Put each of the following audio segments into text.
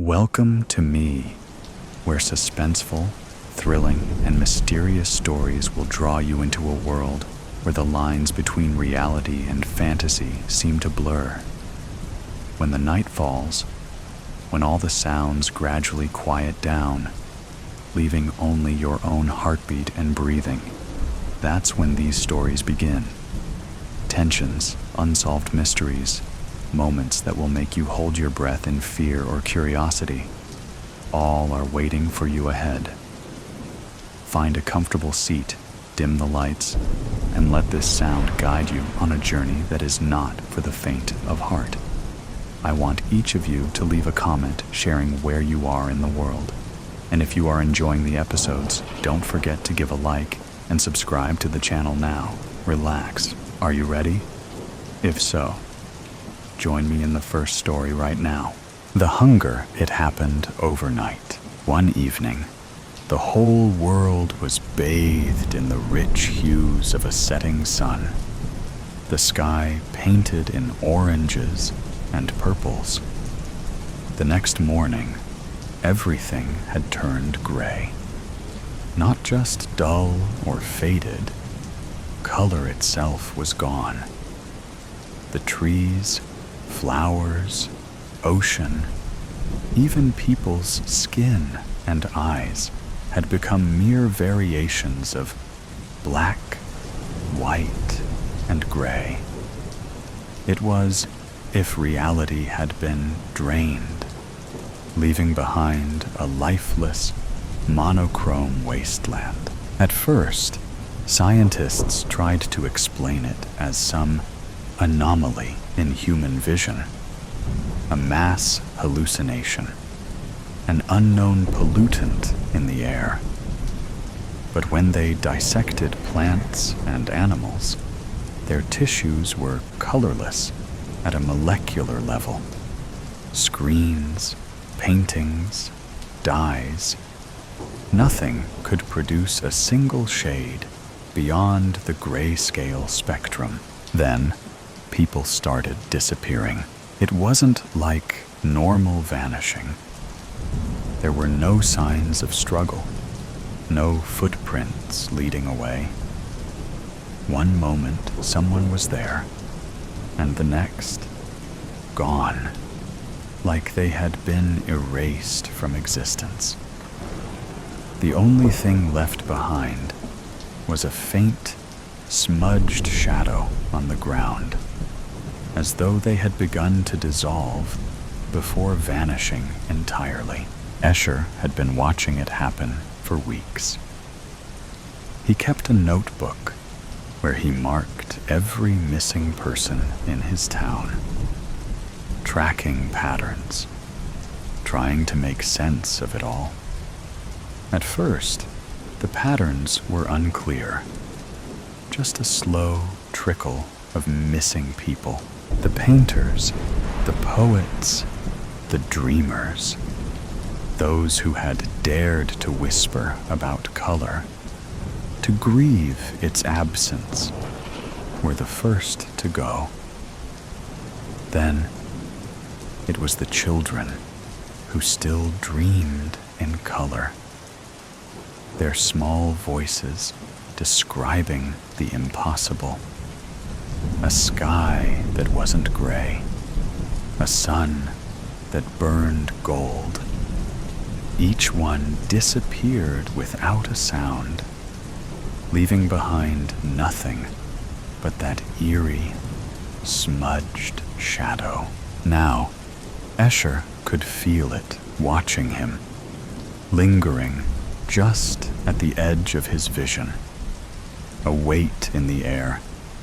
Welcome to me, where suspenseful, thrilling, and mysterious stories will draw you into a world where the lines between reality and fantasy seem to blur. When the night falls, when all the sounds gradually quiet down, leaving only your own heartbeat and breathing, that's when these stories begin. Tensions, unsolved mysteries, moments that will make you hold your breath in fear or curiosity, all are waiting for you ahead. Find a comfortable seat, dim the lights, and let this sound guide you on a journey that is not for the faint of heart. I want each of you to leave a comment sharing where you are in the world. And if you are enjoying the episodes, don't forget to give a like and subscribe to the channel now. Relax. Are you ready? If so, join me in the first story right now. The Hunger. It happened overnight. One evening, the whole world was bathed in the rich hues of a setting sun. The sky painted in oranges and purples. The next morning, everything had turned gray. Not just dull or faded, color itself was gone. The trees, flowers, ocean, even people's skin and eyes had become mere variations of black, white, and gray. It was if reality had been drained, leaving behind a lifeless, monochrome wasteland. At first, scientists tried to explain it as some anomaly in human vision, a mass hallucination, an unknown pollutant in the air. But when they dissected plants and animals, their tissues were colorless at a molecular level. Screens, paintings, dyes, nothing could produce a single shade beyond the grayscale spectrum. Then, people started disappearing. It wasn't like normal vanishing. There were no signs of struggle, no footprints leading away. One moment, someone was there, and the next, gone, like they had been erased from existence. The only thing left behind was a faint, smudged shadow on the ground, as though they had begun to dissolve before vanishing entirely. Escher had been watching it happen for weeks. He kept a notebook where he marked every missing person in his town, tracking patterns, trying to make sense of it all. At first, the patterns were unclear, just a slow trickle of missing people. The painters, the poets, the dreamers, those who had dared to whisper about color, to grieve its absence, were the first to go. Then, it was the children who still dreamed in color, their small voices describing the impossible. A sky that wasn't gray, a sun that burned gold. Each one disappeared without a sound, leaving behind nothing but that eerie, smudged shadow. Now, Escher could feel it watching him, lingering just at the edge of his vision, a weight in the air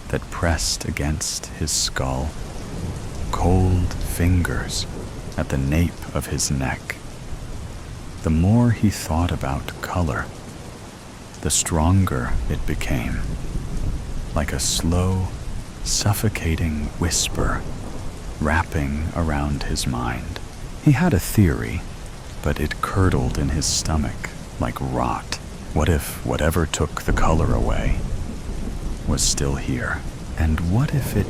that pressed against his skull, cold fingers at the nape of his neck. The more he thought about color, the stronger it became, like a slow, suffocating whisper wrapping around his mind. He had a theory, but it curdled in his stomach like rot. What if whatever took the color away was still here? And what if it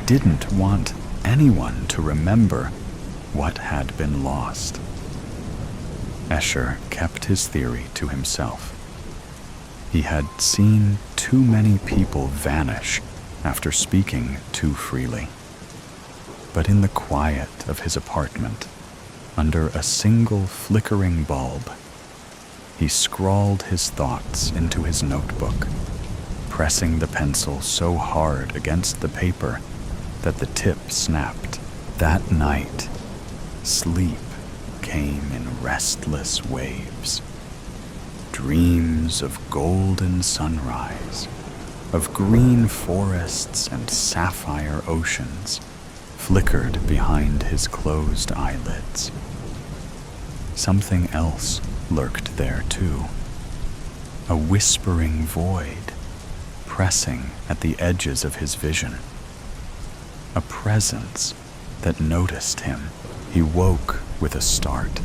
didn't want anyone to remember what had been lost? Escher kept his theory to himself. He had seen too many people vanish after speaking too freely. But in the quiet of his apartment, under a single flickering bulb, he scrawled his thoughts into his notebook, pressing the pencil so hard against the paper that the tip snapped. That night, sleep came in restless waves. Dreams of golden sunrise, of green forests and sapphire oceans, flickered behind his closed eyelids. Something else lurked there too, a whispering void pressing at the edges of his vision, a presence that noticed him. He woke with a start,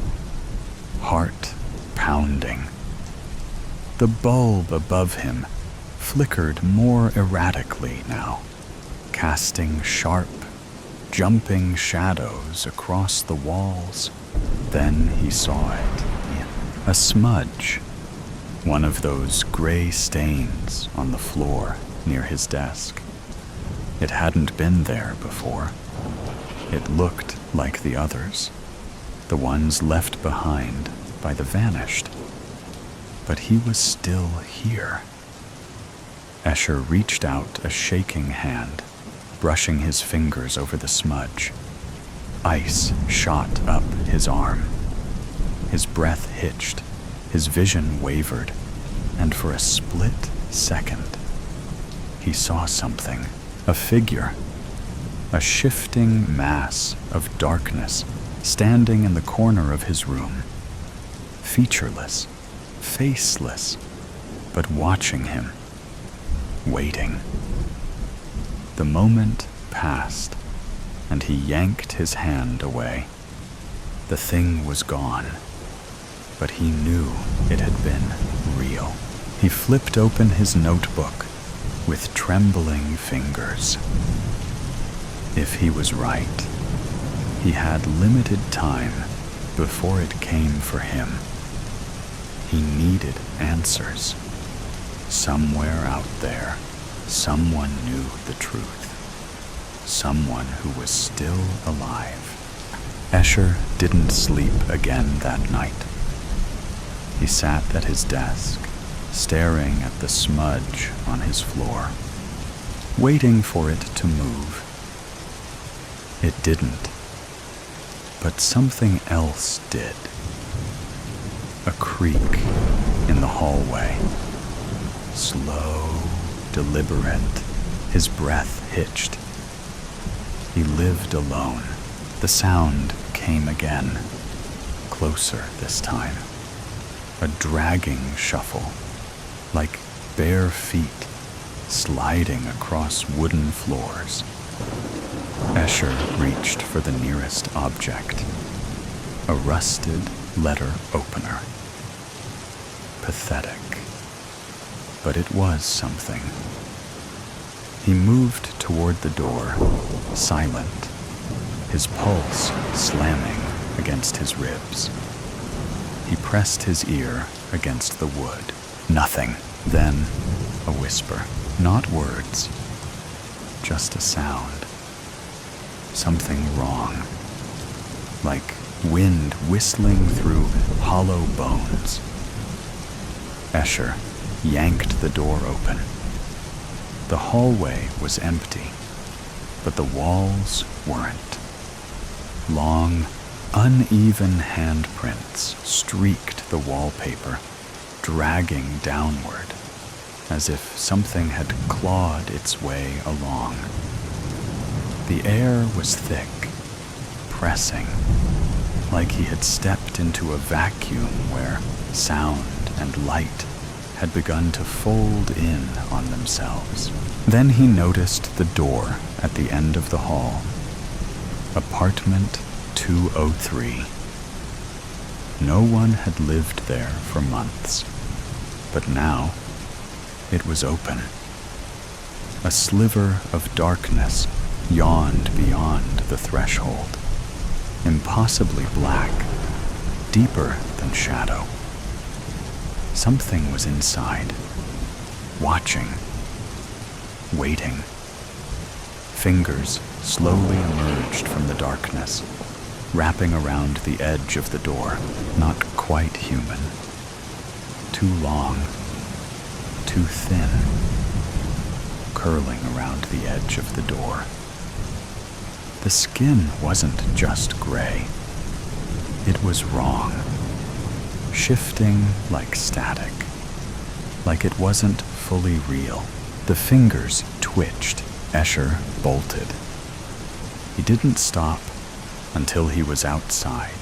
heart pounding. The bulb above him flickered more erratically now, casting sharp, jumping shadows across the walls. Then he saw it. A smudge, one of those gray stains on the floor near his desk. It hadn't been there before. It looked like the others, the ones left behind by the vanished. But he was still here. Escher reached out a shaking hand, brushing his fingers over the smudge. Ice shot up his arm. His breath hitched, his vision wavered, and for a split second, he saw something, a figure, a shifting mass of darkness standing in the corner of his room, featureless, faceless, but watching him, waiting. The moment passed, and he yanked his hand away. The thing was gone, but he knew it had been real. He flipped open his notebook with trembling fingers. If he was right, he had limited time before it came for him. He needed answers. Somewhere out there, someone knew the truth. Someone who was still alive. Escher didn't sleep again that night. He sat at his desk, staring at the smudge on his floor, waiting for it to move. It didn't, but something else did. A creak in the hallway. Slow, deliberate, his breath hitched. He lived alone. The sound came again, closer this time. A dragging shuffle, like bare feet sliding across wooden floors. Escher reached for the nearest object, a rusted letter opener. Pathetic, but it was something. He moved toward the door, silent, his pulse slamming against his ribs. He pressed his ear against the wood. Nothing. Then a whisper. Not words, just a sound. Something wrong. Like wind whistling through hollow bones. Escher yanked the door open. The hallway was empty, but the walls weren't. Long, uneven handprints streaked the wallpaper, dragging downward, as if something had clawed its way along. The air was thick, pressing, like he had stepped into a vacuum where sound and light had begun to fold in on themselves. Then he noticed the door at the end of the hall. Apartment 203. No one had lived there for months, but now it was open. A sliver of darkness yawned beyond the threshold, impossibly black, deeper than shadow. Something was inside, watching, waiting. Fingers slowly emerged from the darkness, wrapping around the edge of the door, not quite human. Too long, too thin, curling around the edge of the door. The skin wasn't just gray. It was wrong, shifting like static, like it wasn't fully real. The fingers twitched. Escher bolted. He didn't stop until he was outside,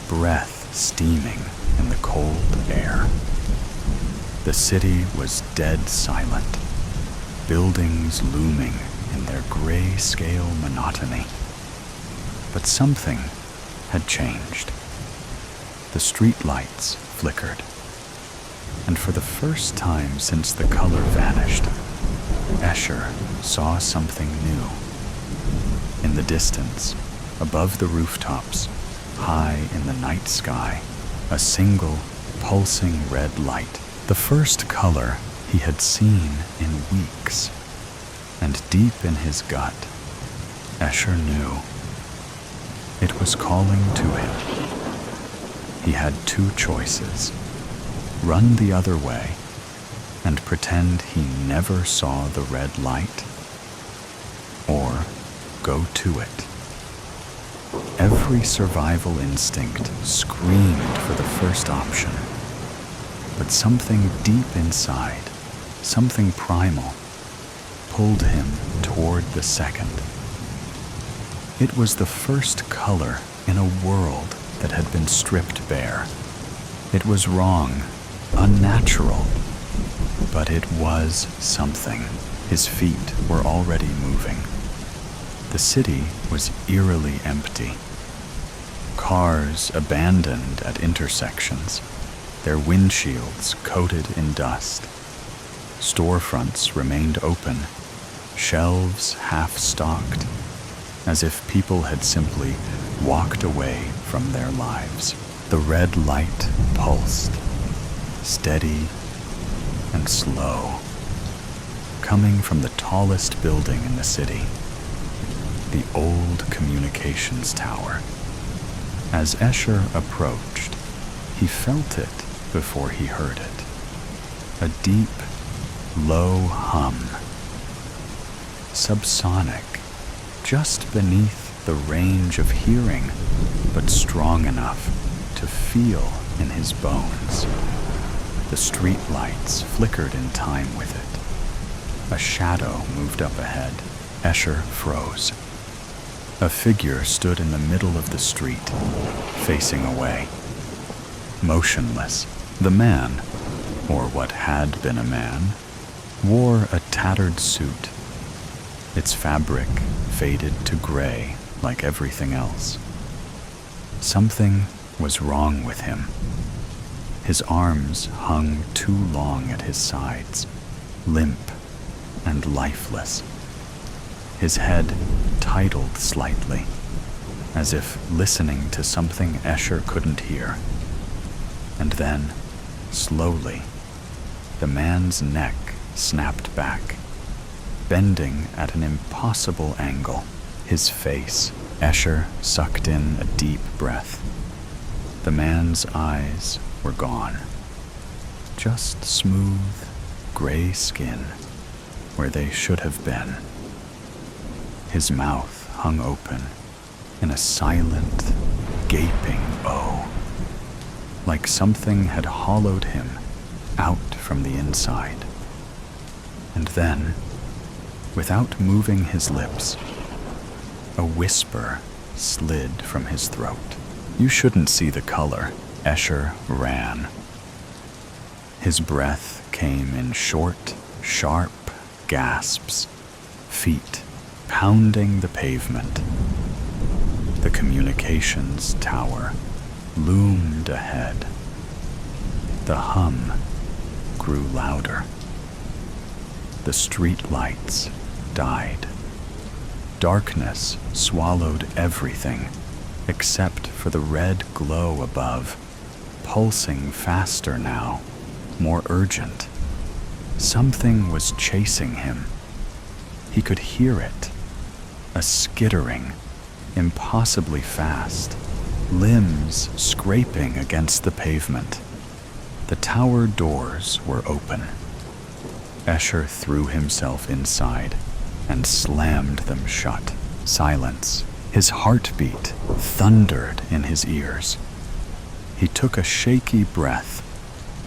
breath steaming in the cold air. The city was dead silent, buildings looming in their gray-scale monotony. But something had changed. The streetlights flickered, and for the first time since the color vanished, Escher saw something new. In the distance, above the rooftops, high in the night sky, a single, pulsing red light, the first color he had seen in weeks. And deep in his gut, Escher knew it was calling to him. He had two choices: run the other way and pretend he never saw the red light, or go to it. Every survival instinct screamed for the first option, but something deep inside, something primal, pulled him toward the second. It was the first color in a world that had been stripped bare. It was wrong, unnatural, but it was something. His feet were already moving. The city was eerily empty. Cars abandoned at intersections, their windshields coated in dust. Storefronts remained open, shelves half-stocked, as if people had simply walked away from their lives. The red light pulsed, steady and slow, coming from the tallest building in the city, the old communications tower. As Escher approached, he felt it before he heard it. A deep, low hum, subsonic, just beneath the range of hearing, but strong enough to feel in his bones. The street lights flickered in time with it. A shadow moved up ahead. Escher froze. A figure stood in the middle of the street, facing away. Motionless, the man, or what had been a man, wore a tattered suit. Its fabric faded to gray like everything else. Something was wrong with him. His arms hung too long at his sides, limp and lifeless. His head tidled slightly, as if listening to something Escher couldn't hear. And then, slowly, the man's neck snapped back, bending at an impossible angle. His face. Escher sucked in a deep breath. The man's eyes were gone. Just smooth, gray skin where they should have been. His mouth hung open in a silent, gaping O, like something had hollowed him out from the inside. And then, without moving his lips, a whisper slid from his throat. "You shouldn't see the color." Escher ran. His breath came in short, sharp gasps, feet pounding the pavement. The communications tower loomed ahead. The hum grew louder. The street lights died. Darkness swallowed everything except for the red glow above, pulsing faster now, more urgent. Something was chasing him. He could hear it, a skittering, impossibly fast, limbs scraping against the pavement. The tower doors were open. Escher threw himself inside and slammed them shut. Silence. His heartbeat thundered in his ears. He took a shaky breath,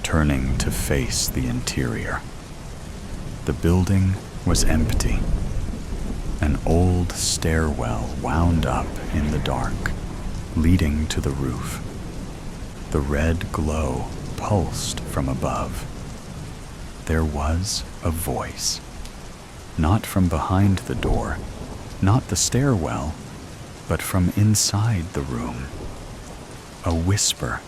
turning to face the interior. The building was empty. An old stairwell wound up in the dark, leading to the roof. The red glow pulsed from above. There was a voice. Not from behind the door, not the stairwell, but from inside the room. A whisper,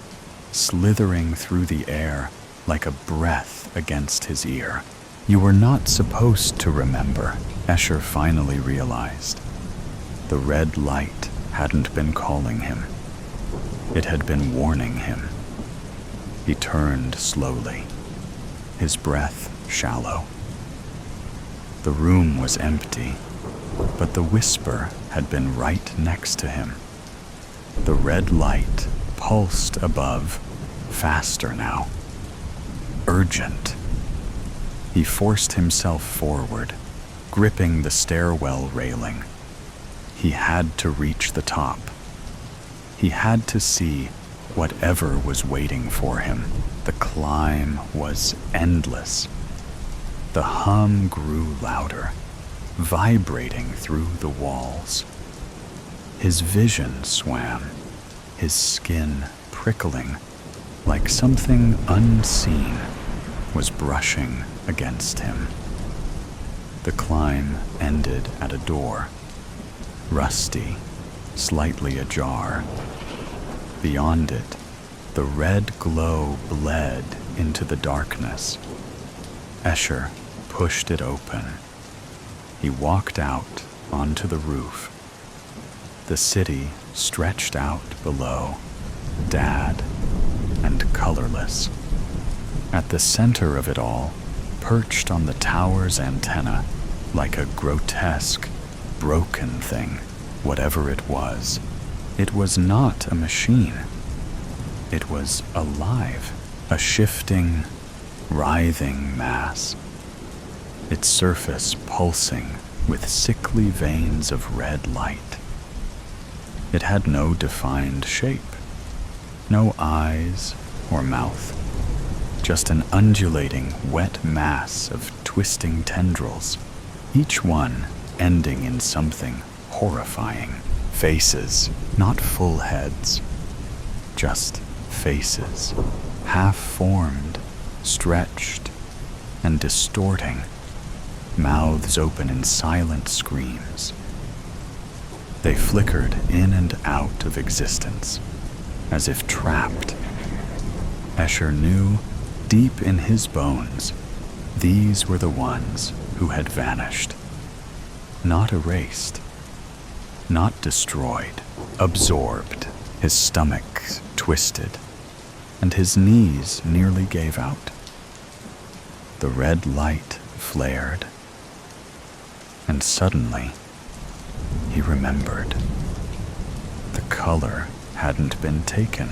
slithering through the air like a breath against his ear. You were not supposed to remember, Escher finally realized. The red light hadn't been calling him. It had been warning him. He turned slowly, his breath shallow. The room was empty, but the whisper had been right next to him. The red light pulsed above, faster now, urgent. He forced himself forward, gripping the stairwell railing. He had to reach the top. He had to see whatever was waiting for him. The climb was endless. The hum grew louder, vibrating through the walls. His vision swam, his skin prickling, like something unseen was brushing against him. The climb ended at a door, rusty, slightly ajar. Beyond it, the red glow bled into the darkness. Escher pushed it open. He walked out onto the roof. The city stretched out below, dad and colorless. At the center of it all, perched on the tower's antenna, like a grotesque, broken thing, whatever it was not a machine. It was alive, a shifting, writhing mass. Its surface pulsing with sickly veins of red light. It had no defined shape, no eyes or mouth, just an undulating, wet mass of twisting tendrils, each one ending in something horrifying. Faces, not full heads, just faces, half-formed, stretched, and distorting, mouths open in silent screams. They flickered in and out of existence, as if trapped. Escher knew, deep in his bones, these were the ones who had vanished, not erased, not destroyed, absorbed. His stomach twisted, and his knees nearly gave out. The red light flared, and suddenly he remembered. The color hadn't been taken.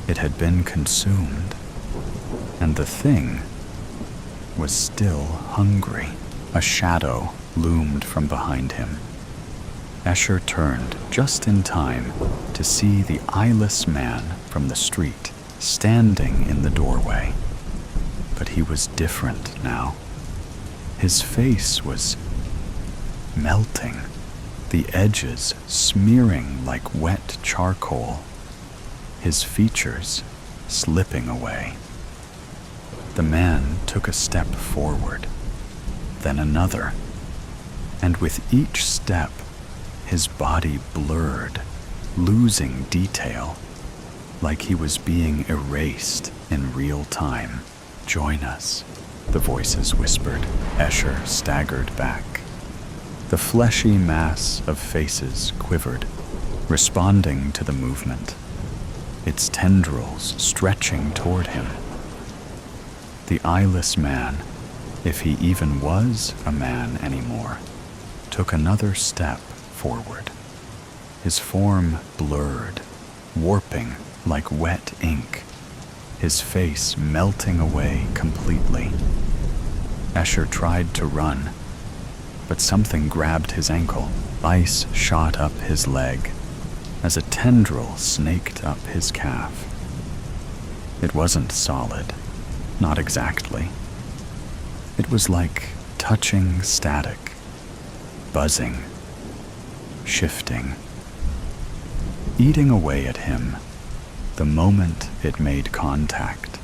It had been consumed, and the thing was still hungry. A shadow loomed from behind him. Escher turned just in time to see the eyeless man from the street standing in the doorway. But he was different now. His face was melting, the edges smearing like wet charcoal, his features slipping away. The man took a step forward, then another, and with each step, his body blurred, losing detail, like he was being erased in real time. "Join us," the voices whispered. Escher staggered back. The fleshy mass of faces quivered, responding to the movement, its tendrils stretching toward him. The eyeless man, if he even was a man anymore, took another step forward. His form blurred, warping like wet ink, his face melting away completely. Escher tried to run, but something grabbed his ankle. Ice shot up his leg as a tendril snaked up his calf. It wasn't solid, not exactly. It was like touching static, buzzing, shifting, eating away at him the moment it made contact.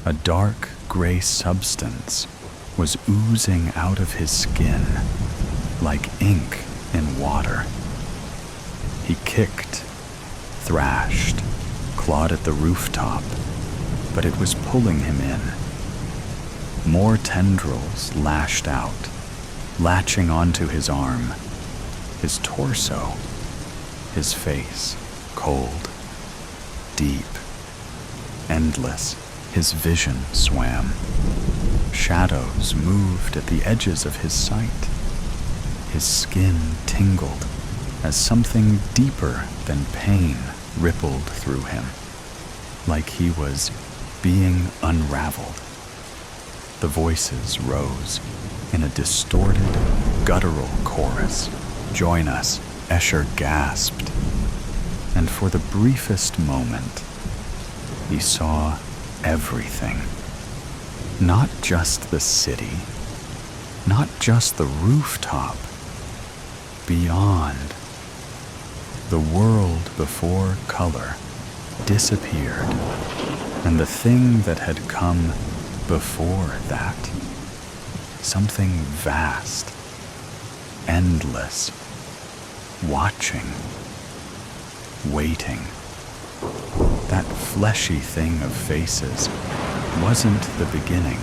A dark gray substance was oozing out of his skin like ink in water. He kicked, thrashed, clawed at the rooftop, but it was pulling him in. More tendrils lashed out, latching onto his arm, his torso, his face, cold, deep, endless. His vision swam. Shadows moved at the edges of his sight. His skin tingled as something deeper than pain rippled through him, like he was being unraveled. The voices rose in a distorted, guttural chorus. "Join us," Escher gasped. And for the briefest moment, he saw everything. Not just the city, not just the rooftop. Beyond, the world before color disappeared, and the thing that had come before that, something vast, endless, watching, waiting. That fleshy thing of faces wasn't the beginning.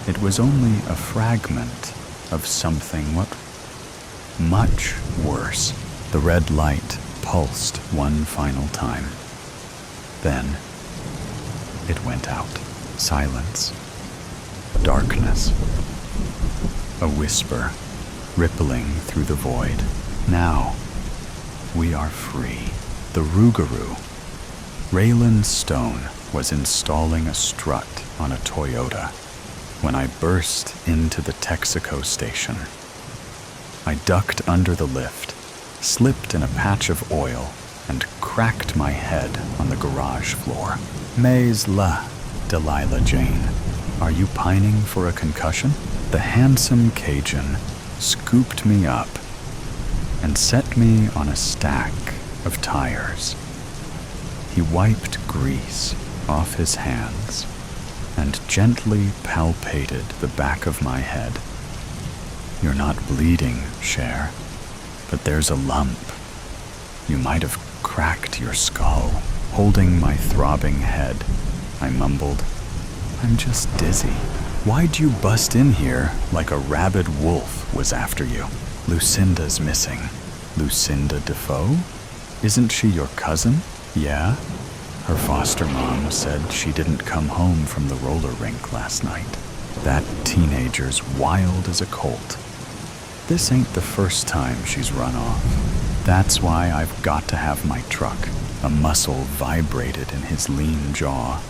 It was only a fragment of something much worse. The red light pulsed one final time. Then it went out. Silence. Darkness. A whisper rippling through the void. Now we are free. The Rougarou. Raylan Stone was installing a strut on a Toyota when I burst into the Texaco station. I ducked under the lift, slipped in a patch of oil, and cracked my head on the garage floor. Mais la, Delilah Jane. Are you pining for a concussion? The handsome Cajun scooped me up and set me on a stack of tires. He wiped grease off his hands and gently palpated the back of my head. You're not bleeding, Cher, but there's a lump. You might have cracked your skull. Holding my throbbing head, I mumbled, I'm just dizzy. Why'd you bust in here like a rabid wolf was after you? Lucinda's missing. Lucinda Defoe? Isn't she your cousin? Yeah? Her foster mom said she didn't come home from the roller rink last night. That teenager's wild as a colt. This ain't the first time she's run off. That's why I've got to have my truck. A muscle vibrated in his lean jaw.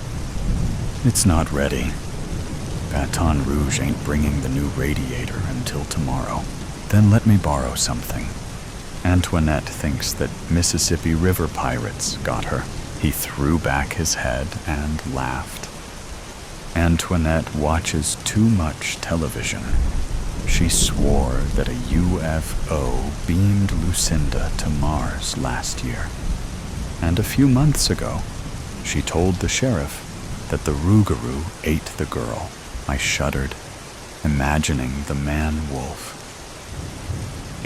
It's not ready. Baton Rouge ain't bringing the new radiator until tomorrow. Then let me borrow something. Antoinette thinks that Mississippi River pirates got her. He threw back his head and laughed. Antoinette watches too much television. She swore that a UFO beamed Lucinda to Mars last year. And a few months ago, she told the sheriff that the Rougarou ate the girl. I shuddered, imagining the man-wolf.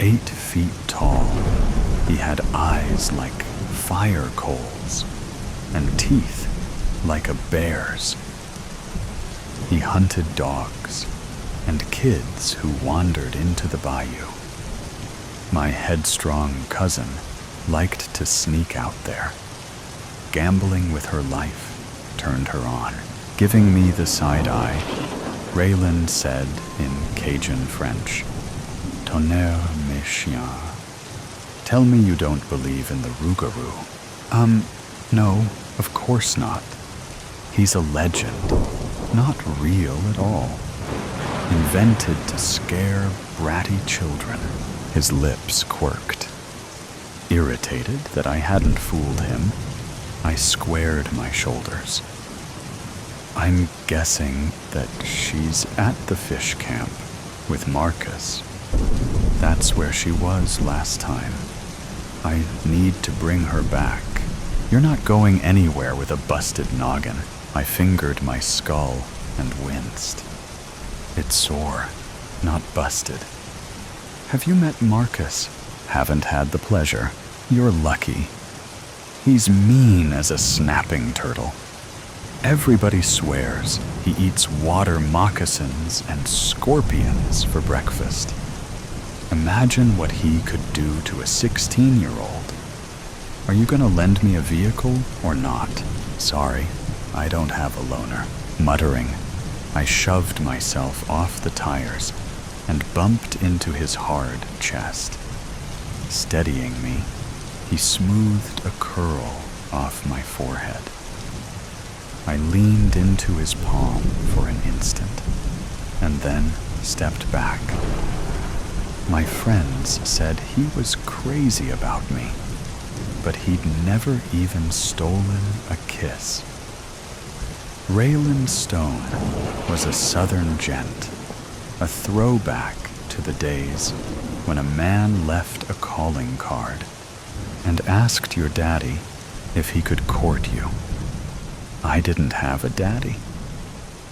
8 feet tall, he had eyes like fire coals and teeth like a bear's. He hunted dogs and kids who wandered into the bayou. My headstrong cousin liked to sneak out there. Gambling with her life turned her on. Giving me the side eye, Raylan said in Cajun French, "Tonnerre mes chiens. Tell me you don't believe in the rougarou." No, of course not. He's a legend, not real at all. Invented to scare bratty children. His lips quirked. Irritated that I hadn't fooled him, I squared my shoulders. "I'm guessing that she's at the fish camp with Marcus. That's where she was last time. I need to bring her back." "You're not going anywhere with a busted noggin." I fingered my skull and winced. "It's sore, not busted." "Have you met Marcus?" "Haven't had the pleasure." "You're lucky. He's mean as a snapping turtle. Everybody swears he eats water moccasins and scorpions for breakfast. Imagine what he could do to a 16-year-old. Are you going to lend me a vehicle or not?" "Sorry, I don't have a loaner." Muttering, I shoved myself off the tires and bumped into his hard chest. Steadying me, he smoothed a curl off my forehead. I leaned into his palm for an instant, and then stepped back. My friends said he was crazy about me, but he'd never even stolen a kiss. Raylan Stone was a Southern gent, a throwback to the days when a man left a calling card and asked your daddy if he could court you. I didn't have a daddy.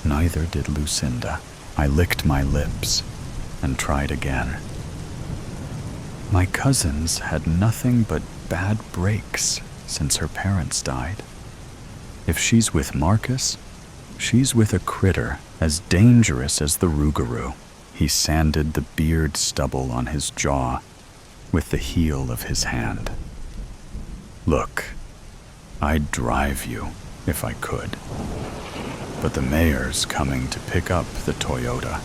Neither did Lucinda. I licked my lips and tried again. My cousins had nothing but bad breaks since her parents died. If she's with Marcus, she's with a critter as dangerous as the rougarou. He sanded the beard stubble on his jaw with the heel of his hand. "Look, I'd drive you if I could, but the mayor's coming to pick up the Toyota.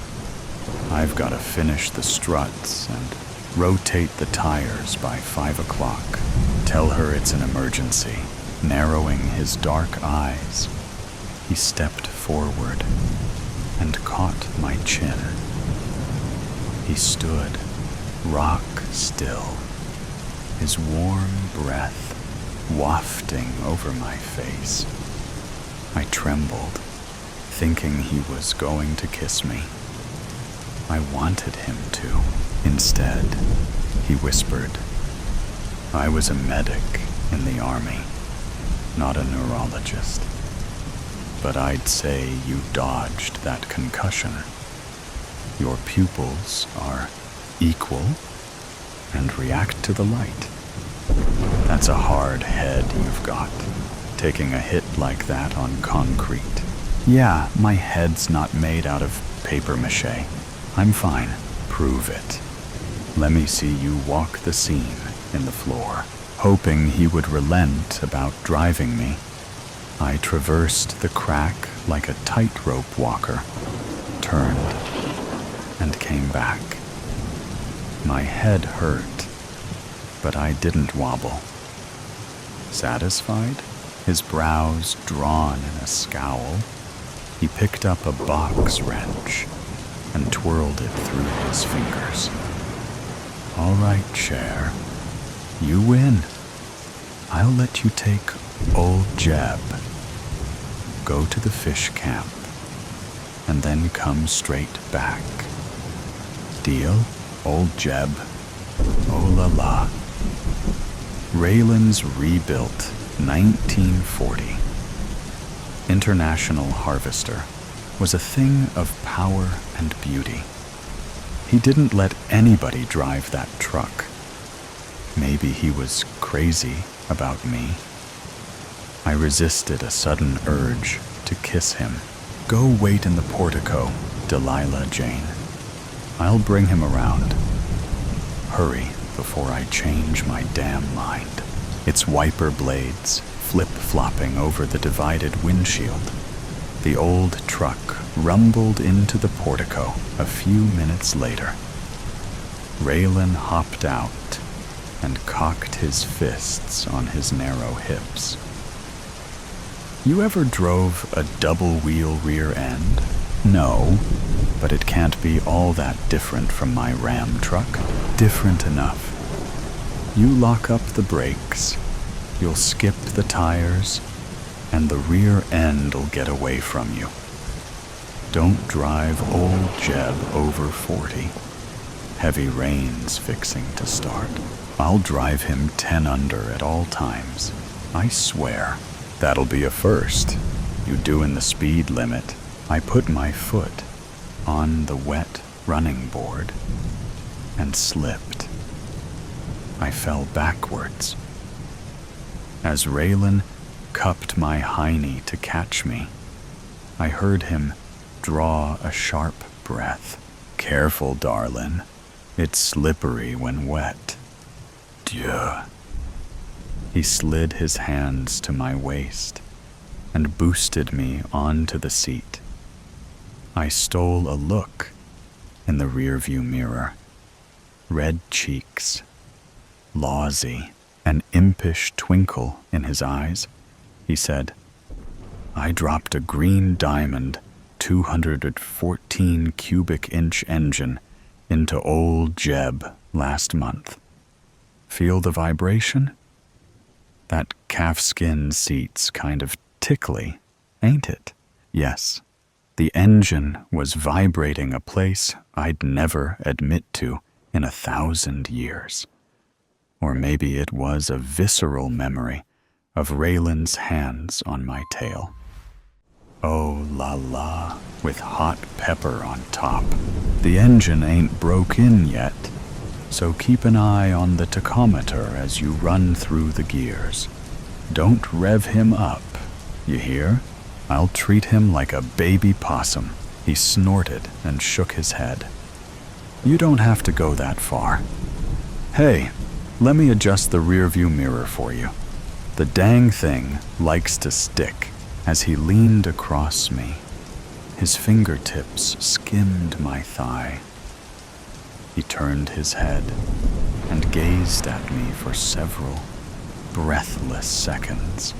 I've got to finish the struts and rotate the tires by 5 o'clock. Tell her it's an emergency." Narrowing his dark eyes, he stepped forward and caught my chin. He stood rock still, his warm breath wafting over my face. I trembled, thinking he was going to kiss me. I wanted him to. Instead, he whispered, "I was a medic in the army, not a neurologist. But I'd say you dodged that concussion. Your pupils are equal and react to the light. That's a hard head you've got, taking a hit like that on concrete." "Yeah, my head's not made out of paper mache. I'm fine." "Prove it. Let me see you walk the seam in the floor." Hoping he would relent about driving me, I traversed the crack like a tightrope walker, turned, and came back. My head hurt, but I didn't wobble. Satisfied, his brows drawn in a scowl, he picked up a box wrench and twirled it through his fingers. "All right, Cher. You win. I'll let you take old Jeb. Go to the fish camp, and then come straight back. Deal, old Jeb? Oh la la." Raylan's rebuilt 1940 International Harvester was a thing of power and beauty. He didn't let anybody drive that truck. Maybe he was crazy about me. I resisted a sudden urge to kiss him. "Go wait in the portico, Delilah Jane. I'll bring him around. Hurry, before I change my damn mind. Its wiper blades flip-flopping over the divided windshield. The old truck rumbled into the portico a few minutes later. Raylan hopped out and cocked his fists on his narrow hips. You ever drove a double-wheel rear end? No, but it can't be all that different from my Ram truck. Different enough. You lock up the brakes, you'll skip the tires, and the rear end'll get away from you. Don't drive old Jeb over 40. Heavy rain's fixing to start. I'll drive him 10 under at all times. I swear. That'll be a first. You doing the speed limit. I put my foot on the wet running board and slipped. I fell backwards. As Raylan cupped my hiney to catch me, I heard him draw a sharp breath. Careful, darlin'. It's slippery when wet. Dieu. He slid his hands to my waist and boosted me onto the seat. I stole a look in the rearview mirror. Red cheeks, lawsy, an impish twinkle in his eyes. He said, I dropped a green diamond 214 cubic inch engine into old Jeb last month. Feel the vibration? That calfskin seat's kind of tickly, ain't it? Yes, the engine was vibrating a place I'd never admit to in 1,000 years. Or maybe it was a visceral memory of Raylan's hands on my tail. Oh la la, with hot pepper on top. The engine ain't broke in yet, so keep an eye on the tachometer as you run through the gears. Don't rev him up, you hear? I'll treat him like a baby possum. He snorted and shook his head. You don't have to go that far. Hey, let me adjust the rearview mirror for you. The dang thing likes to stick. As he leaned across me, his fingertips skimmed my thigh. He turned his head and gazed at me for several breathless seconds.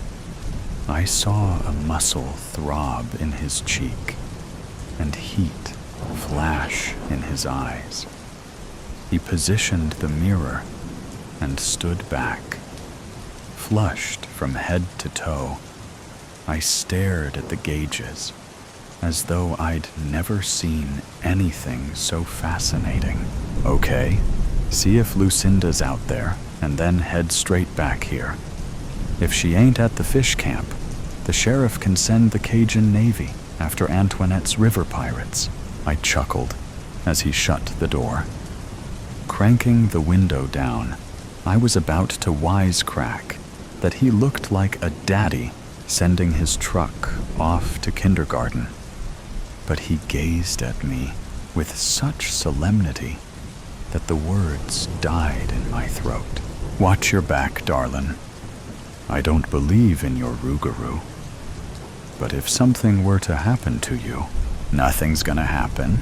I saw a muscle throb in his cheek and heat flash in his eyes. He positioned the mirror and stood back. Flushed from head to toe, I stared at the gauges as though I'd never seen anything so fascinating. Okay, see if Lucinda's out there, and then head straight back here. If she ain't at the fish camp, the sheriff can send the Cajun Navy after Antoinette's river pirates. I chuckled as he shut the door. Cranking the window down, I was about to wisecrack that he looked like a daddy sending his truck off to kindergarten. But he gazed at me with such solemnity that the words died in my throat. Watch your back, darlin'. I don't believe in your rougarou. But if something were to happen to you, nothing's gonna happen,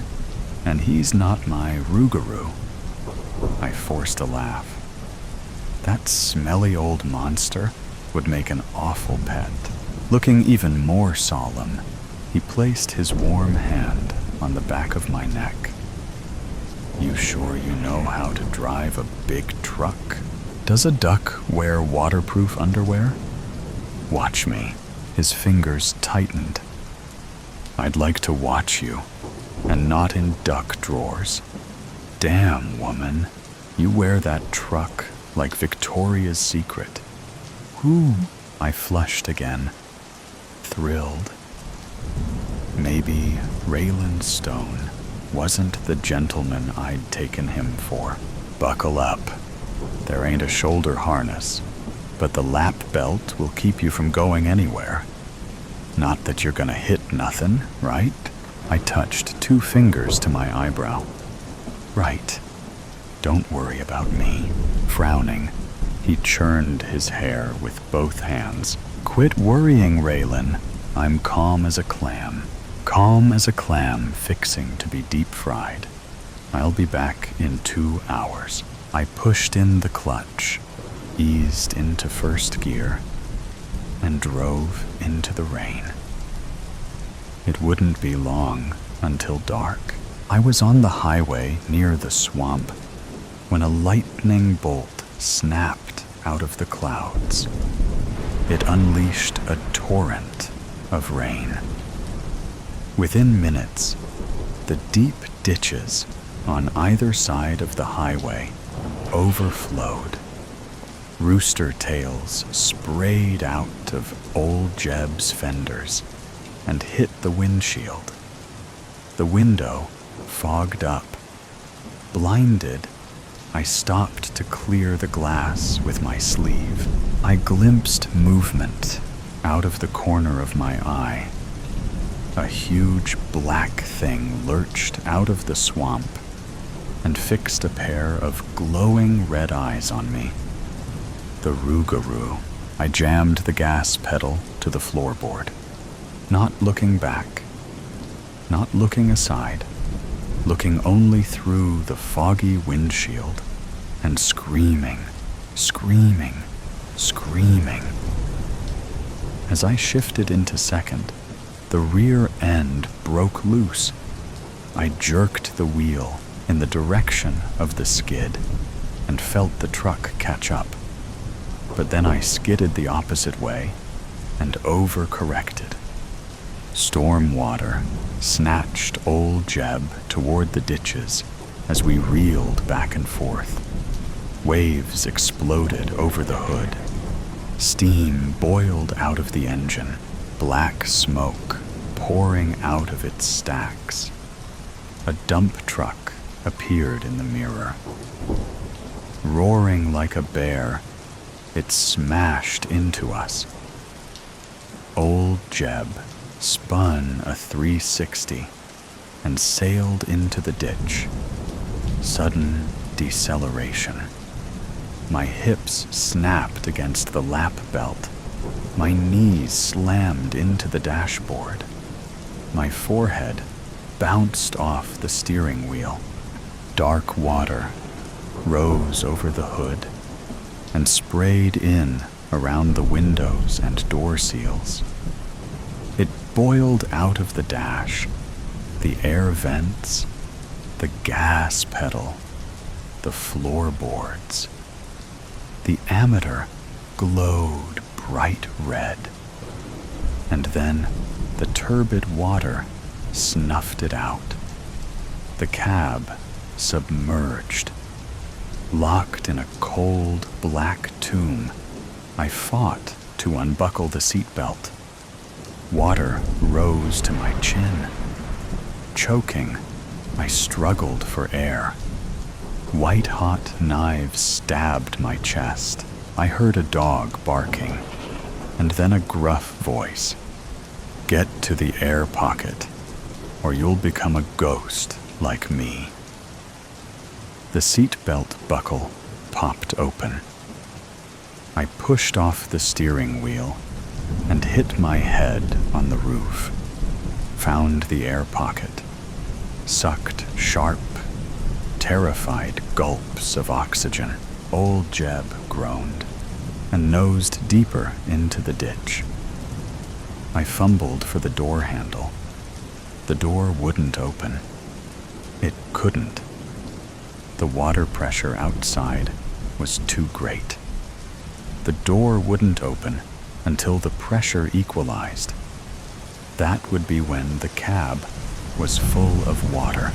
and he's not my rougarou. I forced a laugh. That smelly old monster would make an awful pet. Looking even more solemn, he placed his warm hand on the back of my neck. You sure you know how to drive a big truck? Does a duck wear waterproof underwear? Watch me. His fingers tightened. I'd like to watch you, and not in duck drawers. Damn, woman, you wear that truck like Victoria's Secret. Whoo, I flushed again, thrilled. Maybe Raylan Stone wasn't the gentleman I'd taken him for. Buckle up. There ain't a shoulder harness, but the lap belt will keep you from going anywhere. Not that you're gonna hit nothing, right? I touched 2 fingers to my eyebrow. Right. Don't worry about me. Frowning, he churned his hair with both hands. Quit worrying, Raylan. I'm calm as a clam. Calm as a clam fixing to be deep fried. I'll be back in 2 hours. I pushed in the clutch, eased into first gear, and drove into the rain. It wouldn't be long until dark. I was on the highway near the swamp when a lightning bolt snapped out of the clouds. It unleashed a torrent of rain. Within minutes, the deep ditches on either side of the highway overflowed. Rooster tails sprayed out of old Jeb's fenders and hit the windshield. The window fogged up. Blinded, I stopped to clear the glass with my sleeve. I glimpsed movement out of the corner of my eye. A huge black thing lurched out of the swamp and fixed a pair of glowing red eyes on me. The Rougarou. I jammed the gas pedal to the floorboard, not looking back, not looking aside, looking only through the foggy windshield and screaming, screaming, screaming. As I shifted into second, the rear end broke loose. I jerked the wheel in the direction of the skid and felt the truck catch up. But then I skidded the opposite way and overcorrected. Storm water snatched old Jeb toward the ditches as we reeled back and forth. Waves exploded over the hood. Steam boiled out of the engine, black smoke pouring out of its stacks. A dump truck appeared in the mirror. Roaring like a bear, it smashed into us. Old Jeb spun a 360 and sailed into the ditch. Sudden deceleration. My hips snapped against the lap belt. My knees slammed into the dashboard. My forehead bounced off the steering wheel. Dark water rose over the hood and sprayed in around the windows and door seals. It boiled out of the dash, the air vents, the gas pedal, the floorboards. The ammeter glowed bright red, and then the turbid water snuffed it out. The cab submerged. Locked in a cold, black tomb, I fought to unbuckle the seatbelt. Water rose to my chin. Choking, I struggled for air. White-hot knives stabbed my chest. I heard a dog barking, and then a gruff voice. Get to the air pocket, or you'll become a ghost like me. The seatbelt buckle popped open. I pushed off the steering wheel and hit my head on the roof. Found the air pocket. Sucked sharp, terrified gulps of oxygen. Old Jeb groaned and nosed deeper into the ditch. I fumbled for the door handle. The door wouldn't open. It couldn't. The water pressure outside was too great. The door wouldn't open until the pressure equalized. That would be when the cab was full of water.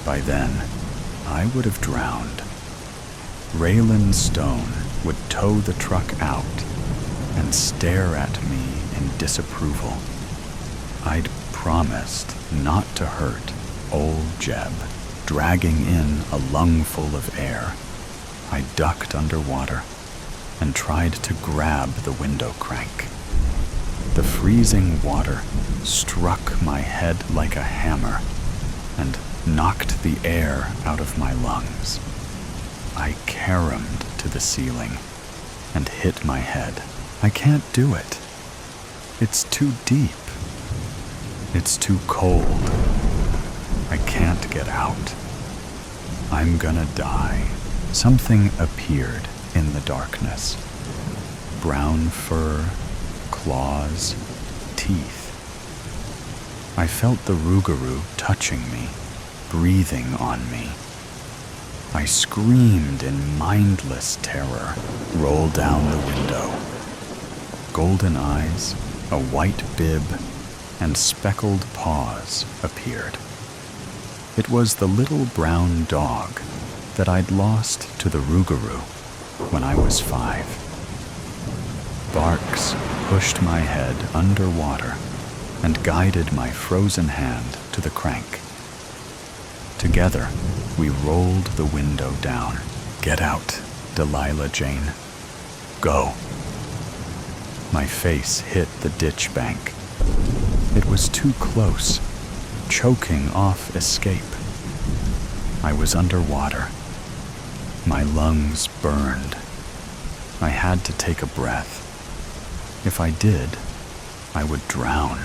By then, I would have drowned. Raylan Stone would tow the truck out and stare at me in disapproval. I'd promised not to hurt old Jeb. Dragging in a lungful of air, I ducked underwater and tried to grab the window crank. The freezing water struck my head like a hammer, and knocked the air out of my lungs. I caromed to the ceiling and hit my head. I can't do it. It's too deep. It's too cold. I can't get out. I'm gonna die. Something appeared in the darkness. Brown fur, claws, teeth. I felt the rougarou touching me, breathing on me. I screamed in mindless terror, rolled down the window. Golden eyes, a white bib, and speckled paws appeared. It was the little brown dog that I'd lost to the rougarou when I was 5. Barks pushed my head underwater and guided my frozen hand to the crank. Together, we rolled the window down. Get out, Delilah Jane. Go. My face hit the ditch bank. It was too close, choking off escape. I was underwater. My lungs burned. I had to take a breath. If I did, I would drown.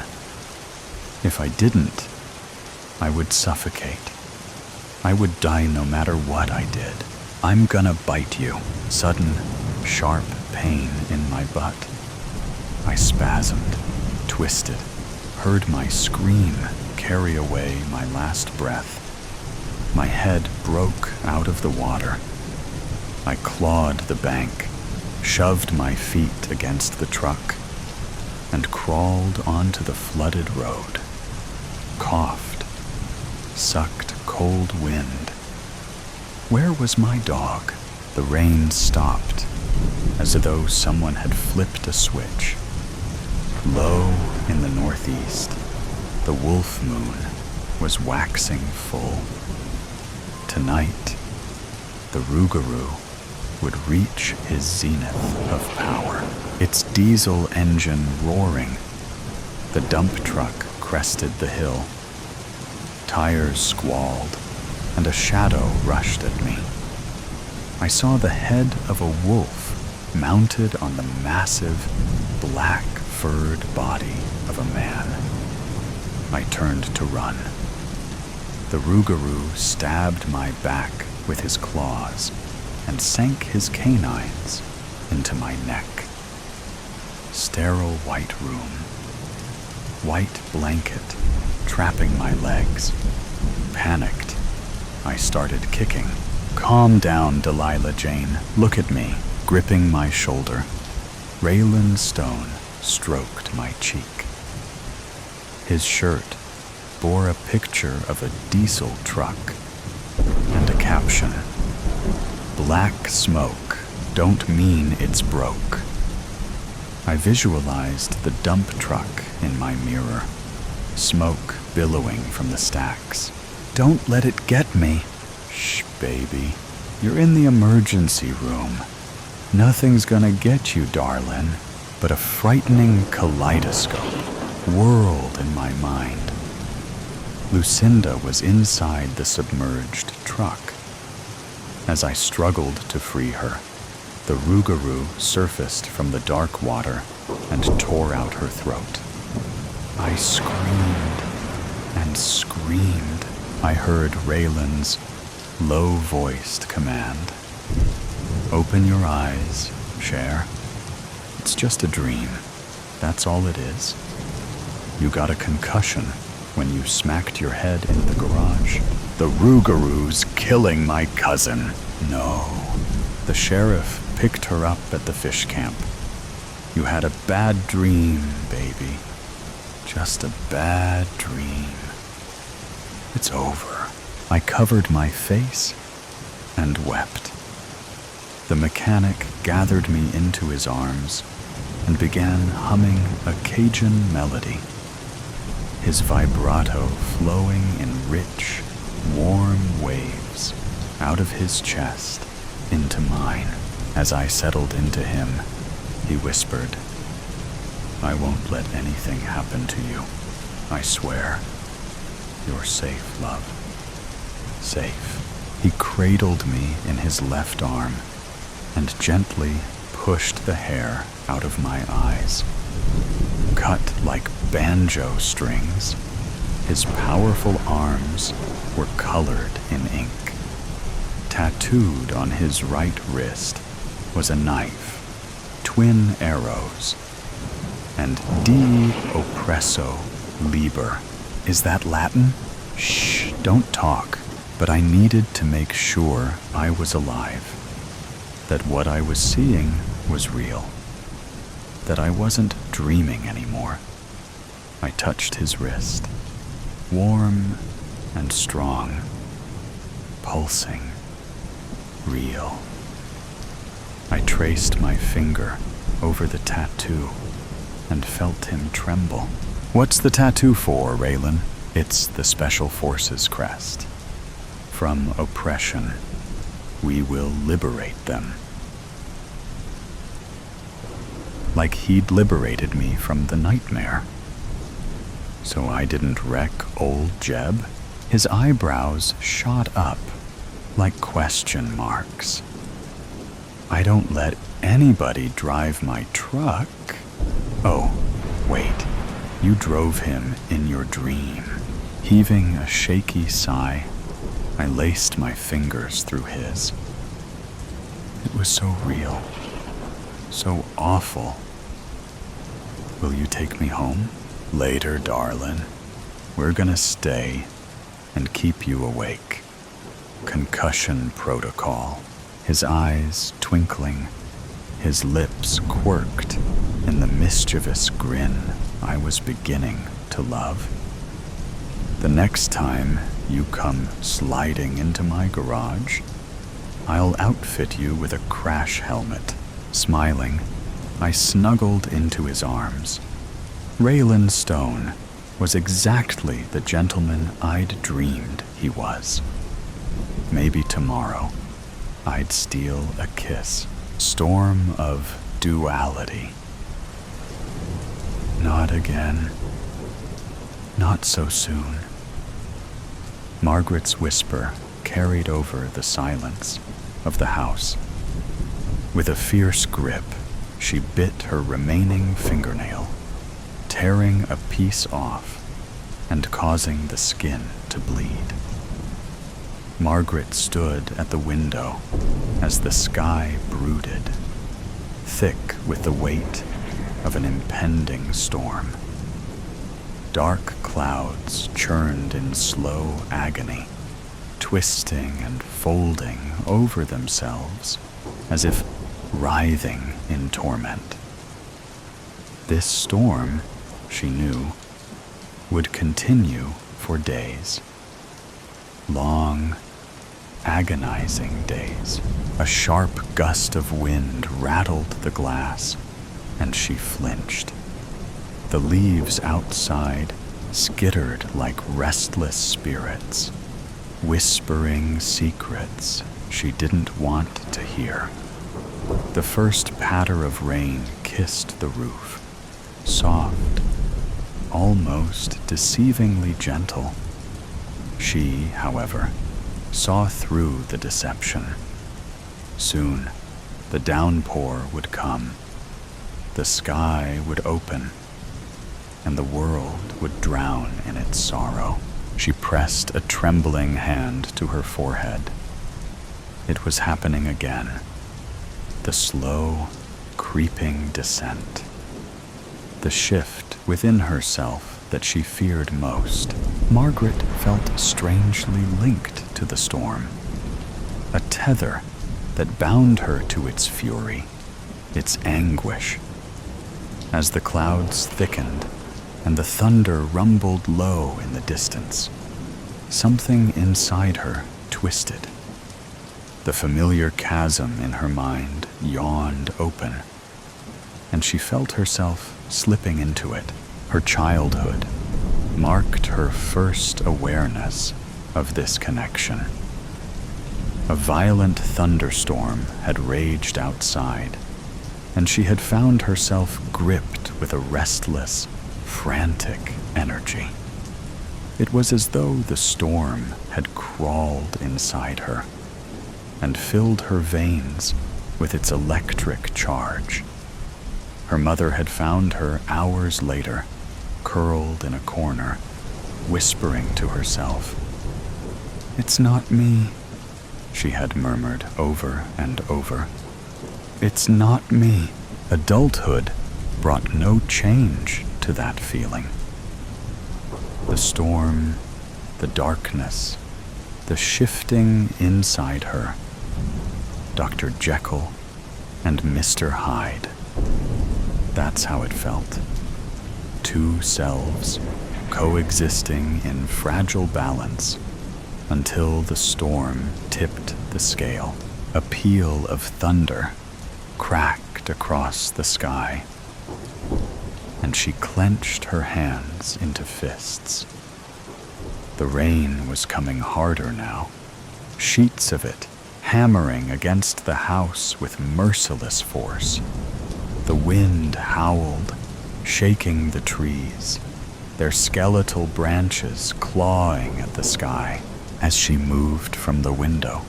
If I didn't, I would suffocate. I would die no matter what I did. I'm gonna bite you. Sudden, sharp pain in my butt. I spasmed, twisted, heard my scream carry away my last breath. My head broke out of the water. I clawed the bank, shoved my feet against the truck, and crawled onto the flooded road. Coughed, sucked cold wind. Where was my dog? The rain stopped, as though someone had flipped a switch. Low in the northeast, the wolf moon was waxing full. Tonight, the rougarou would reach his zenith of power, its diesel engine roaring. The dump truck crested the hill. Tires squalled, and a shadow rushed at me. I saw the head of a wolf mounted on the massive, black-furred body of a man. I turned to run. The rougarou stabbed my back with his claws and sank his canines into my neck. Sterile white room. White blanket trapping my legs. Panicked, I started kicking. Calm down, Delilah Jane. Look at me, gripping my shoulder. Raylan Stone stroked my cheek. His shirt bore a picture of a diesel truck and a caption, "Black smoke, don't mean it's broke." I visualized the dump truck in my mirror, smoke billowing from the stacks. Don't let it get me. Shh, baby. You're in the emergency room. Nothing's gonna get you, darling, but a frightening kaleidoscope whirled in my mind. Lucinda was inside the submerged truck. As I struggled to free her, the rougarou surfaced from the dark water and tore out her throat. I screamed and screamed. I heard Raylan's low-voiced command. Open your eyes, Cher. It's just a dream. That's all it is. You got a concussion when you smacked your head in the garage. The rougarou's killing my cousin. No. The sheriff picked her up at the fish camp. You had a bad dream, baby. Just a bad dream. It's over. I covered my face and wept. The mechanic gathered me into his arms and began humming a Cajun melody, his vibrato flowing in rich, warm waves out of his chest into mine. As I settled into him, he whispered, "I won't let anything happen to you. I swear. You're safe, love." safe. He cradled me in his left arm and gently pushed the hair out of my eyes. Cut like banjo strings, his powerful arms were colored in ink. Tattooed on his right wrist was a knife, twin arrows, and De Oppresso Liber. Is that Latin? Shh, don't talk. But I needed to make sure I was alive, that what I was seeing was real, that I wasn't dreaming anymore. I touched his wrist, warm and strong, pulsing, real. I traced my finger over the tattoo and felt him tremble. What's the tattoo for, Raylan? It's the Special Forces crest. From oppression, we will liberate them. Like he'd liberated me from the nightmare. So I didn't wreck old Jeb? His eyebrows shot up like question marks. I don't let anybody drive my truck. Oh, wait. You drove him in your dream. Heaving a shaky sigh, I laced my fingers through his. It was so real, so awful. Will you take me home? Later, darling. We're gonna stay and keep you awake. Concussion protocol. His eyes twinkling, his lips quirked in the mischievous grin I was beginning to love. The next time you come sliding into my garage, I'll outfit you with a crash helmet. Smiling, I snuggled into his arms. Raylan Stone was exactly the gentleman I'd dreamed he was. Maybe tomorrow I'd steal a kiss. Storm of duality. Not again. Not so soon. Margaret's whisper carried over the silence of the house. With a fierce grip, she bit her remaining fingernail, tearing a piece off and causing the skin to bleed. Margaret stood at the window as the sky brooded, thick with the weight of an impending storm. Dark clouds churned in slow agony, twisting and folding over themselves as if writhing in torment. This storm, she knew, would continue for days. Long, agonizing days. A sharp gust of wind rattled the glass, and she flinched. The leaves outside skittered like restless spirits, whispering secrets she didn't want to hear. The first patter of rain kissed the roof, soft, almost deceivingly gentle. She, however, saw through the deception. Soon, the downpour would come. The sky would open, and the world would drown in its sorrow. She pressed a trembling hand to her forehead. It was happening again. The slow, creeping descent. The shift within herself that she feared most. Margaret felt strangely linked to the storm. A tether that bound her to its fury, its anguish. As the clouds thickened and the thunder rumbled low in the distance, something inside her twisted. The familiar chasm in her mind yawned open, and she felt herself slipping into it. Her childhood marked her first awareness of this connection. A violent thunderstorm had raged outside, and she had found herself gripped with a restless, frantic energy. It was as though the storm had crawled inside her and filled her veins with its electric charge. Her mother had found her hours later, curled in a corner, whispering to herself. "It's not me," she had murmured over and over. "It's not me." Adulthood brought no change to that feeling. The storm, the darkness, the shifting inside her. Dr. Jekyll and Mr. Hyde. That's how it felt. Two selves coexisting in fragile balance until the storm tipped the scale. A peal of thunder cracked across the sky, and she clenched her hands into fists. The rain was coming harder now, sheets of it hammering against the house with merciless force. The wind howled, shaking the trees, their skeletal branches clawing at the sky. As she moved from the window,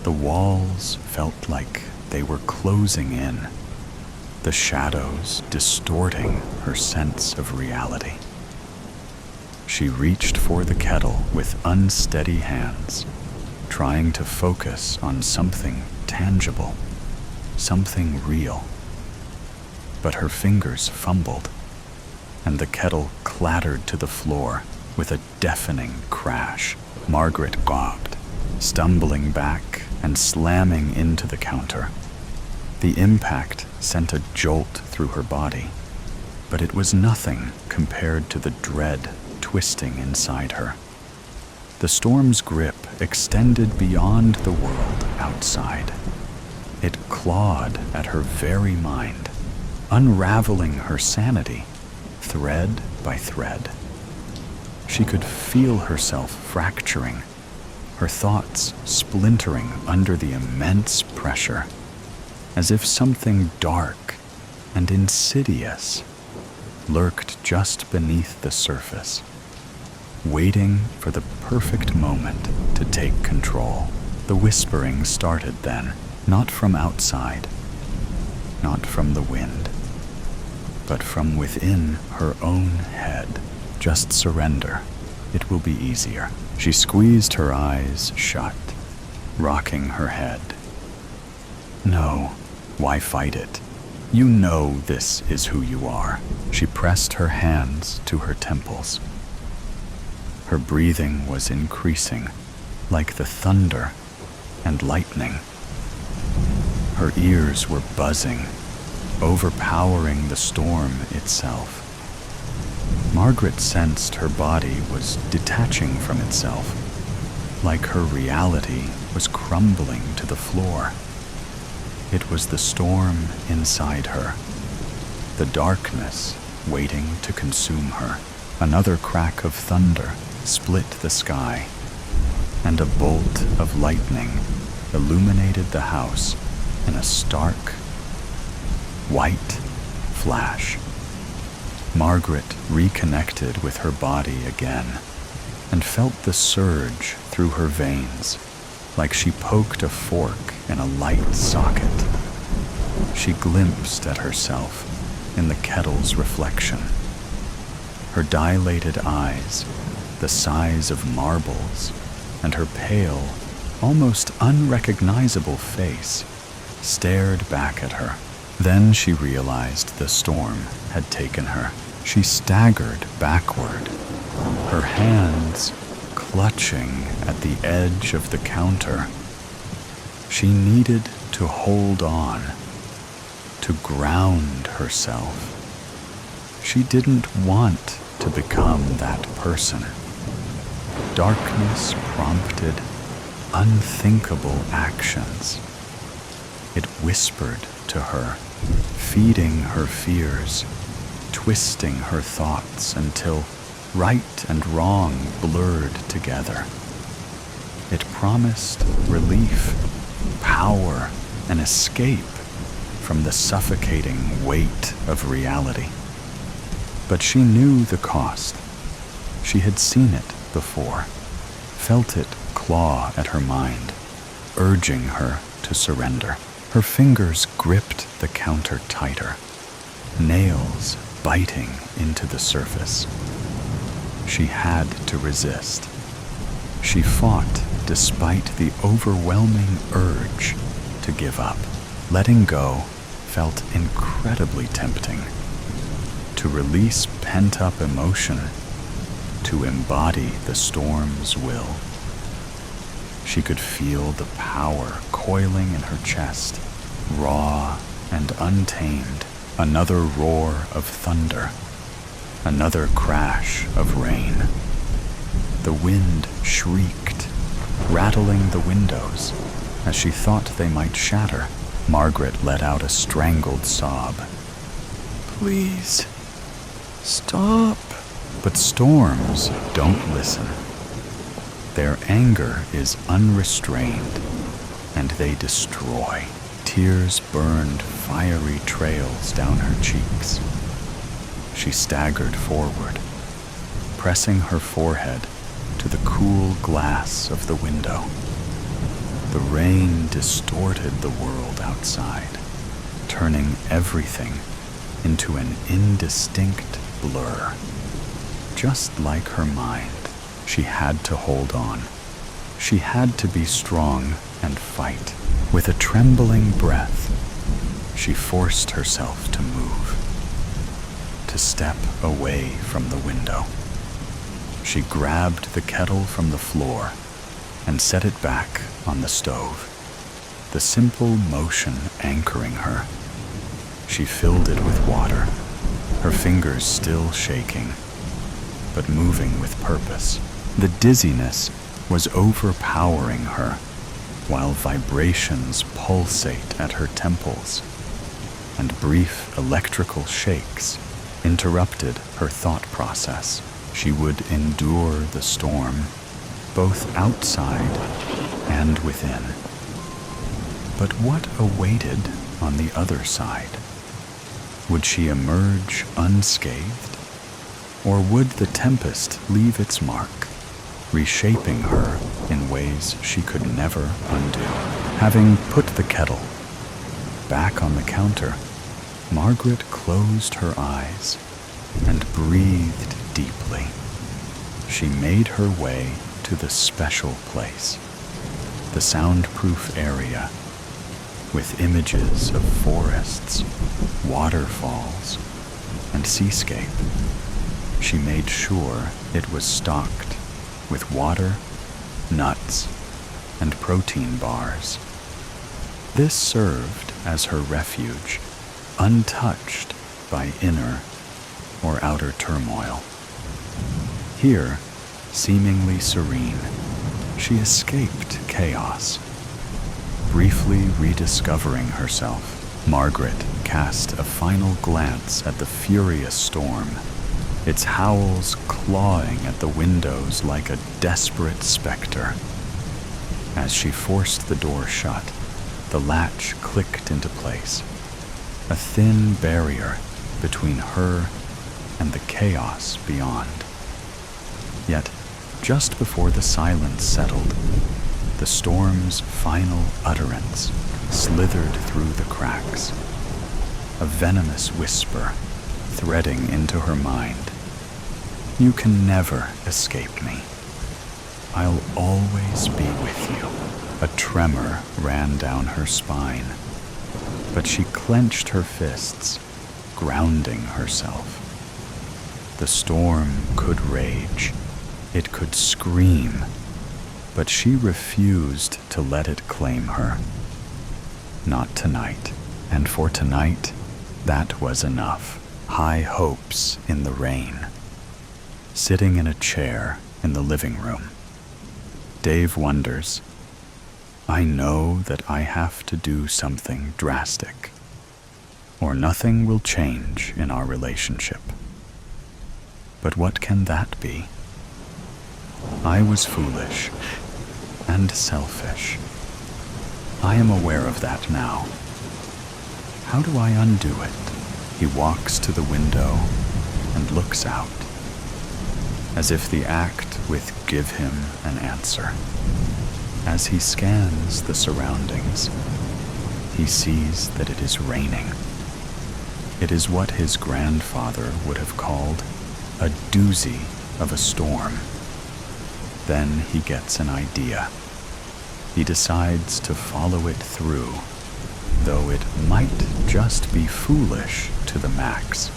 the walls felt like they were closing in, the shadows distorting her sense of reality. She reached for the kettle with unsteady hands, trying to focus on something tangible, something real. But her fingers fumbled, and the kettle clattered to the floor with a deafening crash. Margaret gawped, stumbling back and slamming into the counter. The impact sent a jolt through her body, but it was nothing compared to the dread twisting inside her. The storm's grip extended beyond the world outside. It clawed at her very mind, unraveling her sanity, thread by thread. She could feel herself fracturing, her thoughts splintering under the immense pressure, as if something dark and insidious lurked just beneath the surface, waiting for the perfect moment to take control. The whispering started then, not from outside, not from the wind, but from within her own head. Just surrender. It will be easier. She squeezed her eyes shut, rocking her head. No, why fight it? You know this is who you are. She pressed her hands to her temples. Her breathing was increasing, like the thunder and lightning. Her ears were buzzing, overpowering the storm itself. Margaret sensed her body was detaching from itself, like her reality was crumbling to the floor. It was the storm inside her, the darkness waiting to consume her. Another crack of thunder split the sky, and a bolt of lightning illuminated the house in a stark, white flash. Margaret reconnected with her body again and felt the surge through her veins, like she poked a fork in a light socket. She glimpsed at herself in the kettle's reflection. Her dilated eyes, the size of marbles, and her pale, almost unrecognizable face stared back at her. Then she realized the storm had taken her. She staggered backward, her hands clutching at the edge of the counter. She needed to hold on, to ground herself. She didn't want to become that person. Darkness prompted unthinkable actions. It whispered to her, feeding her fears, twisting her thoughts until right and wrong blurred together. It promised relief, power, an escape from the suffocating weight of reality. But she knew the cost. She had seen it before, felt it claw at her mind, urging her to surrender. Her fingers gripped the counter tighter, nails biting into the surface. She had to resist. She fought despite the overwhelming urge to give up. Letting go felt incredibly tempting. To release pent-up emotion, to embody the storm's will. She could feel the power coiling in her chest, raw and untamed. Another roar of thunder, another crash of rain. The wind shrieked, rattling the windows. As she thought they might shatter, Margaret let out a strangled sob. "Please, stop." But storms don't listen. Their anger is unrestrained, and they destroy. Tears burned fiery trails down her cheeks. She staggered forward, pressing her forehead to the cool glass of the window. The rain distorted the world outside, turning everything into an indistinct blur. Just like her mind, she had to hold on. She had to be strong and fight. With a trembling breath, she forced herself to move, to step away from the window. She grabbed the kettle from the floor and set it back on the stove, the simple motion anchoring her. She filled it with water, her fingers still shaking, but moving with purpose. The dizziness was overpowering her, while vibrations pulsate at her temples, and brief electrical shakes interrupted her thought process. She would endure the storm, both outside and within. But what awaited on the other side? Would she emerge unscathed? Or would the tempest leave its mark, reshaping her in ways she could never undo? Having put the kettle back on the counter, Margaret closed her eyes and breathed deeply. She made her way to the special place, the soundproof area, with images of forests, waterfalls, and seascape. She made sure it was stocked with water, nuts, and protein bars. This served as her refuge, untouched by inner or outer turmoil. Here, seemingly serene, she escaped chaos. Briefly rediscovering herself, Margaret cast a final glance at the furious storm, its howls clawing at the windows like a desperate specter. As she forced the door shut, the latch clicked into place, a thin barrier between her and the chaos beyond. Yet, just before the silence settled, the storm's final utterance slithered through the cracks, a venomous whisper threading into her mind. "You can never escape me. I'll always be with you." A tremor ran down her spine, but she clenched her fists, grounding herself. The storm could rage, it could scream, but she refused to let it claim her. Not tonight, and for tonight, that was enough. High hopes in the rain. Sitting in a chair in the living room, Dave wonders, "I know that I have to do something drastic, or nothing will change in our relationship. But what can that be? I was foolish and selfish. I am aware of that now. How do I undo it?" He walks to the window and looks out. as if the act would give him an answer. As he scans the surroundings, he sees that it is raining. It is what his grandfather would have called a doozy of a storm. Then he gets an idea. He decides to follow it through, though it might just be foolish to the max.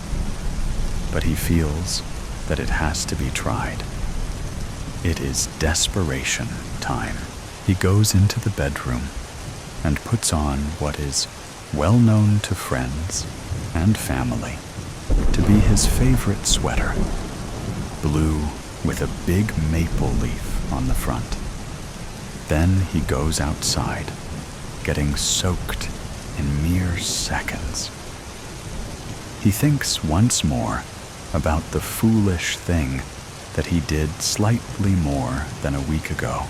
But he feels that it has to be tried. It is desperation time. He goes into the bedroom and puts on what is well known to friends and family to be his favorite sweater, blue with a big maple leaf on the front. Then he goes outside, getting soaked in mere seconds. He thinks once more about the foolish thing that he did slightly more than a week ago.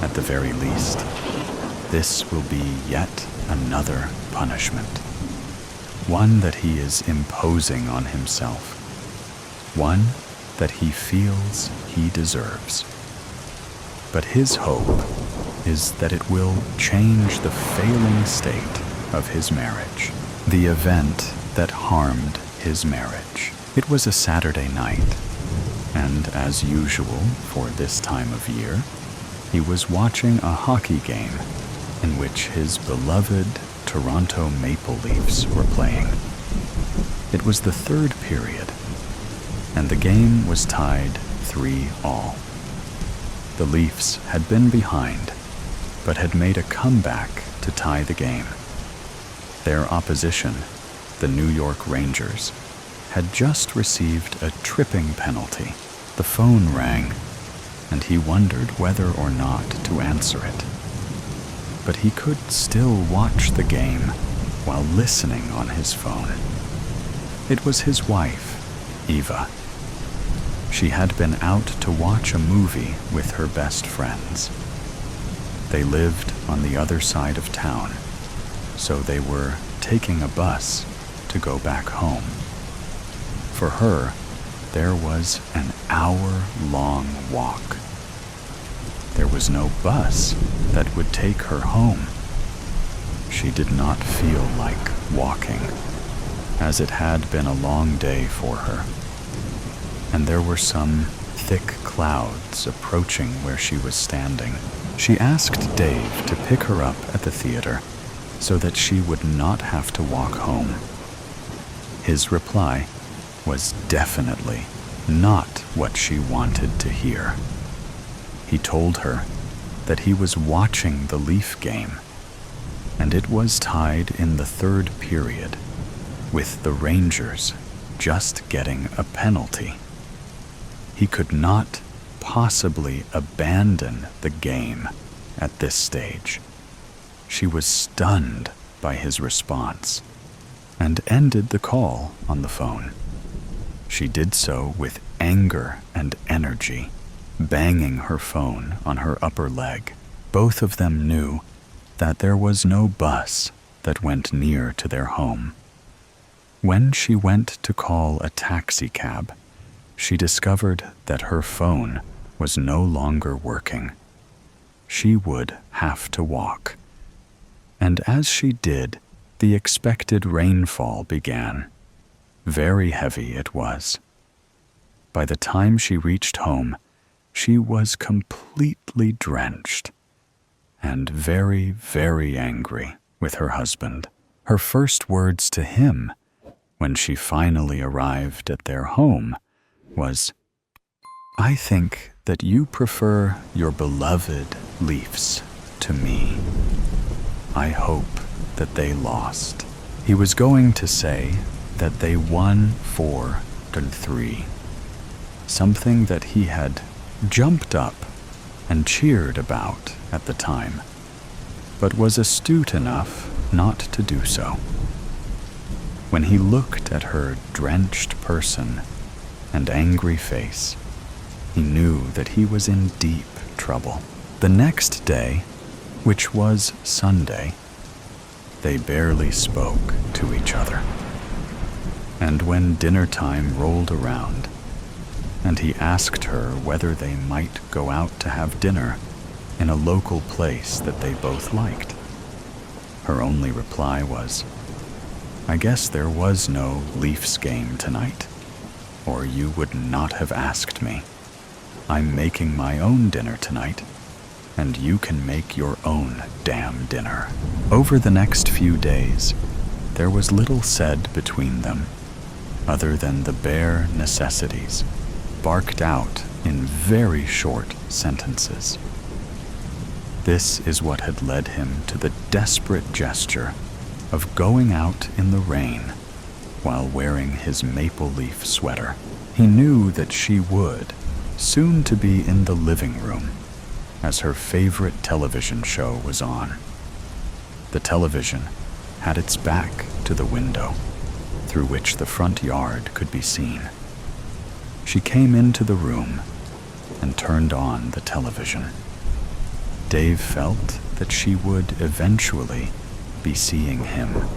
At the very least, this will be yet another punishment, one that he is imposing on himself, one that he feels he deserves. But his hope is that it will change the failing state of his marriage, the event that harmed his marriage. It was a Saturday night, and as usual for this time of year, he was watching a hockey game in which his beloved Toronto Maple Leafs were playing. It was the third period, and the game was tied 3-3. The Leafs had been behind, but had made a comeback to tie the game. Their opposition, the New York Rangers, had just received a tripping penalty. The phone rang, and he wondered whether or not to answer it. But he could still watch the game while listening on his phone. It was his wife, Eva. She had been out to watch a movie with her best friends. They lived on the other side of town, so they were taking a bus to go back home. For her, there was an hour-long walk. There was no bus that would take her home. She did not feel like walking, as it had been a long day for her. And there were some thick clouds approaching where she was standing. She asked Dave to pick her up at the theater so that she would not have to walk home. His reply was definitely not what she wanted to hear. He told her that he was watching the Leaf game, and it was tied in the third period, with the Rangers just getting a penalty. He could not possibly abandon the game at this stage. She was stunned by his response and ended the call on the phone. She did so with anger and energy, banging her phone on her upper leg. Both of them knew that there was no bus that went near to their home. When she went to call a taxi cab, she discovered that her phone was no longer working. She would have to walk. And as she did, the expected rainfall began. Very heavy it was. By the time she reached home, she was completely drenched and very, very angry with her husband. Her first words to him when she finally arrived at their home was, "I think that you prefer your beloved Leafs to me. I hope that they lost." He was going to say that they won 4-3, something that he had jumped up and cheered about at the time, but was astute enough not to do so. When he looked at her drenched person and angry face, he knew that he was in deep trouble. The next day, which was Sunday, they barely spoke to each other. And when dinner time rolled around, and he asked her whether they might go out to have dinner in a local place that they both liked. Her only reply was, "I guess there was no Leafs game tonight, or you would not have asked me. I'm making my own dinner tonight, and you can make your own damn dinner." Over the next few days, there was little said between them, other than the bare necessities, barked out in very short sentences. This is what had led him to the desperate gesture of going out in the rain while wearing his maple leaf sweater. He knew that she would soon to be in the living room as her favorite television show was on. The television had its back to the window through which the front yard could be seen. She came into the room and turned on the television. Dave felt that she would eventually be seeing him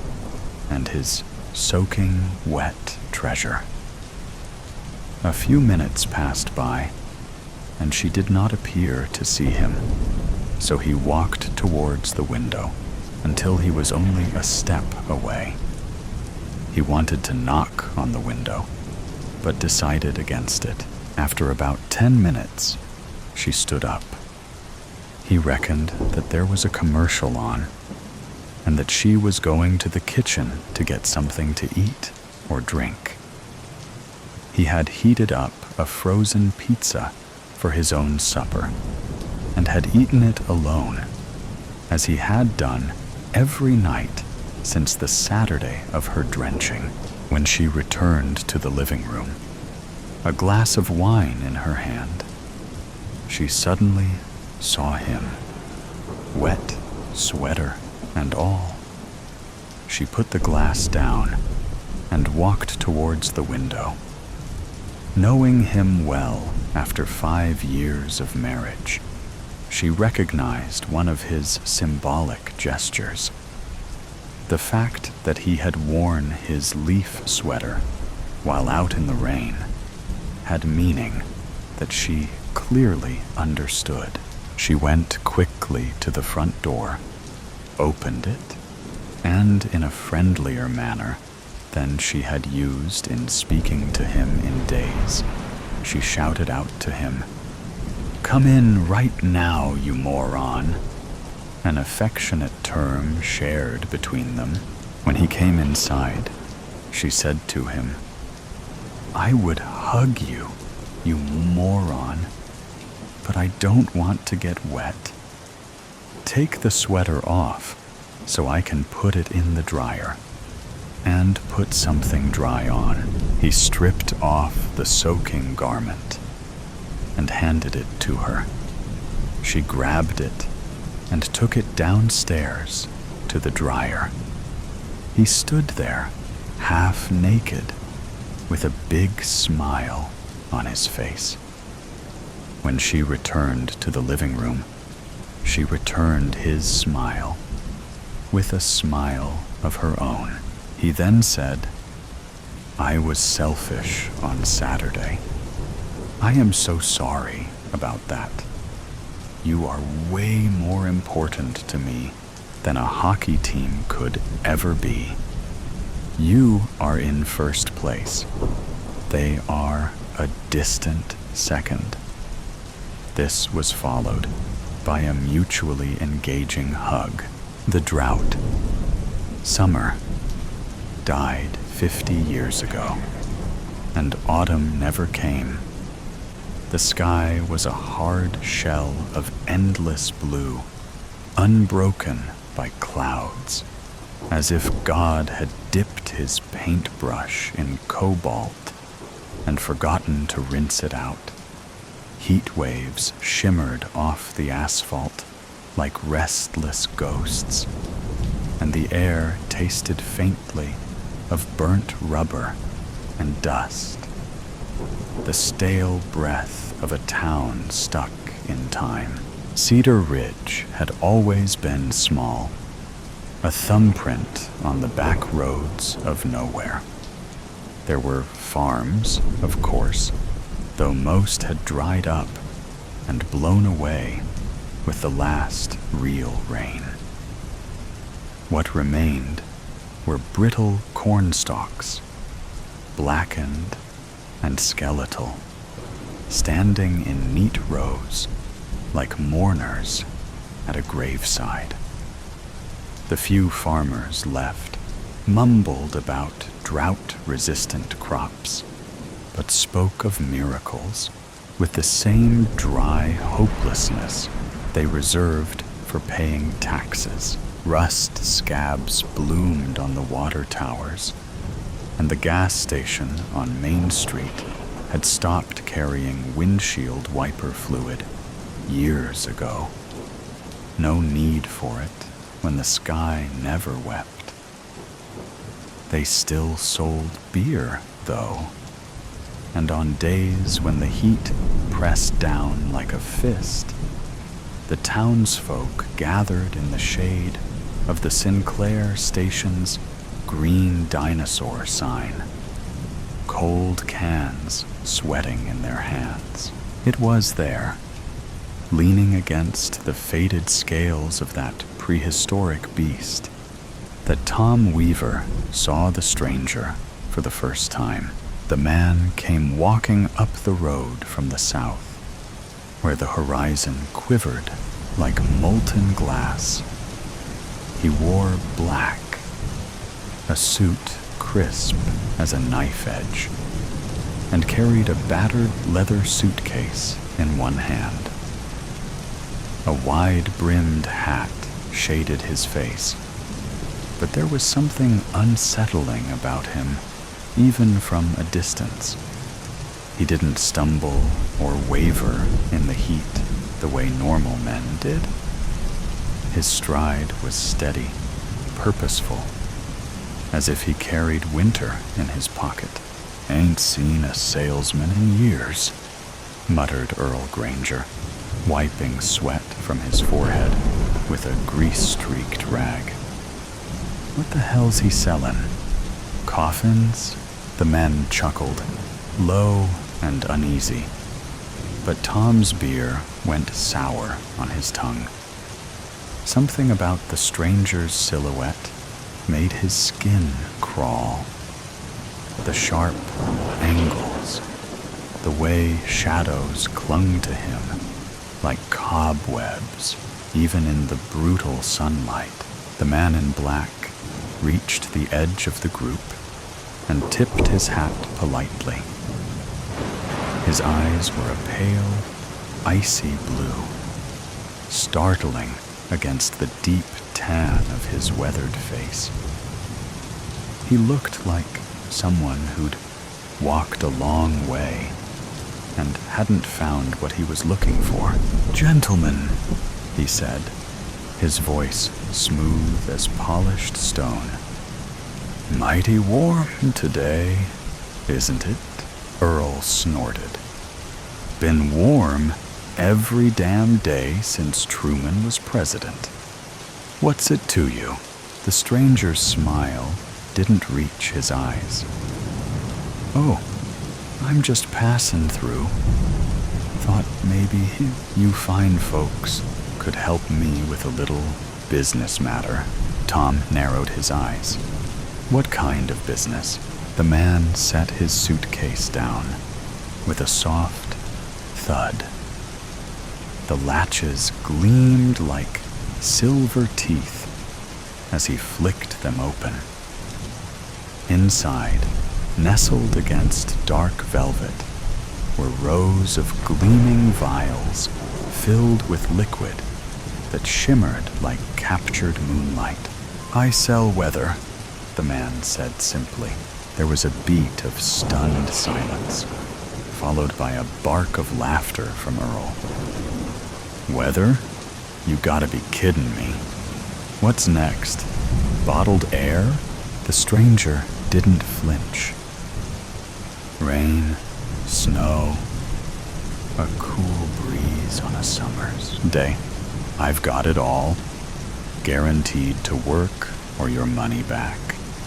and his soaking wet treasure. A few minutes passed by, and she did not appear to see him, so he walked towards the window until he was only a step away. He wanted to knock on the window, but decided against it. After about 10 minutes, she stood up. He reckoned that there was a commercial on, and that she was going to the kitchen to get something to eat or drink. He had heated up a frozen pizza for his own supper, and had eaten it alone, as he had done every night since the Saturday of her drenching. When she returned to the living room, a glass of wine in her hand, she suddenly saw him, wet sweater and all. She put the glass down and walked towards the window. Knowing him well after 5 years of marriage, she recognized one of his symbolic gestures. The fact that he had worn his leaf sweater while out in the rain had meaning that she clearly understood. She went quickly to the front door, opened it, and in a friendlier manner than she had used in speaking to him in days, she shouted out to him, "Come in right now, you moron," an affectionate term shared between them. When he came inside, she said to him, "I would hug you, you moron, but I don't want to get wet. Take the sweater off so I can put it in the dryer, and put something dry on." He stripped off the soaking garment and handed it to her. She grabbed it and took it downstairs to the dryer. He stood there, half naked, with a big smile on his face. When she returned to the living room, she returned his smile with a smile of her own. He then said, "I was selfish on Saturday. I am so sorry about that. You are way more important to me than a hockey team could ever be. You are in first place. They are a distant second." This was followed by a mutually engaging hug. The drought. Summer died 50 years ago, and autumn never came. The sky was a hard shell of endless blue, unbroken by clouds, as if God had dipped his paintbrush in cobalt and forgotten to rinse it out. Heat waves shimmered off the asphalt like restless ghosts, and the air tasted faintly of burnt rubber and dust, the stale breath of a town stuck in time. Cedar Ridge had always been small, a thumbprint on the back roads of nowhere. There were farms, of course, though most had dried up and blown away with the last real rain. What remained were brittle corn stalks, blackened and skeletal, standing in neat rows like mourners at a graveside. The few farmers left mumbled about drought-resistant crops, but spoke of miracles with the same dry hopelessness they reserved for paying taxes. Rust scabs bloomed on the water towers, and the gas station on Main Street had stopped carrying windshield wiper fluid years ago. No need for it when the sky never wept. They still sold beer, though, and on days when the heat pressed down like a fist, the townsfolk gathered in the shade of the Sinclair station's green dinosaur sign, cold cans sweating in their hands. It was there, leaning against the faded scales of that prehistoric beast, that Tom Weaver saw the stranger for the first time. The man came walking up the road from the south, where the horizon quivered like molten glass. He wore black, a suit crisp as a knife edge, and carried a battered leather suitcase in one hand. A wide-brimmed hat shaded his face, but there was something unsettling about him, even from a distance. He didn't stumble or waver in the heat the way normal men did. His stride was steady, purposeful, as if he carried winter in his pocket. "Ain't seen a salesman in years," muttered Earl Granger, wiping sweat from his forehead with a grease-streaked rag. "What the hell's he sellin'? Coffins?" The man chuckled, low and uneasy, but Tom's beer went sour on his tongue. Something about the stranger's silhouette made his skin crawl. The sharp angles, the way shadows clung to him like cobwebs, even in the brutal sunlight. The man in black reached the edge of the group and tipped his hat politely. His eyes were a pale, icy blue, startling against the deep tan of his weathered face. He looked like someone who'd walked a long way and hadn't found what he was looking for. "Gentlemen," he said, his voice smooth as polished stone. "Mighty warm today, isn't it?" Earl snorted. "Been warm every damn day since Truman was president. What's it to you?" The stranger's smile didn't reach his eyes. "Oh, I'm just passing through. Thought maybe you fine folks could help me with a little business matter." Tom narrowed his eyes. "What kind of business?" The man set his suitcase down with a soft thud. The latches gleamed like silver teeth as he flicked them open. Inside, nestled against dark velvet, were rows of gleaming vials filled with liquid that shimmered like captured moonlight. "I sell weather," the man said simply. There was a beat of stunned silence, followed by a bark of laughter from Earl. "Weather? You gotta be kidding me. What's next? Bottled air?" The stranger didn't flinch. "Rain, snow, a cool breeze on a summer's day. I've got it all. Guaranteed to work or your money back."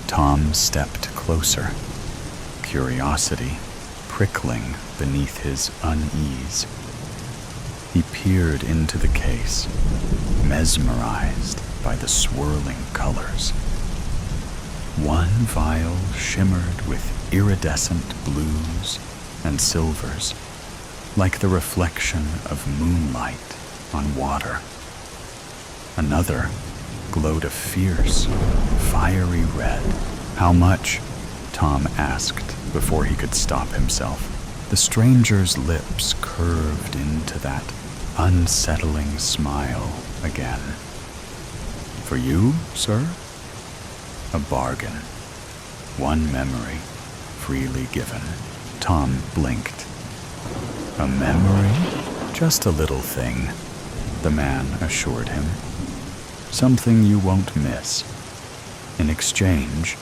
Tom stepped closer, curiosity prickling beneath his unease. He peered into the case, mesmerized by the swirling colors. One vial shimmered with iridescent blues and silvers, like the reflection of moonlight on water. Another glowed a fierce, fiery red. "How much?" Tom asked before he could stop himself. The stranger's lips curved into that unsettling smile again. "For you, sir? A bargain. One memory, freely given." Tom blinked. "A memory? Just a little thing," the man assured him. "Something you won't miss. In exchange,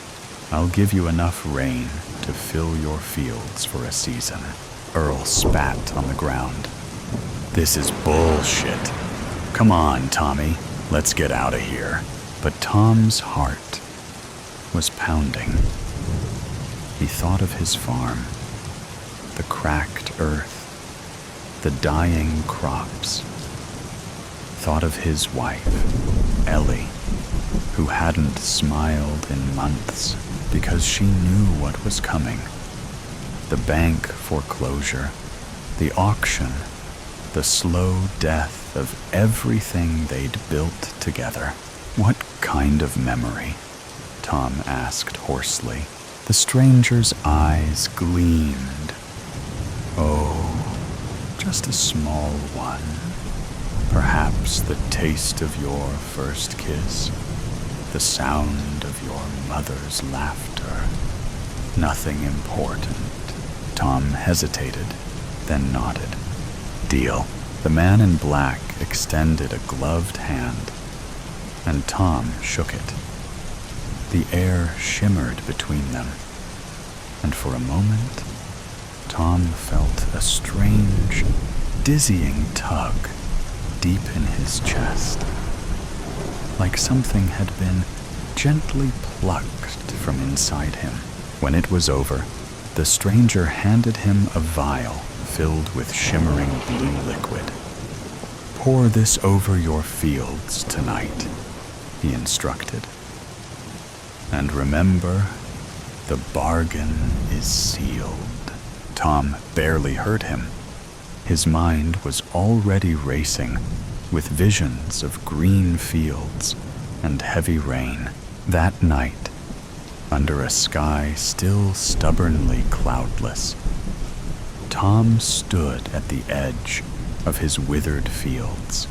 I'll give you enough rain to fill your fields for a season." Earl spat on the ground. "This is bullshit. Come on, Tommy, let's get out of here." But Tom's heart was pounding. He thought of his farm, the cracked earth, the dying crops. Thought of his wife, Ellie, who hadn't smiled in months because she knew what was coming. The bank foreclosure, the auction, the slow death of everything they'd built together. "What kind of memory?" Tom asked hoarsely. The stranger's eyes gleamed. "Oh, just a small one. Perhaps the taste of your first kiss, the sound of your mother's laughter. Nothing important." Tom hesitated, then nodded. "Deal." The man in black extended a gloved hand, and Tom shook it. The air shimmered between them, and for a moment, Tom felt a strange, dizzying tug deep in his chest, like something had been gently plucked from inside him. When it was over, the stranger handed him a vial filled with shimmering blue liquid. "Pour this over your fields tonight," he instructed. "And remember, the bargain is sealed." Tom barely heard him. His mind was already racing with visions of green fields and heavy rain. That night, under a sky still stubbornly cloudless, Tom stood at the edge of his withered fields.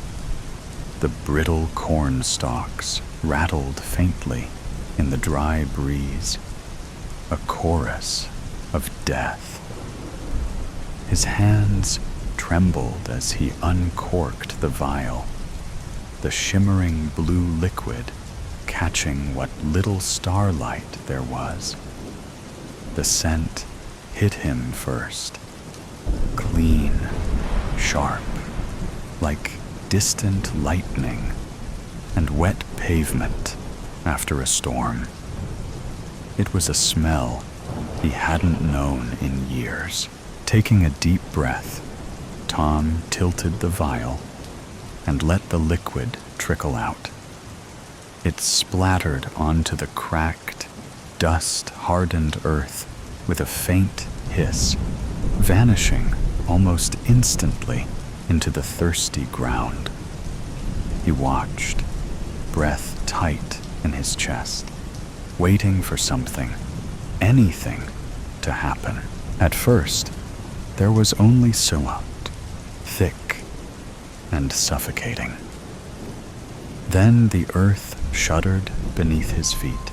The brittle corn stalks rattled faintly in the dry breeze, a chorus of death. His hands trembled as he uncorked the vial, the shimmering blue liquid catching what little starlight there was. The scent hit him first, clean, sharp, like distant lightning and wet pavement after a storm. It was a smell he hadn't known in years. Taking a deep breath, Tom tilted the vial and let the liquid trickle out. It splattered onto the cracked, dust-hardened earth with a faint hiss, vanishing almost instantly into the thirsty ground. He watched, breath tight in his chest, waiting for something, anything, to happen. At first, there was only salt, thick and suffocating. Then the earth shuddered beneath his feet,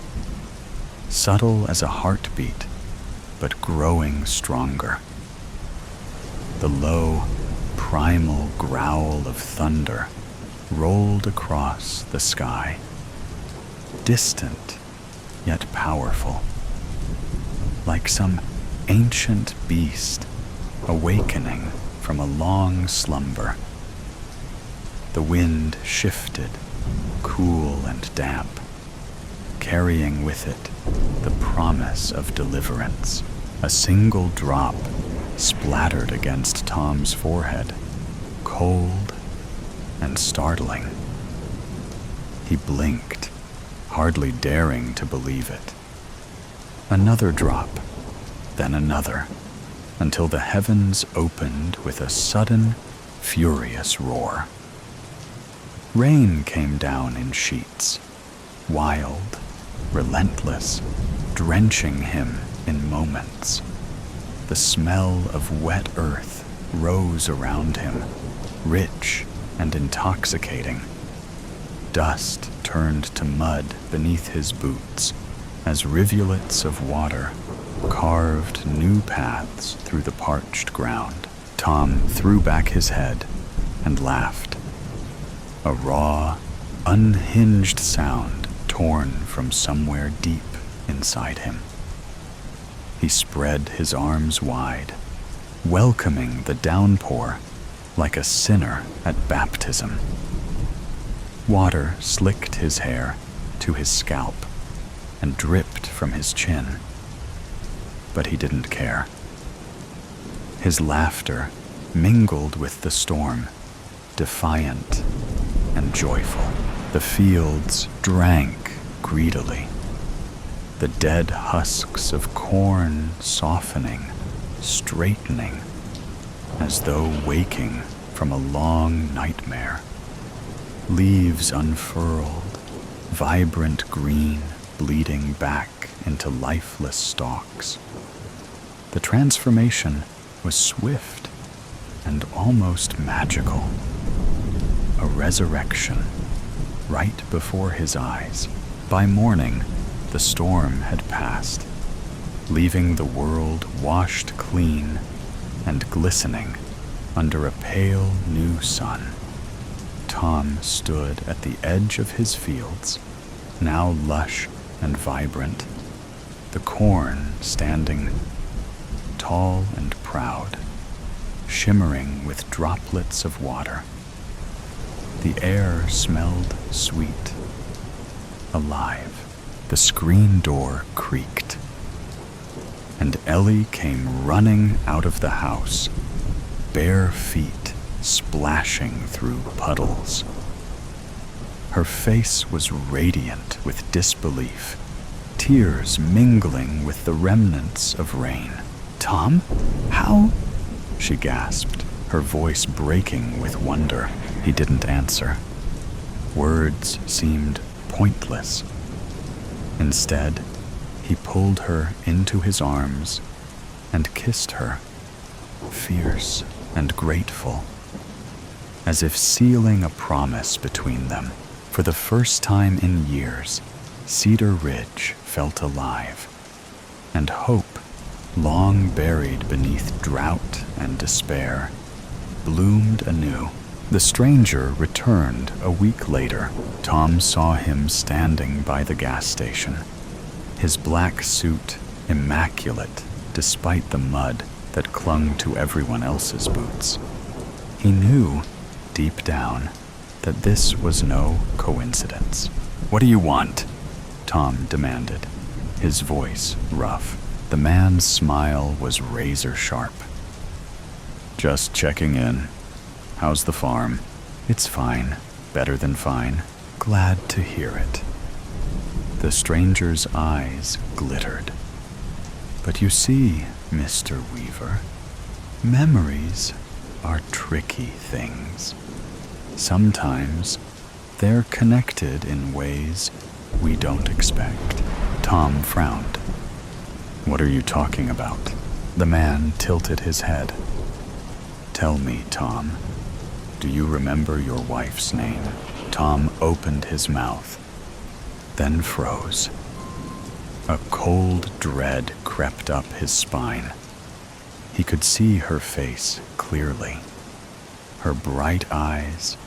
subtle as a heartbeat, but growing stronger. The low, primal growl of thunder rolled across the sky, distant yet powerful, like some ancient beast awakening from a long slumber. The wind shifted, cool and damp, carrying with it the promise of deliverance. A single drop splattered against Tom's forehead, cold and startling. He blinked, hardly daring to believe it. Another drop, then another, until the heavens opened with a sudden, furious roar. Rain came down in sheets, wild, relentless, drenching him in moments. The smell of wet earth rose around him, rich and intoxicating. Dust turned to mud beneath his boots as rivulets of water carved new paths through the parched ground. Tom threw back his head and laughed. A raw, unhinged sound torn from somewhere deep inside him. He spread his arms wide, welcoming the downpour like a sinner at baptism. Water slicked his hair to his scalp and dripped from his chin. But he didn't care. His laughter mingled with the storm, defiant and joyful. The fields drank greedily, the dead husks of corn softening, straightening, as though waking from a long nightmare. Leaves unfurled, vibrant green bleeding back into lifeless stalks. The transformation was swift and almost magical. A resurrection right before his eyes. By morning, the storm had passed, leaving the world washed clean and glistening under a pale new sun. Tom stood at the edge of his fields, now lush and vibrant, the corn standing tall and proud, shimmering with droplets of water. The air smelled sweet, alive. The screen door creaked, and Ellie came running out of the house, bare feet splashing through puddles. Her face was radiant with disbelief, tears mingling with the remnants of rain. "Tom? How?" she gasped, her voice breaking with wonder. He didn't answer. Words seemed pointless. Instead, he pulled her into his arms and kissed her, fierce and grateful, as if sealing a promise between them. For the first time in years, Cedar Ridge felt alive, and hope, long buried beneath drought and despair, bloomed anew. The stranger returned a week later. Tom saw him standing by the gas station, his black suit immaculate despite the mud that clung to everyone else's boots. He knew, deep down, that this was no coincidence. "What do you want?" Tom demanded, his voice rough. The man's smile was razor sharp. "Just checking in. How's the farm?" "It's fine. Better than fine." "Glad to hear it." The stranger's eyes glittered. "But you see, Mr. Weaver, memories are tricky things. Sometimes they're connected in ways we don't expect." Tom frowned. "What are you talking about?" The man tilted his head. "Tell me, Tom, do you remember your wife's name?" Tom opened his mouth, then froze. A cold dread crept up his spine. He could see her face clearly, her bright eyes,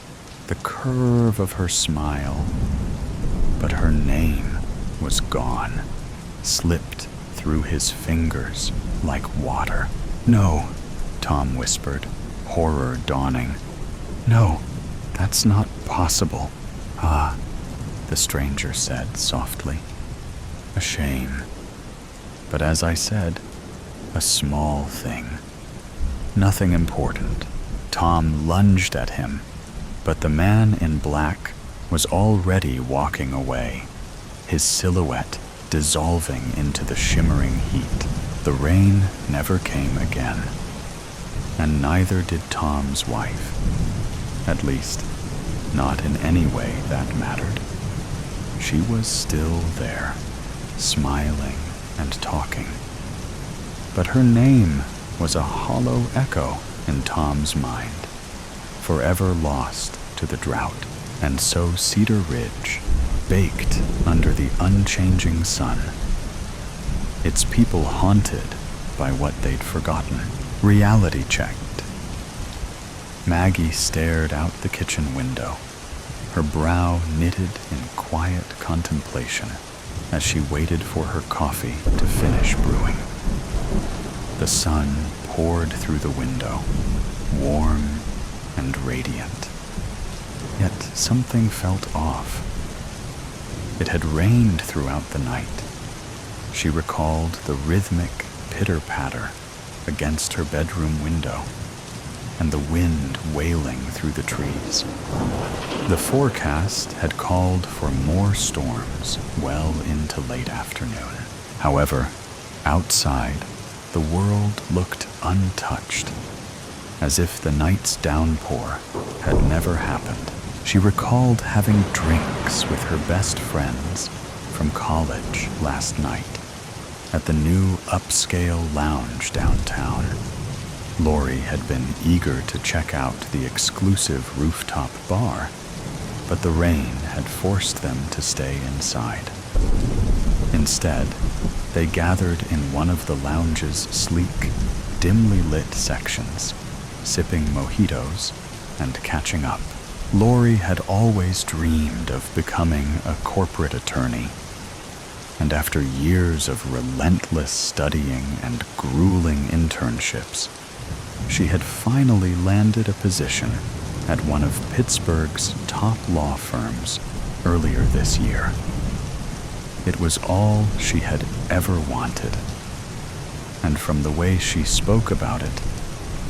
the curve of her smile, but her name was gone, slipped through his fingers like water. "No," Tom whispered, horror dawning. "No, that's not possible." "Ah," the stranger said softly. "A shame. But as I said, a small thing. Nothing important. Tom lunged at him, but the man in black was already walking away, his silhouette dissolving into the shimmering heat. The rain never came again, and neither did Tom's wife. At least, not in any way that mattered. She was still there, smiling and talking. But her name was a hollow echo in Tom's mind, forever lost to the drought. And so Cedar Ridge, baked under the unchanging sun, its people haunted by what they'd forgotten, reality checked. Maggie stared out the kitchen window, her brow knitted in quiet contemplation as she waited for her coffee to finish brewing. The sun poured through the window, warm and radiant. Yet something felt off. It had rained throughout the night. She recalled the rhythmic pitter-patter against her bedroom window and the wind wailing through the trees. The forecast had called for more storms well into late afternoon. However, outside, the world looked untouched, as if the night's downpour had never happened. She recalled having drinks with her best friends from college last night at the new upscale lounge downtown. Lori had been eager to check out the exclusive rooftop bar, but the rain had forced them to stay inside. Instead, they gathered in one of the lounge's sleek, dimly lit sections, sipping mojitos and catching up. Lori had always dreamed of becoming a corporate attorney, and after years of relentless studying and grueling internships, she had finally landed a position at one of Pittsburgh's top law firms earlier this year. It was all she had ever wanted, and from the way she spoke about it,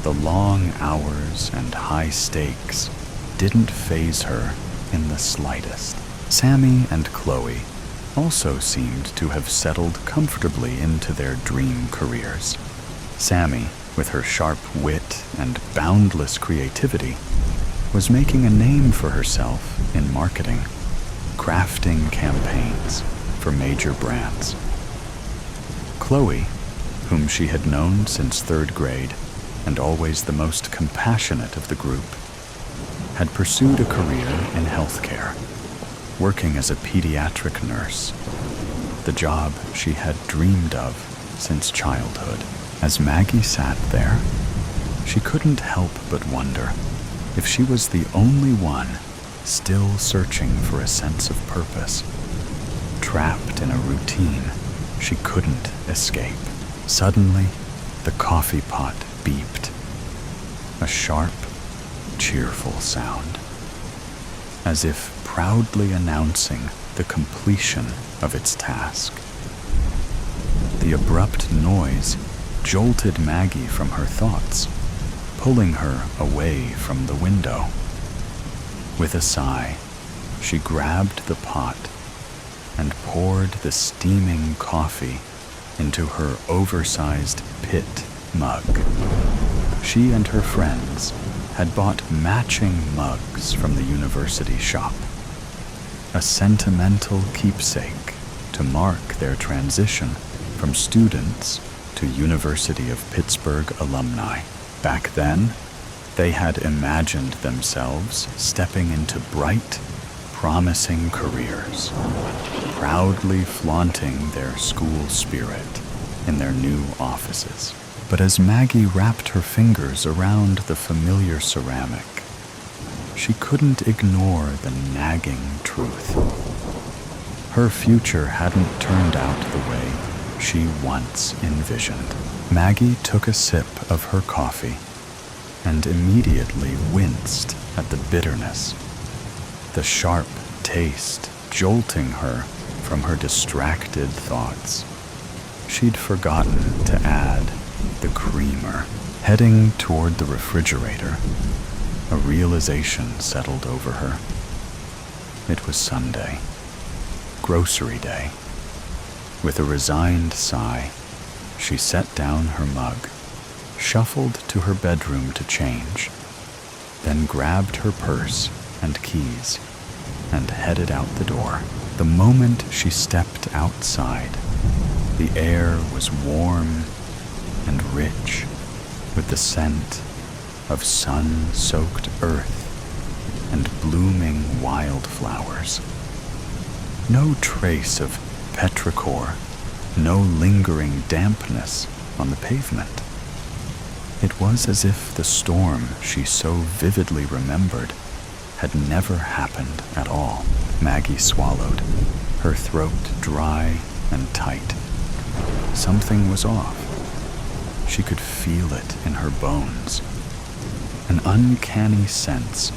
the long hours and high stakes didn't faze her in the slightest. Sammy and Chloe also seemed to have settled comfortably into their dream careers. Sammy, with her sharp wit and boundless creativity, was making a name for herself in marketing, crafting campaigns for major brands. Chloe, whom she had known since 3rd grade and always the most compassionate of the group, had pursued a career in healthcare, working as a pediatric nurse, the job she had dreamed of since childhood. As Maggie sat there, she couldn't help but wonder if she was the only one still searching for a sense of purpose, trapped in a routine she couldn't escape. Suddenly, the coffee pot beeped, a sharp, cheerful sound, as if proudly announcing the completion of its task. The abrupt noise jolted Maggie from her thoughts, pulling her away from the window. With a sigh, she grabbed the pot and poured the steaming coffee into her oversized pit mug. She and her friends had bought matching mugs from the university shop, a sentimental keepsake to mark their transition from students to University of Pittsburgh alumni. Back then, they had imagined themselves stepping into bright, promising careers, proudly flaunting their school spirit in their new offices. But as Maggie wrapped her fingers around the familiar ceramic, she couldn't ignore the nagging truth. Her future hadn't turned out the way she once envisioned. Maggie took a sip of her coffee and immediately winced at the bitterness, the sharp taste jolting her from her distracted thoughts. She'd forgotten to add the creamer. Heading toward the refrigerator, a realization settled over her. It was Sunday, grocery day. With a resigned sigh, she set down her mug, shuffled to her bedroom to change, then grabbed her purse and keys and headed out the door. The moment she stepped outside, the air was warm and rich with the scent of sun-soaked earth and blooming wildflowers. No trace of petrichor, no lingering dampness on the pavement. It was as if the storm she so vividly remembered had never happened at all. Maggie swallowed, her throat dry and tight. Something was off. She could feel it in her bones. An uncanny sense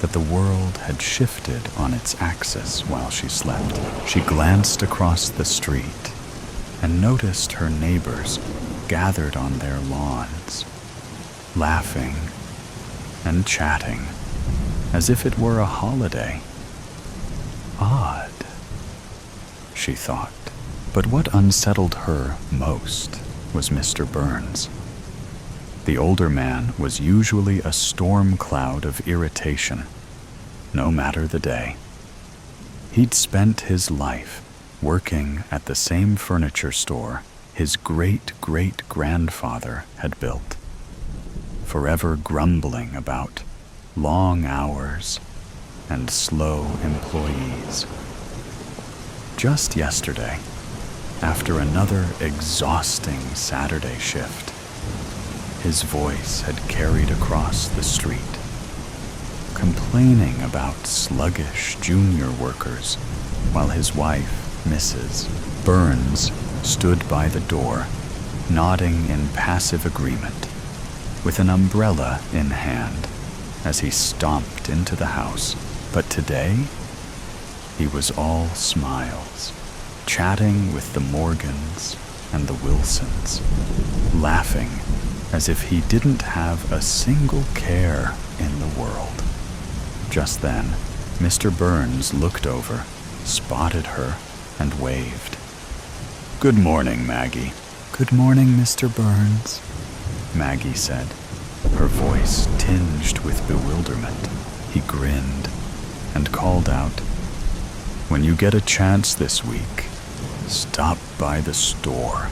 that the world had shifted on its axis while she slept. She glanced across the street and noticed her neighbors gathered on their lawns, laughing and chatting as if it were a holiday. Odd, she thought. But what unsettled her most was Mr. Burns. The older man was usually a storm cloud of irritation, no matter the day. He'd spent his life working at the same furniture store his great-great-grandfather had built, forever grumbling about long hours and slow employees. Just yesterday, after another exhausting Saturday shift, his voice had carried across the street, complaining about sluggish junior workers, while his wife, Mrs. Burns, stood by the door, nodding in passive agreement, with an umbrella in hand as he stomped into the house. But today, he was all smiles, chatting with the Morgans and the Wilsons, laughing as if he didn't have a single care in the world. Just then, Mr. Burns looked over, spotted her, and waved. "Good morning, Maggie." "Good morning, Mr. Burns," Maggie said, her voice tinged with bewilderment. He grinned and called out, "When you get a chance this week, stop by the store.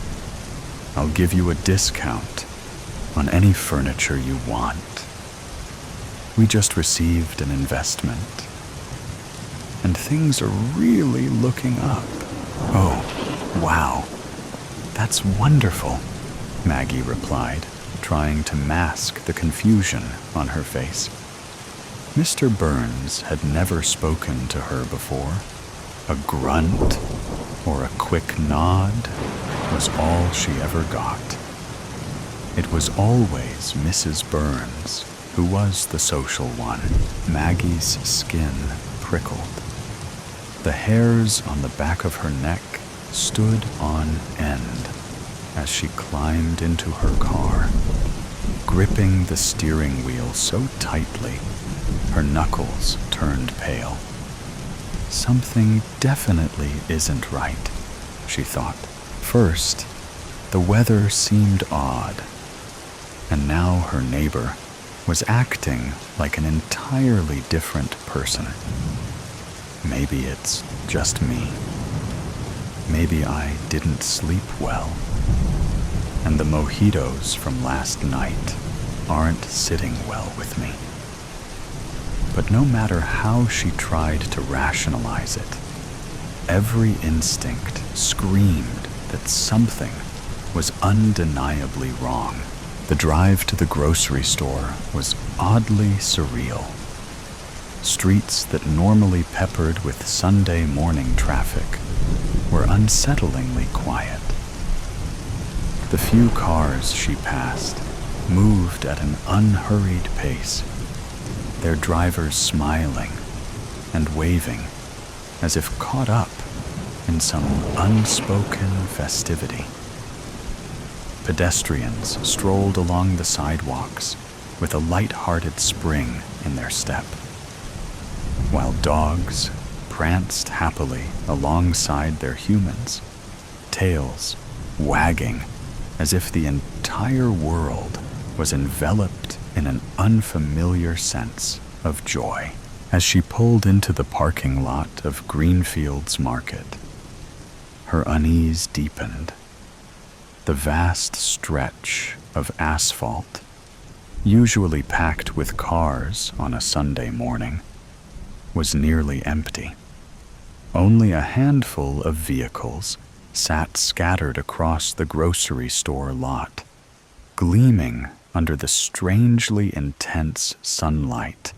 I'll give you a discount on any furniture you want. We just received an investment, and things are really looking up." "Oh, wow, that's wonderful," Maggie replied, trying to mask the confusion on her face. Mr. Burns had never spoken to her before. A grunt or a quick nod was all she ever got. It was always Mrs. Burns who was the social one. Maggie's skin prickled. The hairs on the back of her neck stood on end as she climbed into her car, gripping the steering wheel so tightly her knuckles turned pale. Something definitely isn't right, she thought. First, the weather seemed odd, and now her neighbor was acting like an entirely different person. Maybe it's just me. Maybe I didn't sleep well, and the mojitos from last night aren't sitting well with me. But no matter how she tried to rationalize it, every instinct screamed that something was undeniably wrong. The drive to the grocery store was oddly surreal. Streets that normally peppered with Sunday morning traffic were unsettlingly quiet. The few cars she passed moved at an unhurried pace, their drivers smiling and waving as if caught up in some unspoken festivity. Pedestrians strolled along the sidewalks with a light-hearted spring in their step, while dogs pranced happily alongside their humans, tails wagging as if the entire world was enveloped in an unfamiliar sense of joy. As she pulled into the parking lot of Greenfield's Market, her unease deepened. The vast stretch of asphalt, usually packed with cars on a Sunday morning, was nearly empty. Only a handful of vehicles sat scattered across the grocery store lot, gleaming under the strangely intense sunlight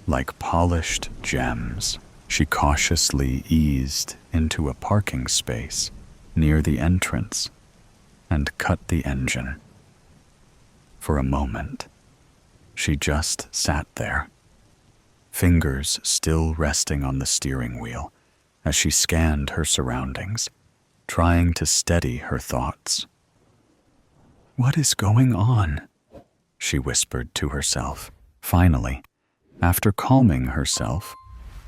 like polished gems. She cautiously eased into a parking space near the entrance and cut the engine. For a moment, she just sat there, fingers still resting on the steering wheel as she scanned her surroundings, trying to steady her thoughts. "What is going on?" she whispered to herself. Finally, after calming herself,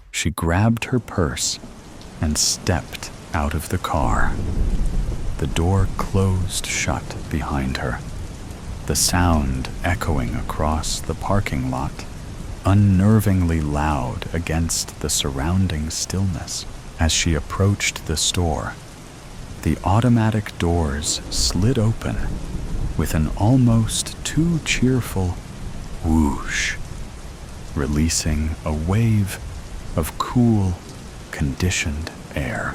she grabbed her purse and stepped out of the car. The door closed shut behind her, the sound echoing across the parking lot, unnervingly loud against the surrounding stillness. As she approached the store, the automatic doors slid open with an almost too cheerful whoosh, releasing a wave of cool, conditioned air.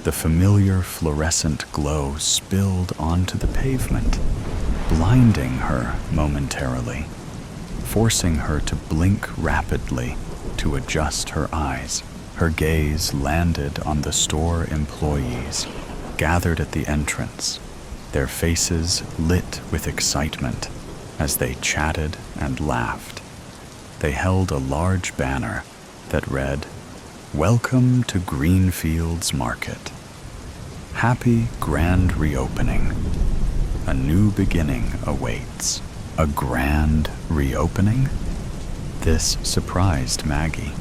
The familiar fluorescent glow spilled onto the pavement, blinding her momentarily, forcing her to blink rapidly to adjust her eyes. Her gaze landed on the store employees gathered at the entrance, their faces lit with excitement as they chatted and laughed. They held a large banner that read, "Welcome to Greenfield's Market. Happy grand reopening. A new beginning awaits." A grand reopening? This surprised Maggie.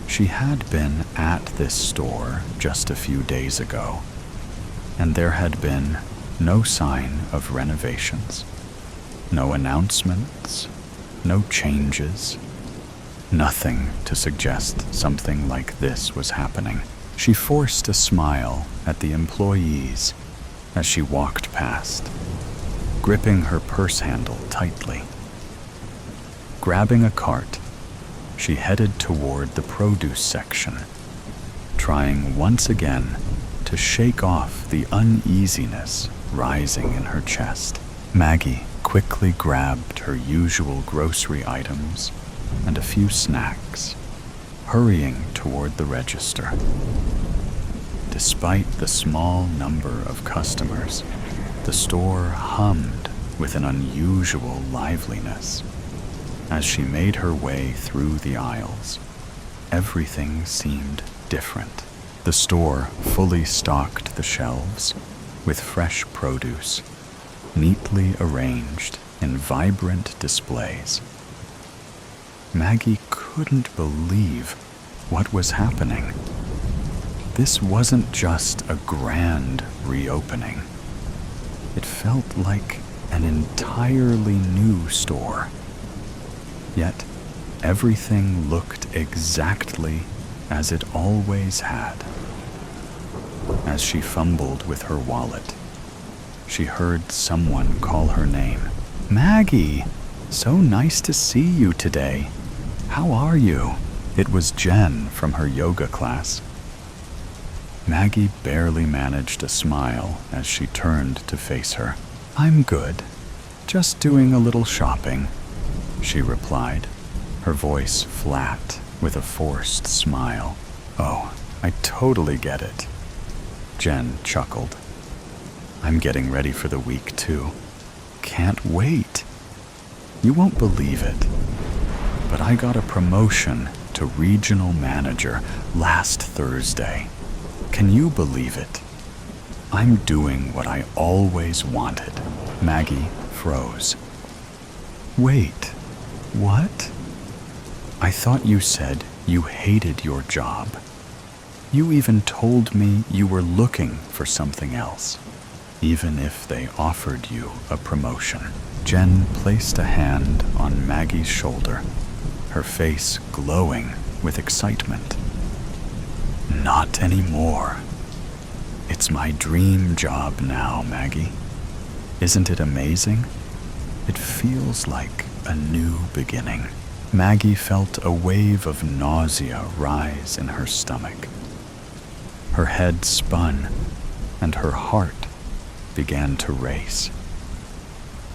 She had been at this store just a few days ago, and there had been no sign of renovations, no announcements, no changes, nothing to suggest something like this was happening. She forced a smile at the employees as she walked past, gripping her purse handle tightly. Grabbing a cart, she headed toward the produce section, trying once again to shake off the uneasiness rising in her chest. Maggie quickly grabbed her usual grocery items and a few snacks, hurrying toward the register. Despite the small number of customers, the store hummed with an unusual liveliness. As she made her way through the aisles, everything seemed different. The store fully stocked the shelves with fresh produce, neatly arranged in vibrant displays. Maggie couldn't believe what was happening. This wasn't just a grand reopening. It felt like an entirely new store. Yet, everything looked exactly as it always had. As she fumbled with her wallet, she heard someone call her name. "Maggie, so nice to see you today. How are you?" It was Jen from her yoga class. Maggie barely managed a smile as she turned to face her. "I'm good. Just doing a little shopping," she replied, her voice flat with a forced smile. "Oh, I totally get it." Jen chuckled. "I'm getting ready for the week too. Can't wait. You won't believe it, but I got a promotion to regional manager last Thursday. Can you believe it? I'm doing what I always wanted. Maggie froze. Wait, what? I thought you said you hated your job. You even told me you were looking for something else, even if they offered you a promotion. Jen placed a hand on Maggie's shoulder, her face glowing with excitement. Not anymore. It's my dream job now, Maggie. Isn't it amazing? It feels like a new beginning. Maggie felt a wave of nausea rise in her stomach. Her head spun, and her heart began to race.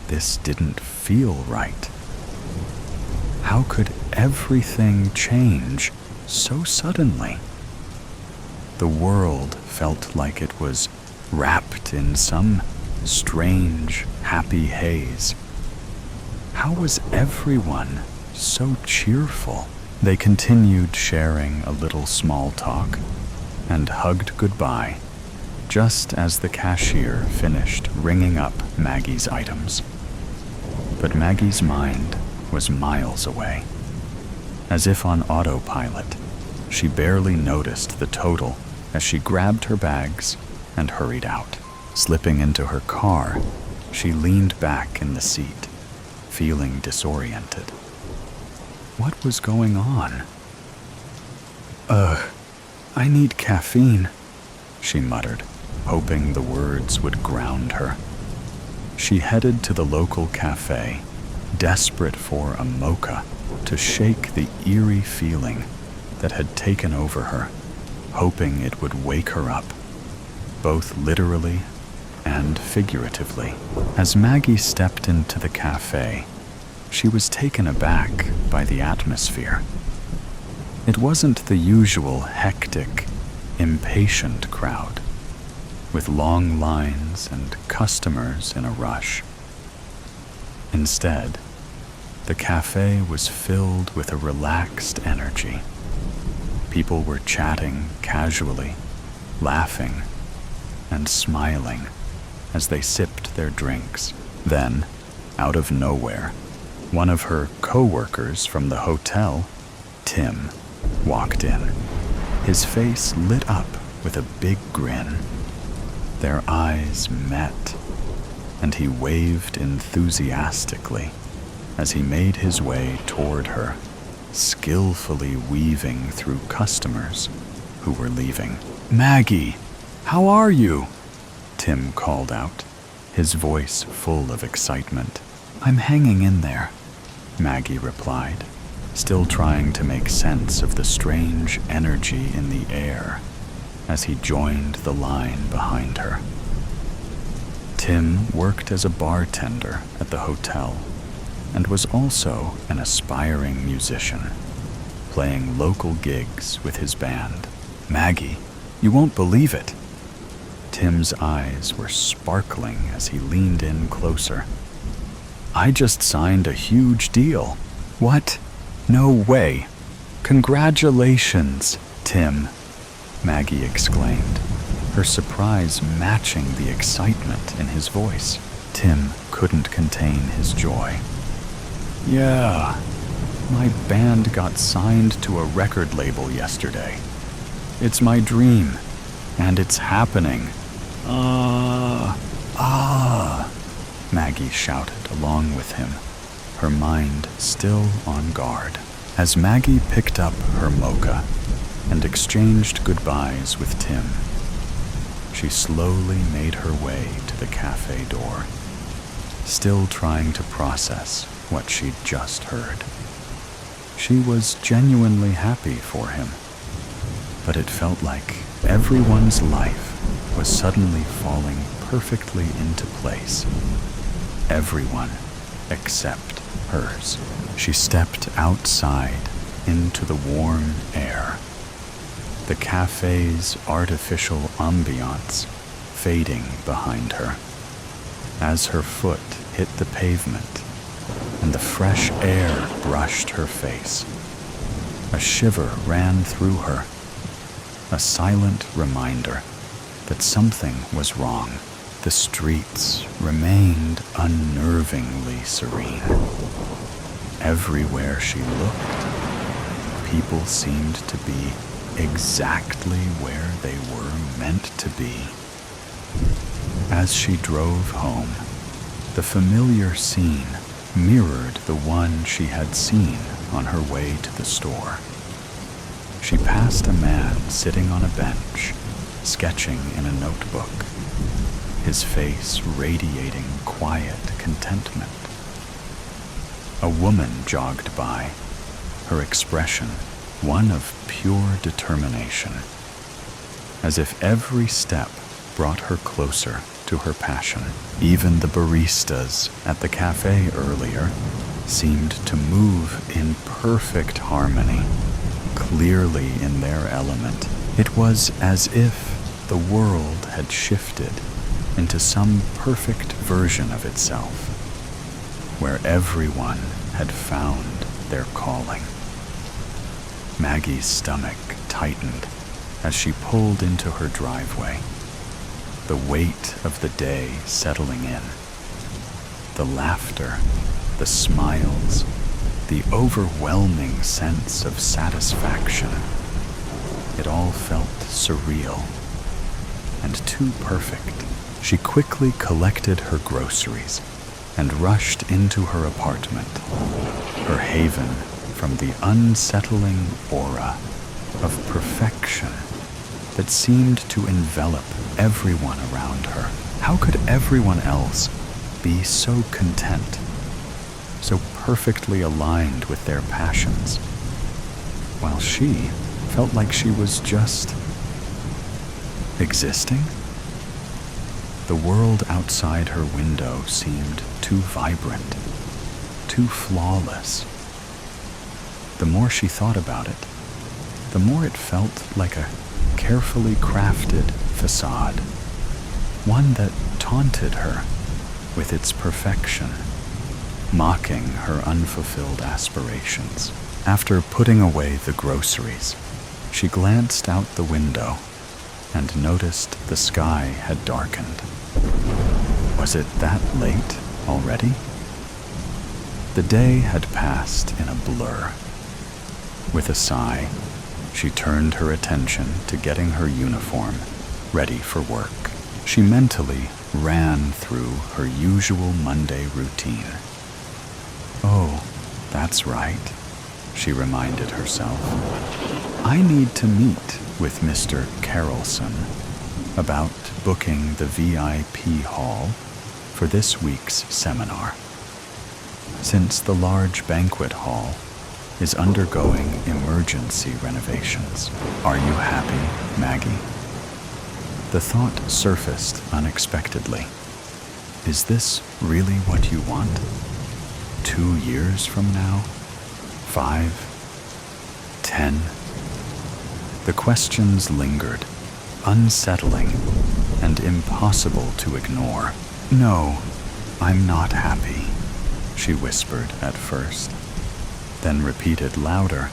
This didn't feel right. How could everything change so suddenly? The world felt like it was wrapped in some strange, happy haze. How was everyone so cheerful? They continued sharing a little small talk and hugged goodbye just as the cashier finished ringing up Maggie's items. But Maggie's mind was miles away. As if on autopilot, she barely noticed the total as she grabbed her bags and hurried out. Slipping into her car, she leaned back in the seat, feeling disoriented. What was going on? I need caffeine, she muttered, hoping the words would ground her. She headed to the local cafe, desperate for a mocha to shake the eerie feeling that had taken over her, hoping it would wake her up, both literally and figuratively. As Maggie stepped into the cafe, she was taken aback by the atmosphere. It wasn't the usual hectic, impatient crowd, with long lines and customers in a rush. Instead, the cafe was filled with a relaxed energy. People were chatting casually, laughing, and smiling as they sipped their drinks. Then, out of nowhere, one of her co-workers from the hotel, Tim, walked in. His face lit up with a big grin. Their eyes met, and he waved enthusiastically as he made his way toward her, skillfully weaving through customers who were leaving. "Maggie, how are you?" Tim called out, his voice full of excitement. "I'm hanging in there," Maggie replied, still trying to make sense of the strange energy in the air as he joined the line behind her. Tim worked as a bartender at the hotel and was also an aspiring musician, playing local gigs with his band. "Maggie, you won't believe it." Tim's eyes were sparkling as he leaned in closer. "I just signed a huge deal." "What? No way. Congratulations, Tim," Maggie exclaimed, her surprise matching the excitement in his voice. Tim couldn't contain his joy. "Yeah, my band got signed to a record label yesterday. It's my dream, and it's happening." Maggie shouted along with him, her mind still on guard. As Maggie picked up her mocha and exchanged goodbyes with Tim, she slowly made her way to the cafe door, still trying to process what she'd just heard. She was genuinely happy for him, but it felt like everyone's life was suddenly falling perfectly into place. Everyone except hers. She stepped outside into the warm air, the cafe's artificial ambiance fading behind her. As her foot hit the pavement and the fresh air brushed her face, a shiver ran through her, a silent reminder But something was wrong. The streets remained unnervingly serene. Everywhere she looked, people seemed to be exactly where they were meant to be. As she drove home, the familiar scene mirrored the one she had seen on her way to the store. She passed a man sitting on a bench, sketching in a notebook, his face radiating quiet contentment. A woman jogged by, her expression one of pure determination, as if every step brought her closer to her passion. Even the baristas at the cafe earlier seemed to move in perfect harmony, clearly in their element. It was as if the world had shifted into some perfect version of itself, where everyone had found their calling. Maggie's stomach tightened as she pulled into her driveway, the weight of the day settling in. The laughter, the smiles, the overwhelming sense of satisfaction. It all felt surreal and too perfect. She quickly collected her groceries and rushed into her apartment, her haven from the unsettling aura of perfection that seemed to envelop everyone around her. How could everyone else be so content, so perfectly aligned with their passions, while she felt like she was just existing? The world outside her window seemed too vibrant, too flawless. The more she thought about it, the more it felt like a carefully crafted facade, one that taunted her with its perfection, mocking her unfulfilled aspirations. After putting away the groceries, she glanced out the window and noticed the sky had darkened. Was it that late already? The day had passed in a blur. With a sigh, she turned her attention to getting her uniform ready for work. She mentally ran through her usual Monday routine. Oh, that's right, she reminded herself. I need to meet with Mr. Carrollson about booking the VIP hall for this week's seminar, since the large banquet hall is undergoing emergency renovations. Are you happy, Maggie? The thought surfaced unexpectedly. Is this really what you want? 2 years from now? 5? 10? The questions lingered, unsettling and impossible to ignore. No, I'm not happy, she whispered at first, then repeated louder.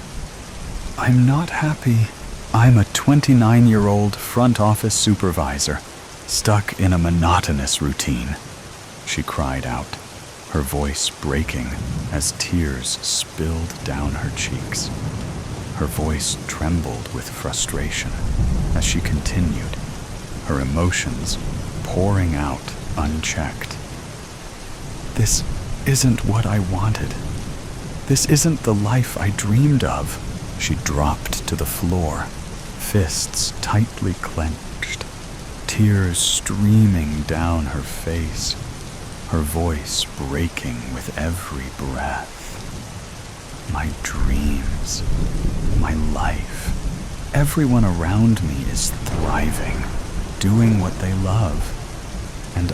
I'm not happy. I'm a 29-year-old front office supervisor, stuck in a monotonous routine, she cried out, her voice breaking as tears spilled down her cheeks. Her voice trembled with frustration as she continued, her emotions pouring out unchecked. This isn't what I wanted. This isn't the life I dreamed of. She dropped to the floor, fists tightly clenched, tears streaming down her face, her voice breaking with every breath. My dreams, my life, everyone around me is thriving, doing what they love, and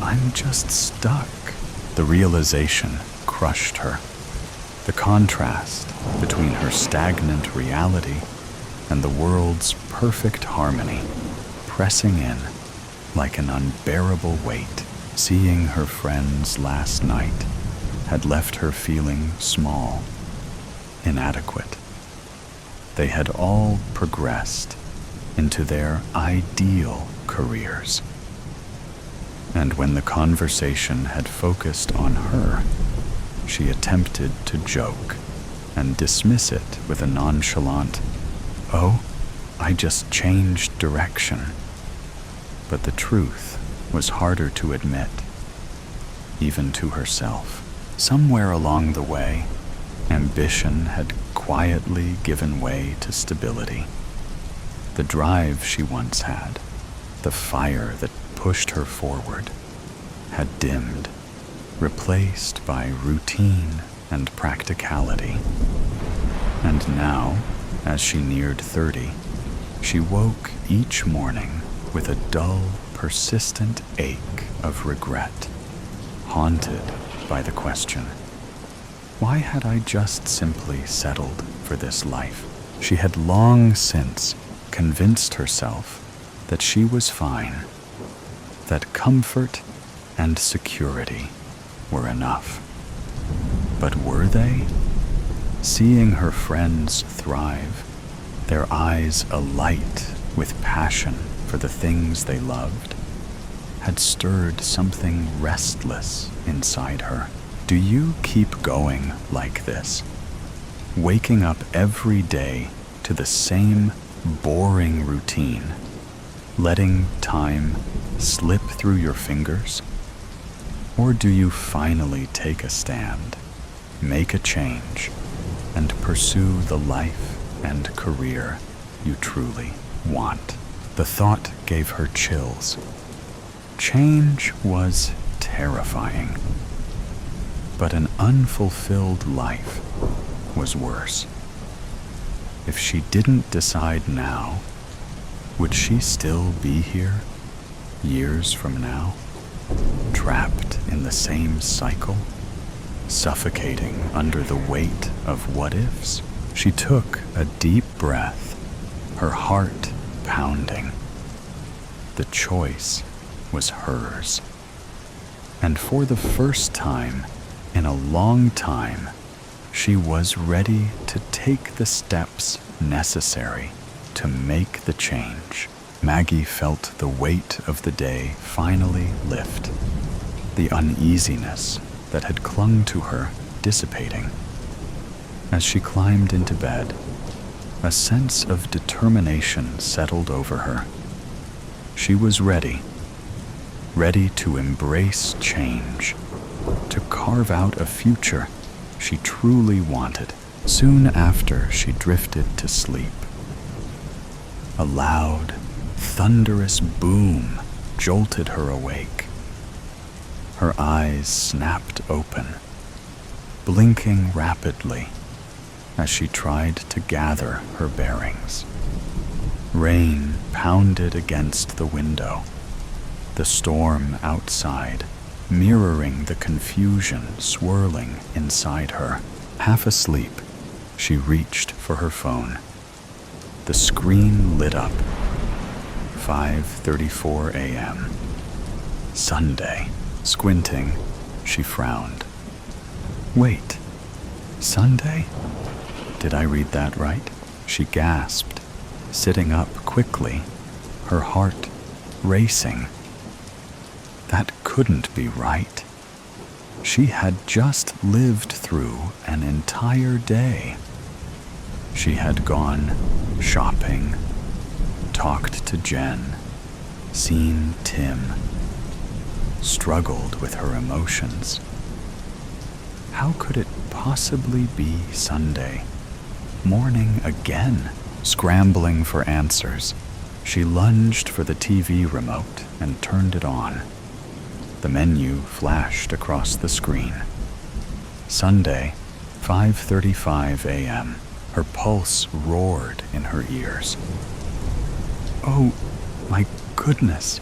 I'm just stuck. The realization crushed her. The contrast between her stagnant reality and the world's perfect harmony pressing in like an unbearable weight. Seeing her friends last night had left her feeling small, inadequate. They had all progressed, into their ideal careers. And when the conversation had focused on her, she attempted to joke and dismiss it with a nonchalant, "Oh, I just changed direction." But the truth was harder to admit, even to herself. Somewhere along the way, ambition had quietly given way to stability. The drive she once had, the fire that pushed her forward, had dimmed, replaced by routine and practicality. And now, as she neared 30, she woke each morning with a dull, persistent ache of regret, haunted by the question, why had I just simply settled for this life? She had long since convinced herself that she was fine, that comfort and security were enough. But were they? Seeing her friends thrive, their eyes alight with passion for the things they loved, had stirred something restless inside her. Do you keep going like this? Waking up every day to the same boring routine, letting time slip through your fingers? Or do you finally take a stand, make a change, and pursue the life and career you truly want? The thought gave her chills. Change was terrifying, but an unfulfilled life was worse. If she didn't decide now, would she still be here years from now, trapped in the same cycle, suffocating under the weight of what-ifs? She took a deep breath, her heart pounding. The choice was hers. And for the first time in a long time, she was ready to take the steps necessary to make the change. Maggie felt the weight of the day finally lift, the uneasiness that had clung to her dissipating. As she climbed into bed, a sense of determination settled over her. She was ready to embrace change, to carve out a future she truly wanted. Soon after she drifted to sleep, a loud, thunderous boom jolted her awake. Her eyes snapped open, blinking rapidly as she tried to gather her bearings. Rain pounded against the window, the storm outside mirroring the confusion swirling inside her. Half asleep, she reached for her phone. The screen lit up. 5:34 a.m. Sunday. Squinting, she frowned. Wait, Sunday? Did I read that right? She gasped, sitting up quickly, her heart racing. That couldn't be right. She had just lived through an entire day. She had gone shopping, talked to Jen, seen Tim, struggled with her emotions. How could it possibly be Sunday? Morning again. Scrambling for answers, she lunged for the TV remote and turned it on. The menu flashed across the screen. Sunday, 5:35 a.m. Her pulse roared in her ears. Oh, my goodness.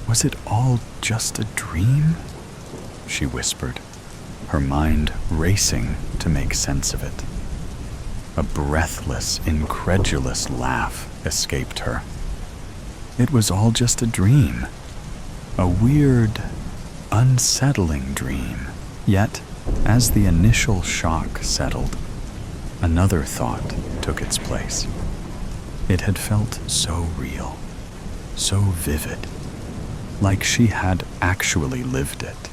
Was it all just a dream? She whispered, her mind racing to make sense of it. A breathless, incredulous laugh escaped her. It was all just a dream. A weird, unsettling dream. Yet, as the initial shock settled, another thought took its place. It had felt so real, so vivid, like she had actually lived it.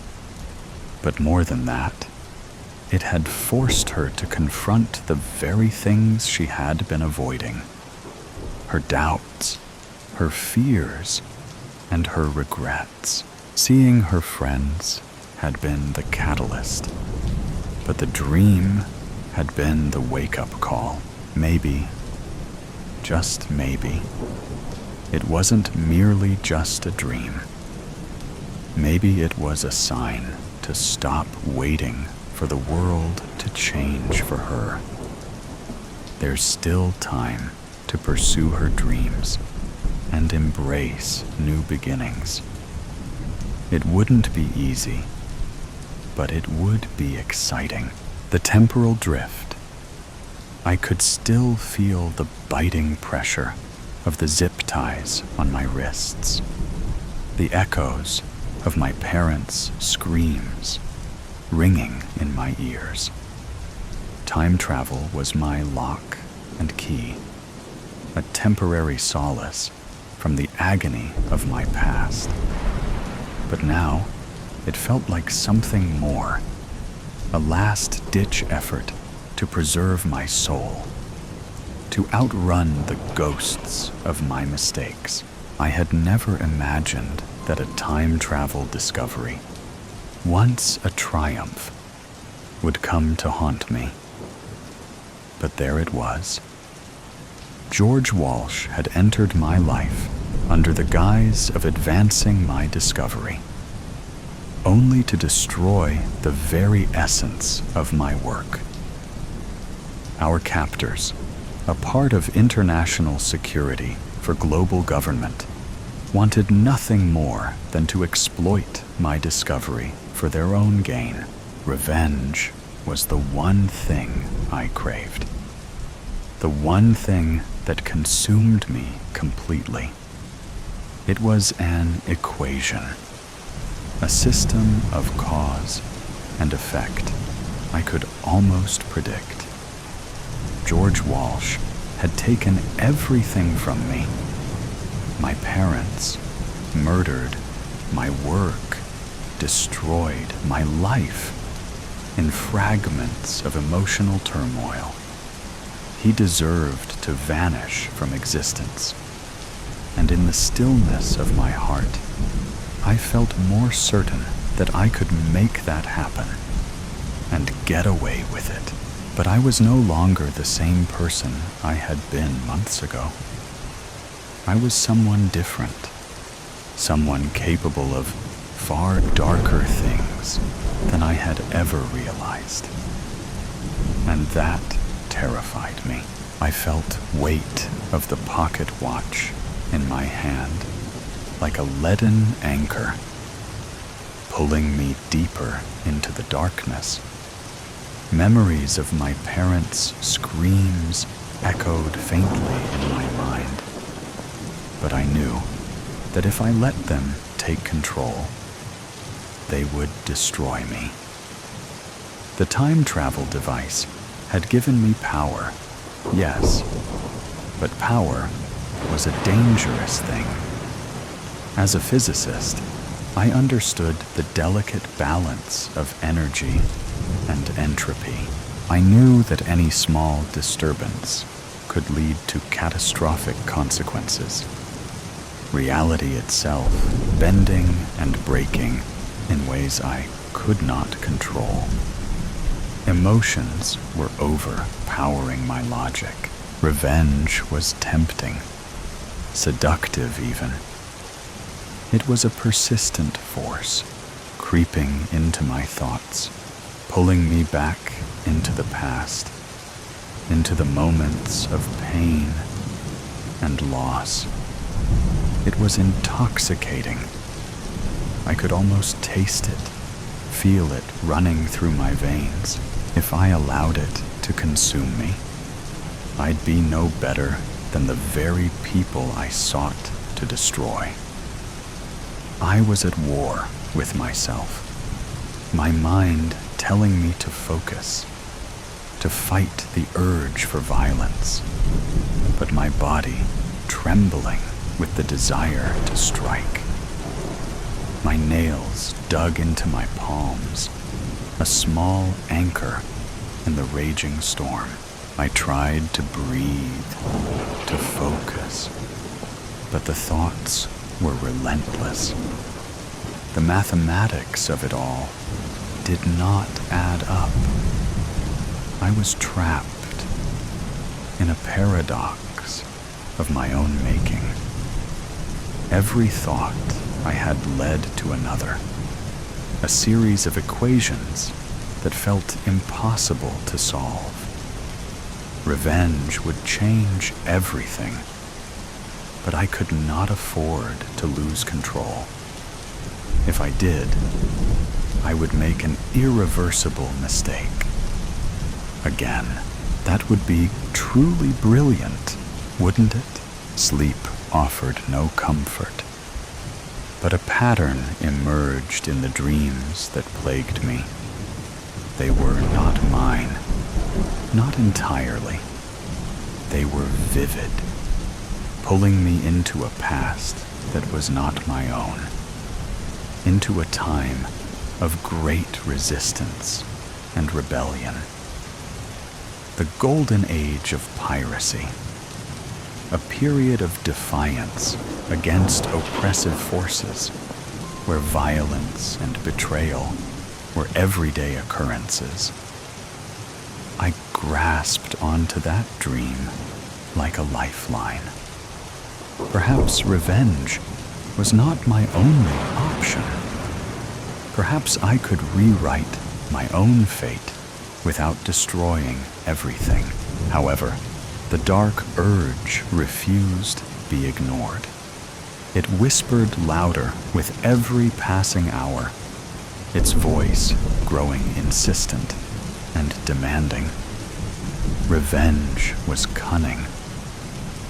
But more than that, it had forced her to confront the very things she had been avoiding. Her doubts, her fears, and her regrets. Seeing her friends had been the catalyst, but the dream had been the wake-up call. Maybe, just maybe, it wasn't merely just a dream. Maybe it was a sign to stop waiting for the world to change for her. There's still time to pursue her dreams and embrace new beginnings. It wouldn't be easy, but it would be exciting. The temporal drift. I could still feel the biting pressure of the zip ties on my wrists, the echoes of my parents' screams ringing in my ears. Time travel was my lock and key, a temporary solace from the agony of my past. But now, it felt like something more, a last-ditch effort to preserve my soul, to outrun the ghosts of my mistakes. I had never imagined that a time travel discovery, once a triumph, would come to haunt me. But there it was. George Walsh had entered my life under the guise of advancing my discovery, only to destroy the very essence of my work. Our captors, a part of international security for global government, wanted nothing more than to exploit my discovery for their own gain. Revenge was the one thing I craved, the one thing that consumed me completely. It was an equation, a system of cause and effect I could almost predict. George Walsh had taken everything from me. My parents, murdered my work, destroyed my life in fragments of emotional turmoil. He deserved to vanish from existence. And in the stillness of my heart, I felt more certain that I could make that happen and get away with it. But I was no longer the same person I had been months ago. I was someone different, someone capable of far darker things than I had ever realized. And that terrified me. I felt weight of the pocket watch in my hand, like a leaden anchor, pulling me deeper into the darkness. Memories of my parents' screams echoed faintly in my mind, but I knew that if I let them take control, they would destroy me. The time travel device had given me power, yes, but power was a dangerous thing. As a physicist, I understood the delicate balance of energy and entropy. I knew that any small disturbance could lead to catastrophic consequences. Reality itself bending and breaking in ways I could not control. Emotions were overpowering my logic. Revenge was tempting, seductive even. It was a persistent force, creeping into my thoughts, pulling me back into the past, into the moments of pain and loss. It was intoxicating. I could almost taste it, feel it running through my veins. If I allowed it to consume me, I'd be no better than the very people I sought to destroy. I was at war with myself, my mind telling me to focus, to fight the urge for violence, but my body trembling with the desire to strike. My nails dug into my palms, a small anchor in the raging storm. I tried to breathe, to focus, but the thoughts were relentless. The mathematics of it all did not add up. I was trapped in a paradox of my own making. Every thought I had led to another, a series of equations that felt impossible to solve. Revenge would change everything, but I could not afford to lose control. If I did, I would make an irreversible mistake. Again, that would be truly brilliant, wouldn't it? Sleep offered no comfort, but a pattern emerged in the dreams that plagued me. They were not mine, not entirely. They were vivid, pulling me into a past that was not my own, into a time of great resistance and rebellion. The golden age of piracy, a period of defiance against oppressive forces, where violence and betrayal were everyday occurrences. I grasped onto that dream like a lifeline. Perhaps revenge was not my only option. Perhaps I could rewrite my own fate without destroying everything. However, the dark urge refused to be ignored. It whispered louder with every passing hour, its voice growing insistent and demanding. Revenge was cunning.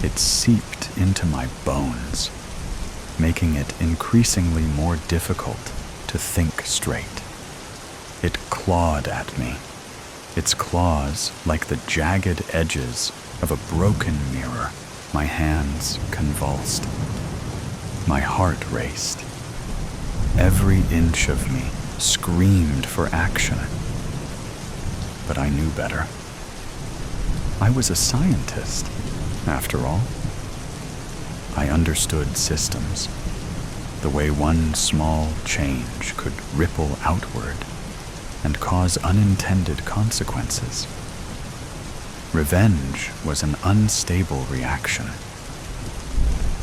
It seeped into my bones, making it increasingly more difficult to think straight. It clawed at me, its claws like the jagged edges of a broken mirror. My hands convulsed. My heart raced. Every inch of me screamed for action. But I knew better. I was a scientist, after all. I understood systems, the way one small change could ripple outward and cause unintended consequences. Revenge was an unstable reaction.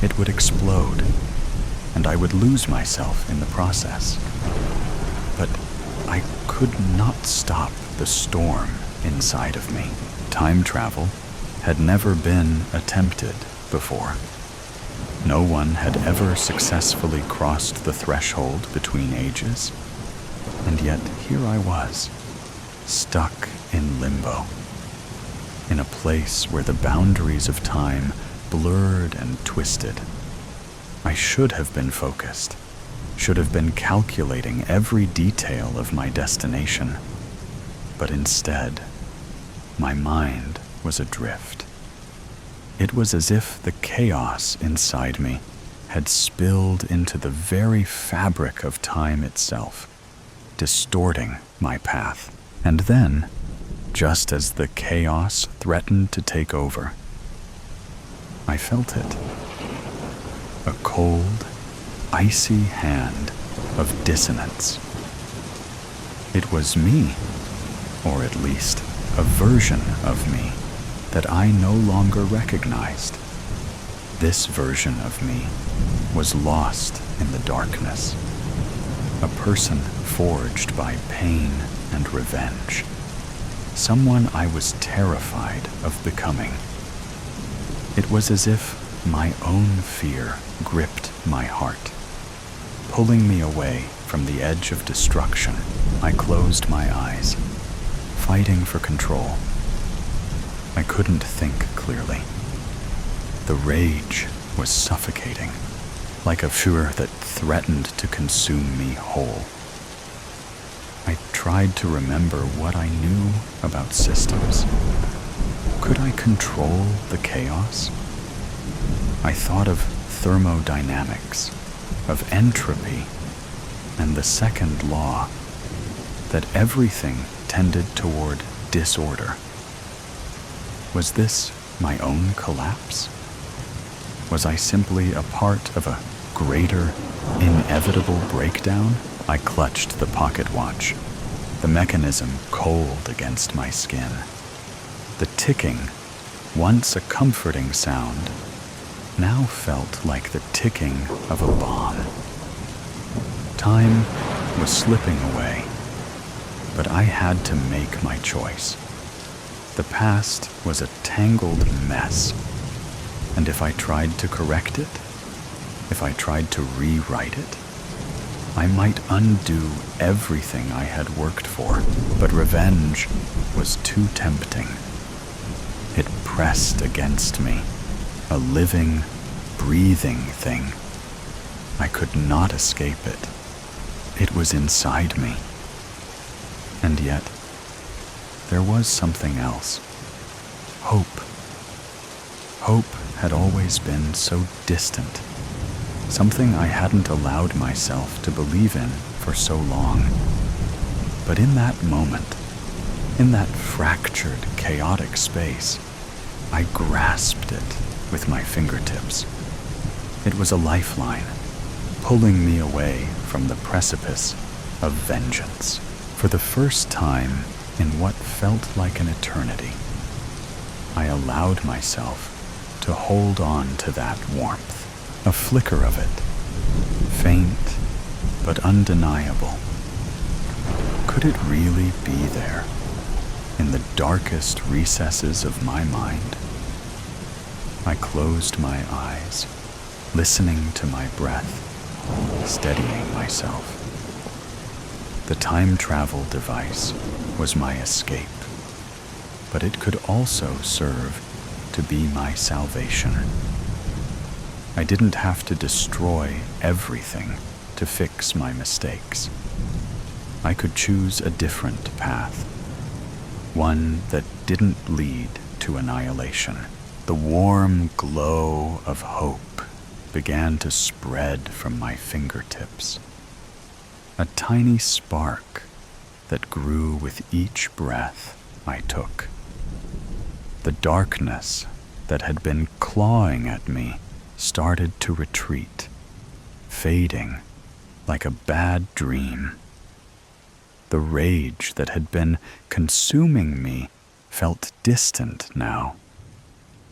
It would explode, and I would lose myself in the process. But I could not stop the storm inside of me. Time travel had never been attempted before. No one had ever successfully crossed the threshold between ages, and yet here I was, stuck in limbo, in a place where the boundaries of time blurred and twisted. I should have been focused, should have been calculating every detail of my destination, but instead, my mind was adrift. It was as if the chaos inside me had spilled into the very fabric of time itself, distorting my path. And then, just as the chaos threatened to take over, I felt it. A cold, icy hand of dissonance. It was me, or at least a version of me, that I no longer recognized. This version of me was lost in the darkness, a person forged by pain and revenge, someone I was terrified of becoming. It was as if my own fear gripped my heart, pulling me away from the edge of destruction. I closed my eyes, fighting for control. I couldn't think clearly. The rage was suffocating, like a fear that threatened to consume me whole. I tried to remember what I knew about systems, Could I control the chaos? I thought of thermodynamics, of entropy, and the second law, that everything tended toward disorder. Was this my own collapse? Was I simply a part of a greater, inevitable breakdown? I clutched the pocket watch, the mechanism cold against my skin. The ticking, once a comforting sound, now felt like the ticking of a bomb. Time was slipping away, but I had to make my choice. The past was a tangled mess, and if I tried to correct it, if I tried to rewrite it, I might undo everything I had worked for, but revenge was too tempting. It pressed against me, a living, breathing thing. I could not escape it. It was inside me. And yet, there was something else. Hope. Hope had always been so distant, something I hadn't allowed myself to believe in for so long. But in that moment, in that fractured, chaotic space, I grasped it with my fingertips. It was a lifeline, pulling me away from the precipice of vengeance. For the first time in what felt like an eternity, I allowed myself to hold on to that warmth, a flicker of it, faint but undeniable. Could it really be there, in the darkest recesses of my mind? I closed my eyes, listening to my breath, steadying myself. The time travel device was my escape, but it could also serve to be my salvation. I didn't have to destroy everything to fix my mistakes. I could choose a different path, one that didn't lead to annihilation. The warm glow of hope began to spread from my fingertips, a tiny spark that grew with each breath I took. The darkness that had been clawing at me started to retreat, fading like a bad dream. The rage that had been consuming me felt distant now,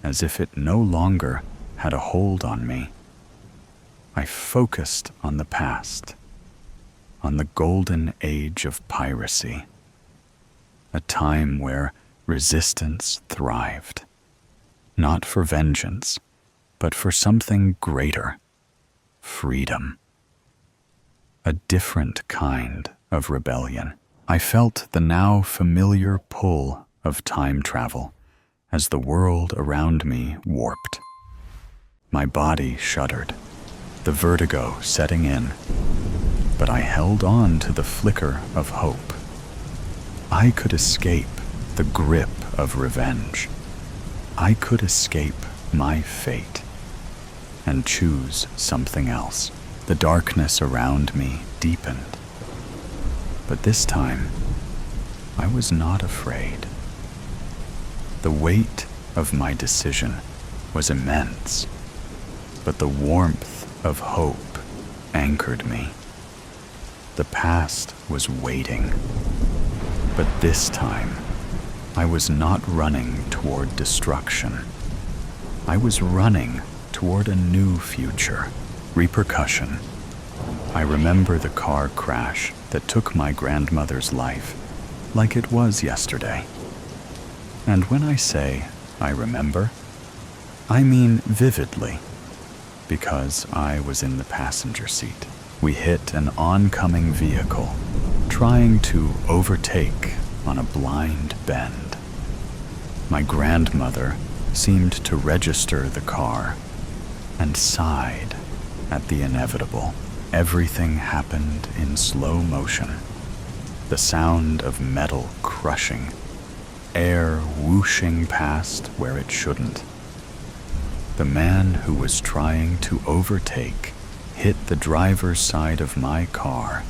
as if it no longer had a hold on me. I focused on the past, on the golden age of piracy, a time where resistance thrived, not for vengeance, but for something greater, freedom. A different kind of rebellion. I felt the now familiar pull of time travel as the world around me warped. My body shuddered, the vertigo setting in, but I held on to the flicker of hope. I could escape the grip of revenge. I could escape my fate and choose something else. The darkness around me deepened, but this time I was not afraid. The weight of my decision was immense, but the warmth of hope anchored me. The past was waiting, but this time I was not running toward destruction. I was running toward a new future. Repercussion. I remember the car crash that took my grandmother's life like it was yesterday. And when I say I remember, I mean vividly, because I was in the passenger seat. We hit an oncoming vehicle, trying to overtake on a blind bend. My grandmother seemed to register the car and sighed at the inevitable. Everything happened in slow motion. The sound of metal crushing, air whooshing past where it shouldn't. The man who was trying to overtake hit the driver's side of my car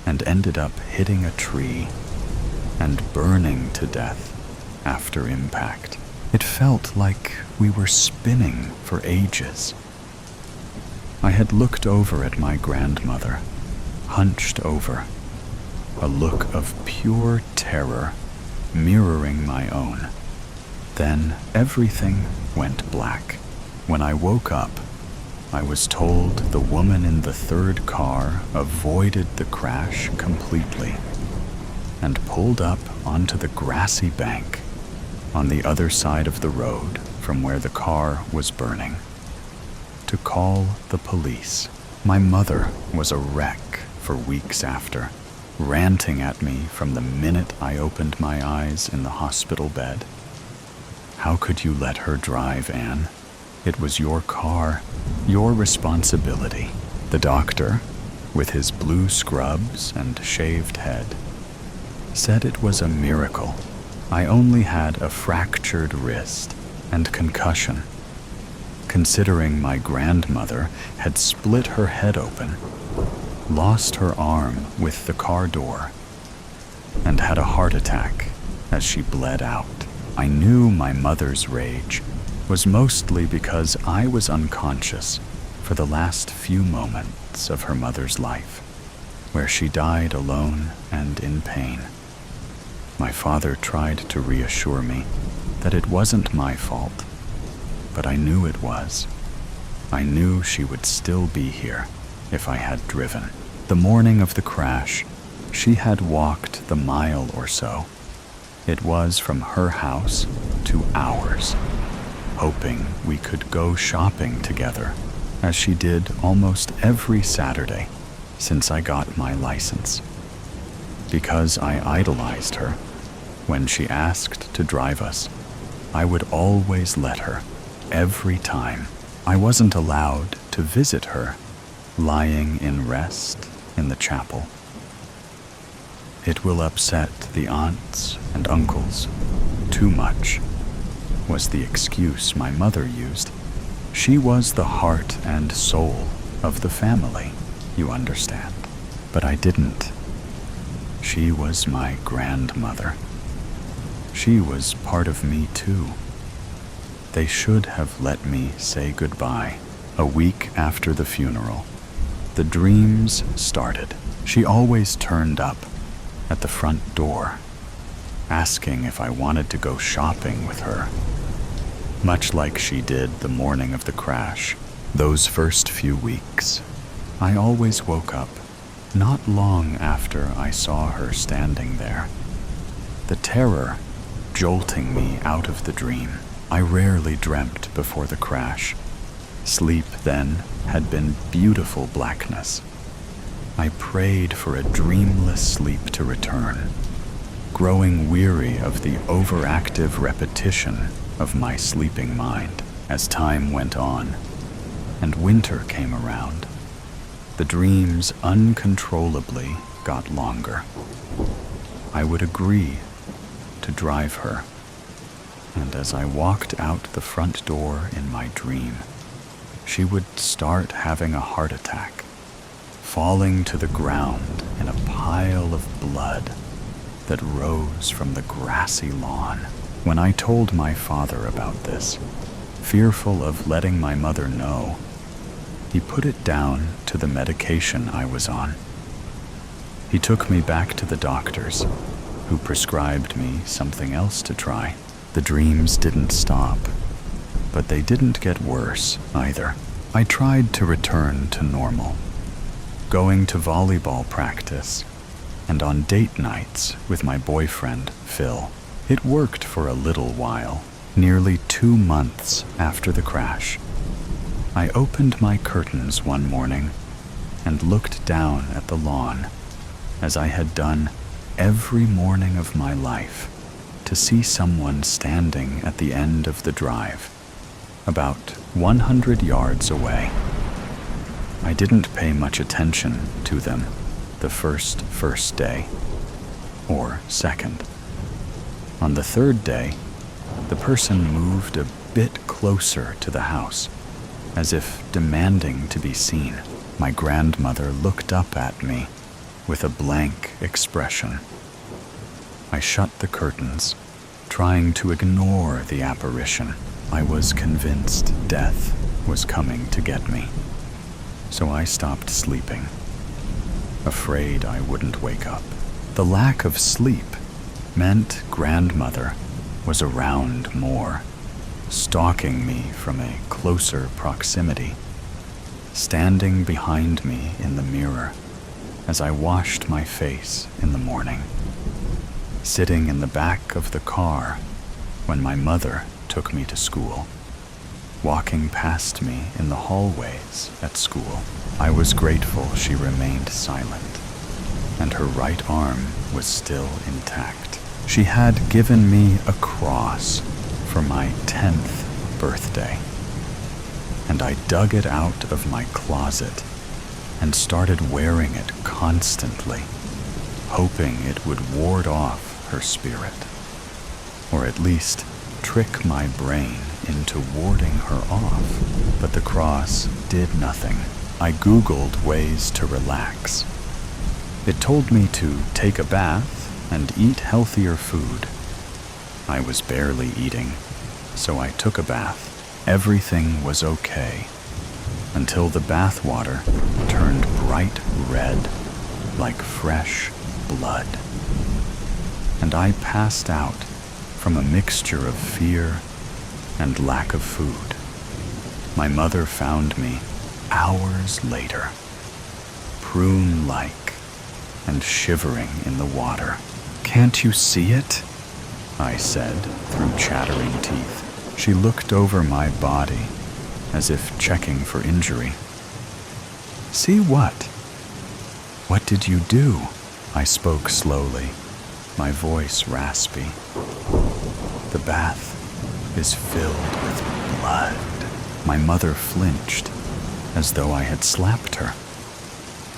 and ended up hitting a tree and burning to death after impact. It felt like we were spinning for ages. I had looked over at my grandmother, hunched over, a look of pure terror mirroring my own. Then everything went black. When I woke up, I was told the woman in the third car avoided the crash completely and pulled up onto the grassy bank on the other side of the road from where the car was burning to call the police. My mother was a wreck for weeks after, ranting at me from the minute I opened my eyes in the hospital bed. How could you let her drive, Anne? It was your car, your responsibility. The doctor, with his blue scrubs and shaved head, said it was a miracle. I only had a fractured wrist and concussion, considering my grandmother had split her head open, lost her arm with the car door, and had a heart attack as she bled out. I knew my mother's rage was mostly because I was unconscious for the last few moments of her mother's life, where she died alone and in pain. My father tried to reassure me that it wasn't my fault, but I knew it was. I knew she would still be here if I had driven. The morning of the crash, she had walked the mile or so. It was from her house to ours, hoping we could go shopping together, as she did almost every Saturday since I got my license. Because I idolized her, when she asked to drive us, I would always let her, every time. I wasn't allowed to visit her, lying in rest in the chapel. It will upset the aunts and uncles too much, was the excuse my mother used. She was the heart and soul of the family, you understand. But I didn't. She was my grandmother. She was part of me too. They should have let me say goodbye. A week after the funeral, the dreams started. She always turned up at the front door, asking if I wanted to go shopping with her, much like she did the morning of the crash. Those first few weeks, I always woke up not long after I saw her standing there, the terror jolting me out of the dream. I rarely dreamt before the crash. Sleep then had been beautiful blackness. I prayed for a dreamless sleep to return, growing weary of the overactive repetition of my sleeping mind. As time went on and winter came around, the dreams uncontrollably got longer. I would agree to drive her, and as I walked out the front door in my dream, she would start having a heart attack, falling to the ground in a pile of blood that rose from the grassy lawn. When I told my father about this, fearful of letting my mother know, he put it down to the medication I was on. He took me back to the doctors, who prescribed me something else to try. The dreams didn't stop, but they didn't get worse either. I tried to return to normal, going to volleyball practice and on date nights with my boyfriend, Phil. It worked for a little while. Nearly 2 months after the crash, I opened my curtains one morning and looked down at the lawn, as I had done every morning of my life, to see someone standing at the end of the drive, about 100 yards away. I didn't pay much attention to them the first day, or second. On the third day, the person moved a bit closer to the house, as if demanding to be seen. My grandmother looked up at me with a blank expression. I shut the curtains, trying to ignore the apparition. I was convinced death was coming to get me, so I stopped sleeping, afraid I wouldn't wake up. The lack of sleep meant grandmother was around more, stalking me from a closer proximity, standing behind me in the mirror as I washed my face in the morning, sitting in the back of the car when my mother took me to school, walking past me in the hallways at school. I was grateful she remained silent, and her right arm was still intact. She had given me a cross for my 10th birthday, and I dug it out of my closet and started wearing it constantly, hoping it would ward off her spirit, or at least trick my brain into warding her off. But the cross did nothing. I Googled ways to relax. It told me to take a bath and eat healthier food. I was barely eating, so I took a bath. Everything was okay, until the bath water turned bright red, like fresh blood. And I passed out from a mixture of fear and lack of food. My mother found me hours later, prune-like and shivering in the water. "Can't you see it?" I said through chattering teeth. She looked over my body as if checking for injury. "See what? What did you do?" I spoke slowly, my voice raspy. "The bath is filled with blood." My mother flinched, as though I had slapped her,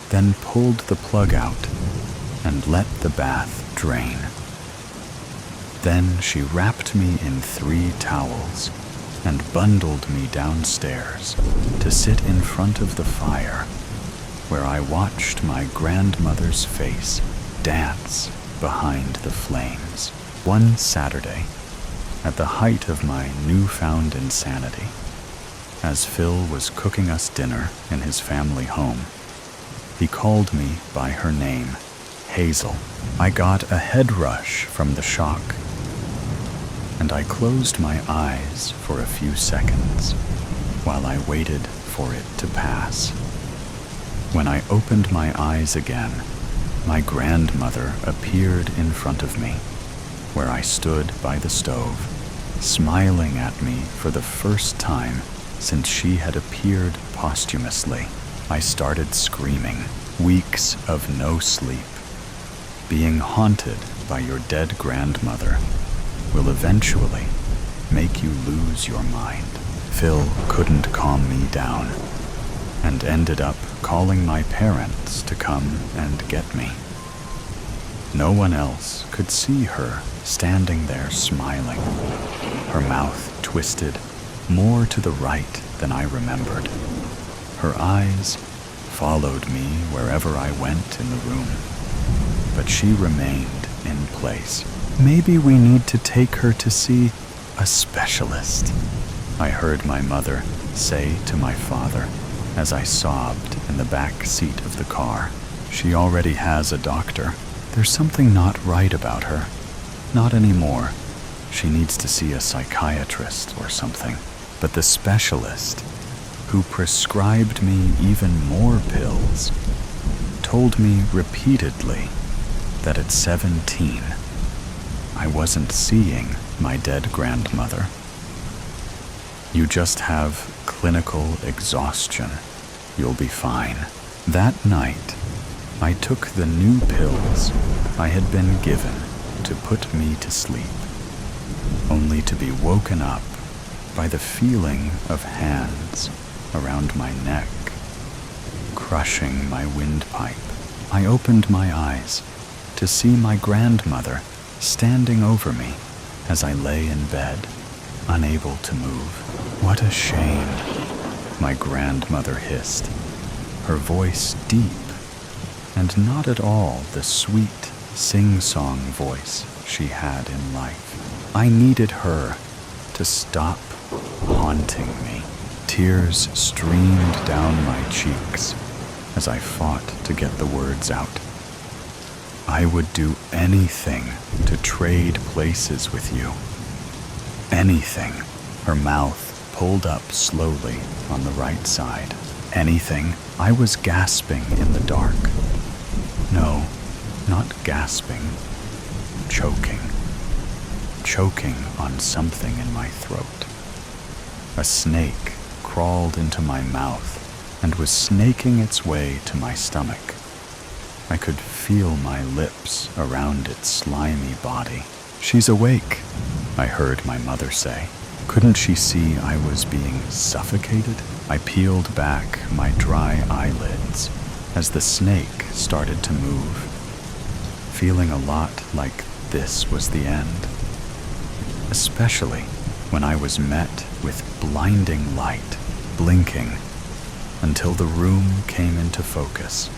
then pulled the plug out and let the bath drain. Then she wrapped me in 3 towels and bundled me downstairs to sit in front of the fire, where I watched my grandmother's face dance behind the flames. One Saturday, at the height of my newfound insanity, as Phil was cooking us dinner in his family home, he called me by her name, Hazel. I got a head rush from the shock, and I closed my eyes for a few seconds while I waited for it to pass. When I opened my eyes again, my grandmother appeared in front of me, where I stood by the stove, smiling at me for the first time since she had appeared posthumously. I started screaming. Weeks of no sleep, being haunted by your dead grandmother, will eventually make you lose your mind. Phil couldn't calm me down and ended up calling my parents to come and get me. No one else could see her standing there smiling, her mouth twisted more to the right than I remembered. Her eyes followed me wherever I went in the room, but she remained in place. "Maybe we need to take her to see a specialist," I heard my mother say to my father as I sobbed in the back seat of the car. "She already has a doctor. There's something not right about her. Not anymore. She needs to see a psychiatrist or something." But the specialist, who prescribed me even more pills, told me repeatedly that at 17, I wasn't seeing my dead grandmother. "You just have clinical exhaustion. You'll be fine." That night, I took the new pills I had been given to put me to sleep, only to be woken up by the feeling of hands around my neck, crushing my windpipe. I opened my eyes to see my grandmother standing over me, as I lay in bed, unable to move. "What a shame," my grandmother hissed, her voice deep and not at all the sweet, sing-song voice she had in life. I needed her to stop haunting me. Tears streamed down my cheeks as I fought to get the words out. "I would do anything to trade places with you. Anything." Her mouth pulled up slowly on the right side. "Anything." I was gasping in the dark. No, not gasping. Choking. Choking on something in my throat. A snake crawled into my mouth and was snaking its way to my stomach. I could feel my lips around its slimy body. "She's awake," I heard my mother say. Couldn't she see I was being suffocated? I peeled back my dry eyelids as the snake started to move, feeling a lot like this was the end. Especially when I was met with blinding light, blinking until the room came into focus.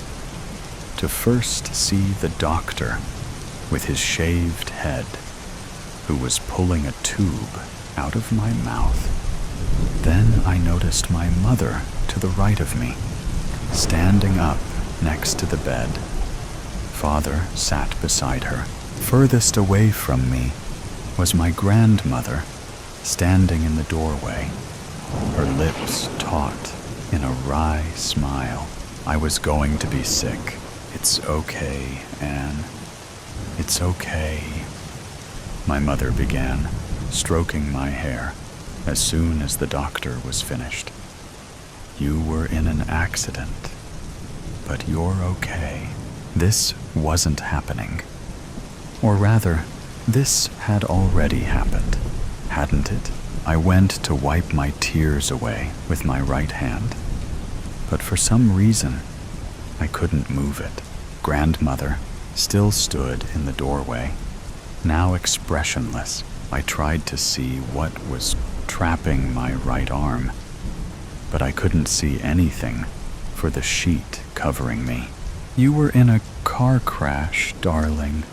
To first see the doctor with his shaved head, who was pulling a tube out of my mouth. Then I noticed my mother to the right of me, standing up next to the bed. Father sat beside her. Furthest away from me was my grandmother, standing in the doorway, her lips taut in a wry smile. "I was going to be sick. It's okay, Anne. It's okay," my mother began, stroking my hair as soon as the doctor was finished. "You were in an accident, but you're okay." This wasn't happening. Or rather, this had already happened, hadn't it? I went to wipe my tears away with my right hand, but for some reason, I couldn't move it. Grandmother still stood in the doorway, now expressionless. I tried to see what was trapping my right arm, but I couldn't see anything for the sheet covering me. "You were in a car crash, darling.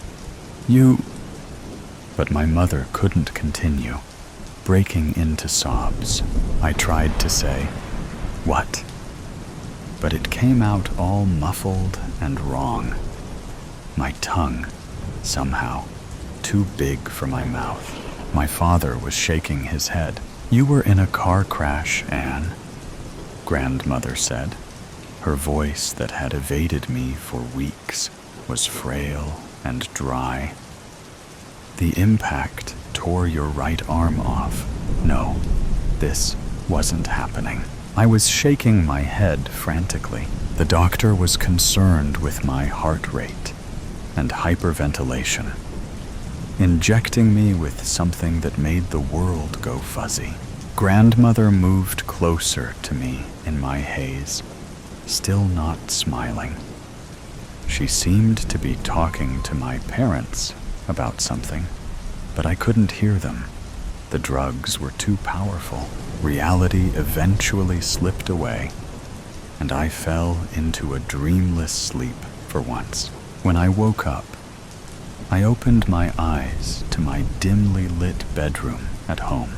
But my mother couldn't continue, breaking into sobs. I tried to say, "What?" but it came out all muffled and wrong. My tongue, somehow, too big for my mouth. My father was shaking his head. "You were in a car crash, Anne," grandmother said. Her voice that had evaded me for weeks was frail and dry. "The impact tore your right arm off." No, this wasn't happening. I was shaking my head frantically. The doctor was concerned with my heart rate and hyperventilation, injecting me with something that made the world go fuzzy. Grandmother moved closer to me in my haze, still not smiling. She seemed to be talking to my parents about something, but I couldn't hear them. The drugs were too powerful. Reality eventually slipped away, and I fell into a dreamless sleep for once. When I woke up, I opened my eyes to my dimly lit bedroom at home,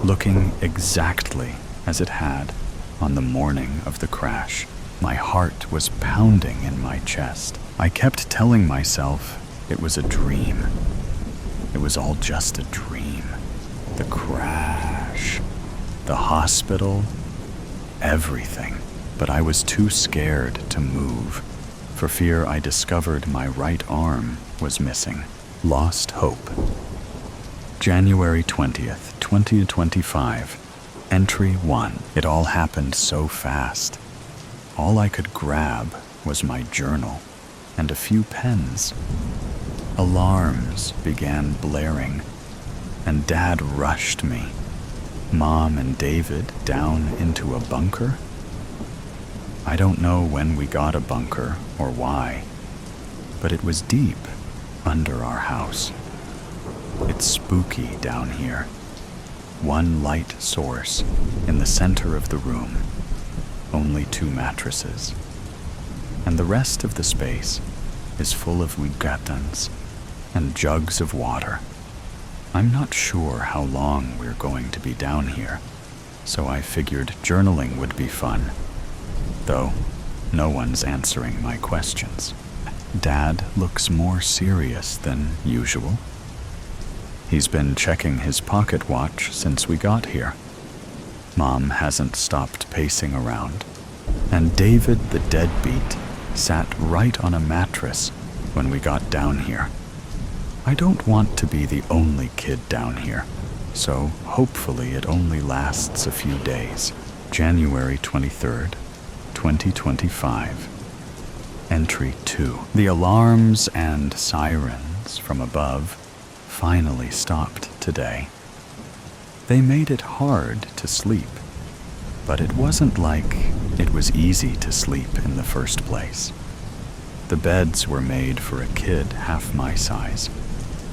looking exactly as it had on the morning of the crash. My heart was pounding in my chest. I kept telling myself it was a dream. It was all just a dream. The crash, the hospital, everything. But I was too scared to move, for fear I discovered my right arm was missing. Lost hope. January 20th, 2025. Entry 1. It all happened so fast. All I could grab was my journal and a few pens. Alarms began blaring, and Dad rushed me, Mom and David, down into a bunker. I don't know when we got a bunker or why, but it was deep under our house. It It's spooky down here. One light source in the center of the room. Only 2 mattresses. And the rest of the space is full of wigatans and jugs of water. I'm not sure how long we're going to be down here, so I figured journaling would be fun, though no one's answering my questions. Dad looks more serious than usual. He's been checking his pocket watch since we got here. Mom hasn't stopped pacing around, and David the deadbeat sat right on a mattress when we got down here. I don't want to be the only kid down here, so hopefully it only lasts a few days. January 23rd, 2025. Entry 2. The alarms and sirens from above finally stopped today. They made it hard to sleep, but it wasn't like it was easy to sleep in the first place. The beds were made for a kid half my size,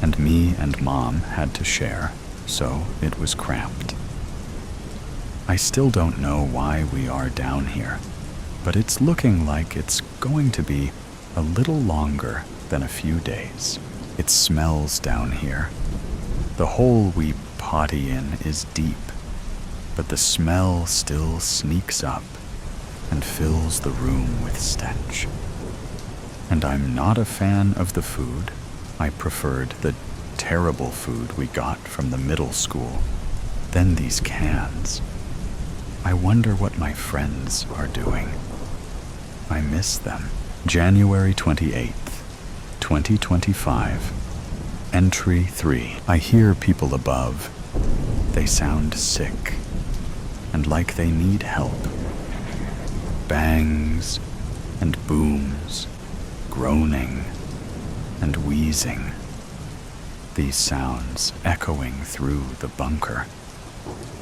and me and Mom had to share, so it was cramped. I still don't know why we are down here, but it's looking like it's going to be a little longer than a few days. It smells down here. The hole we potty in is deep, but the smell still sneaks up and fills the room with stench. And I'm not a fan of the food. I preferred the terrible food we got from the middle school. Then these cans. I wonder what my friends are doing. I miss them. January 28th, 2025. Entry 3. I hear people above. They sound sick and like they need help. Bangs and booms, groaning and wheezing. These sounds echoing through the bunker.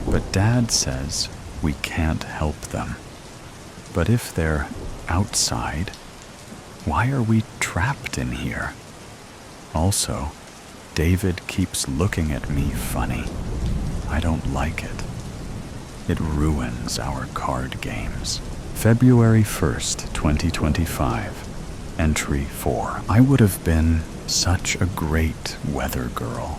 But Dad says we can't help them. But if they're outside, why are we trapped in here? Also, David keeps looking at me funny. I don't like it. It ruins our card games. February 1st, 2025. Entry 4. I would have been such a great weather girl.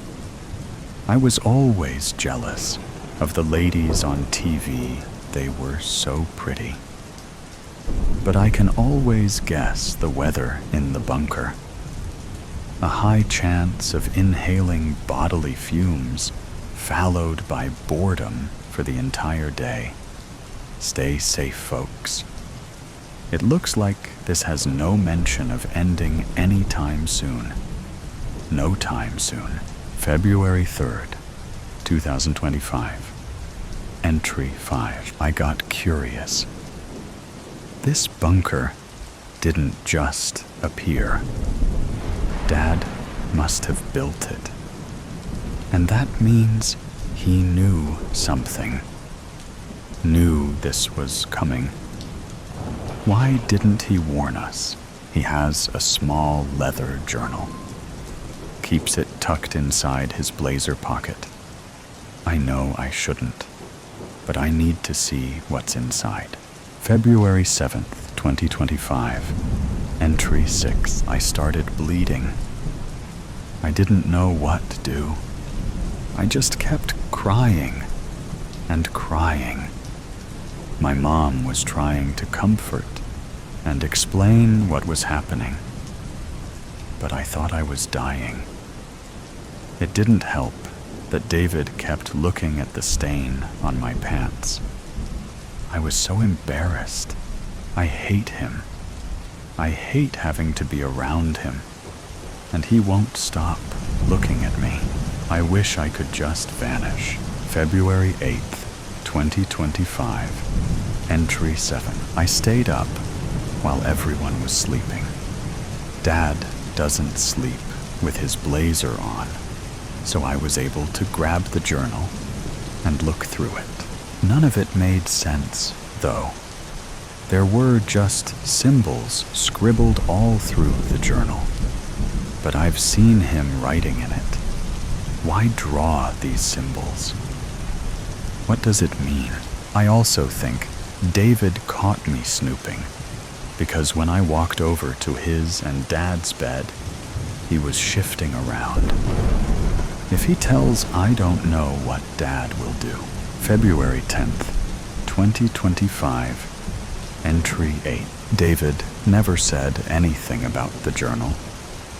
I was always jealous of the ladies on TV. They were so pretty. But I can always guess the weather in the bunker. A high chance of inhaling bodily fumes, followed by boredom for the entire day. Stay safe, folks. It looks like this has no mention of ending anytime soon. No time soon. February 3rd, 2025. Entry 5. I got curious. This bunker didn't just appear. Dad must have built it. And that means he knew something. Knew this was coming. Why didn't he warn us? He has a small leather journal. Keeps it tucked inside his blazer pocket. I know I shouldn't, but I need to see what's inside. February 7th, 2025. Entry 6. I started bleeding. I didn't know what to do. I just kept crying and crying. My mom was trying to comfort and explain what was happening, but I thought I was dying. It didn't help that David kept looking at the stain on my pants. I was so embarrassed. I hate him. I hate having to be around him, and he won't stop looking at me. I wish I could just vanish. February 8th, 2025. Entry 7. I stayed up while everyone was sleeping. Dad doesn't sleep with his blazer on, so I was able to grab the journal and look through it. None of it made sense, though. There were just symbols scribbled all through the journal, but I've seen him writing in it. Why draw these symbols? What does it mean? I also think David caught me snooping, because when I walked over to his and Dad's bed, he was shifting around. If he tells, I don't know what Dad will do. February 10th, 2025, Entry 8. David never said anything about the journal,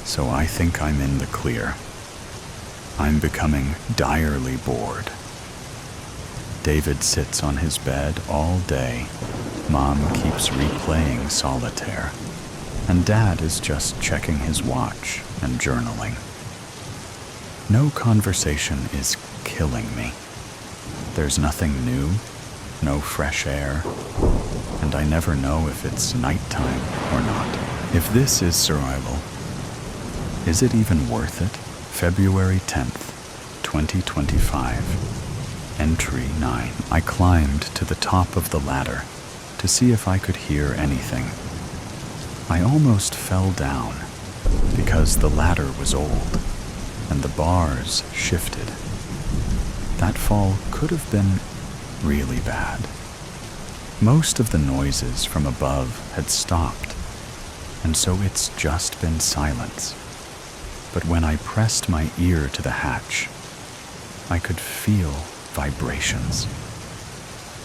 so I think I'm in the clear. I'm becoming direly bored. David sits on his bed all day. Mom keeps replaying solitaire, and Dad is just checking his watch and journaling. No conversation is killing me. There's nothing new, no fresh air, and I never know if it's nighttime or not. If this is survival, is it even worth it? February 10th, 2025, Entry 9. I climbed to the top of the ladder to see if I could hear anything. I almost fell down because the ladder was old and the bars shifted. That fall could have been really bad. Most of the noises from above had stopped, and so it's just been silence. But when I pressed my ear to the hatch, I could feel vibrations,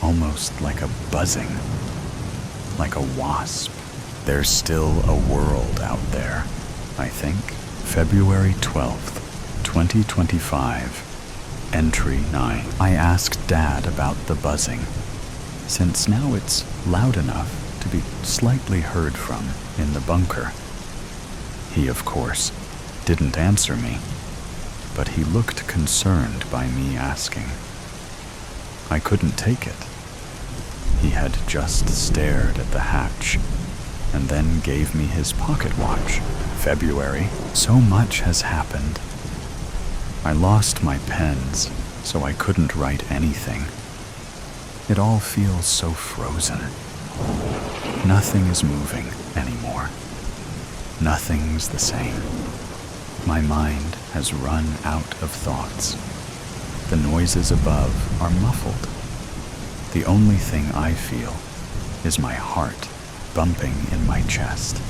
almost like a buzzing, like a wasp. There's still a world out there, I think. February 12th, 2025, Entry 9. I asked Dad about the buzzing, since now it's loud enough to be slightly heard from in the bunker. He, of course, didn't answer me, but he looked concerned by me asking. I couldn't take it. He had just stared at the hatch and then gave me his pocket watch. February. So much has happened. I lost my pens, so I couldn't write anything. It all feels so frozen. Nothing is moving anymore. Nothing's the same. My mind has run out of thoughts. The noises above are muffled. The only thing I feel is my heart bumping in my chest.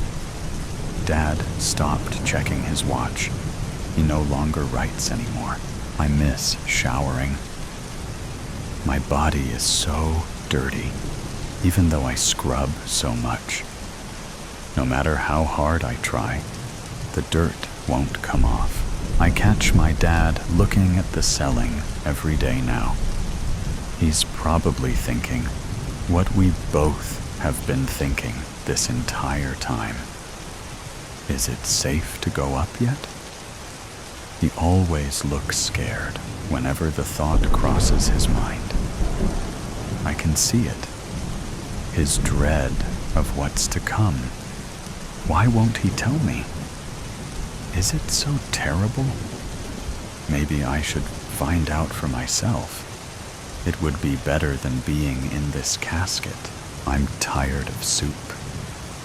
Dad stopped checking his watch. He no longer writes anymore. I miss showering. My body is so dirty, even though I scrub so much. No matter how hard I try, the dirt won't come off. I catch my dad looking at the ceiling every day now. He's probably thinking what we both have been thinking this entire time. Is it safe to go up yet? He always looks scared whenever the thought crosses his mind. I can see it. His dread of what's to come. Why won't he tell me? Is it so terrible? Maybe I should find out for myself. It would be better than being in this casket. I'm tired of soup.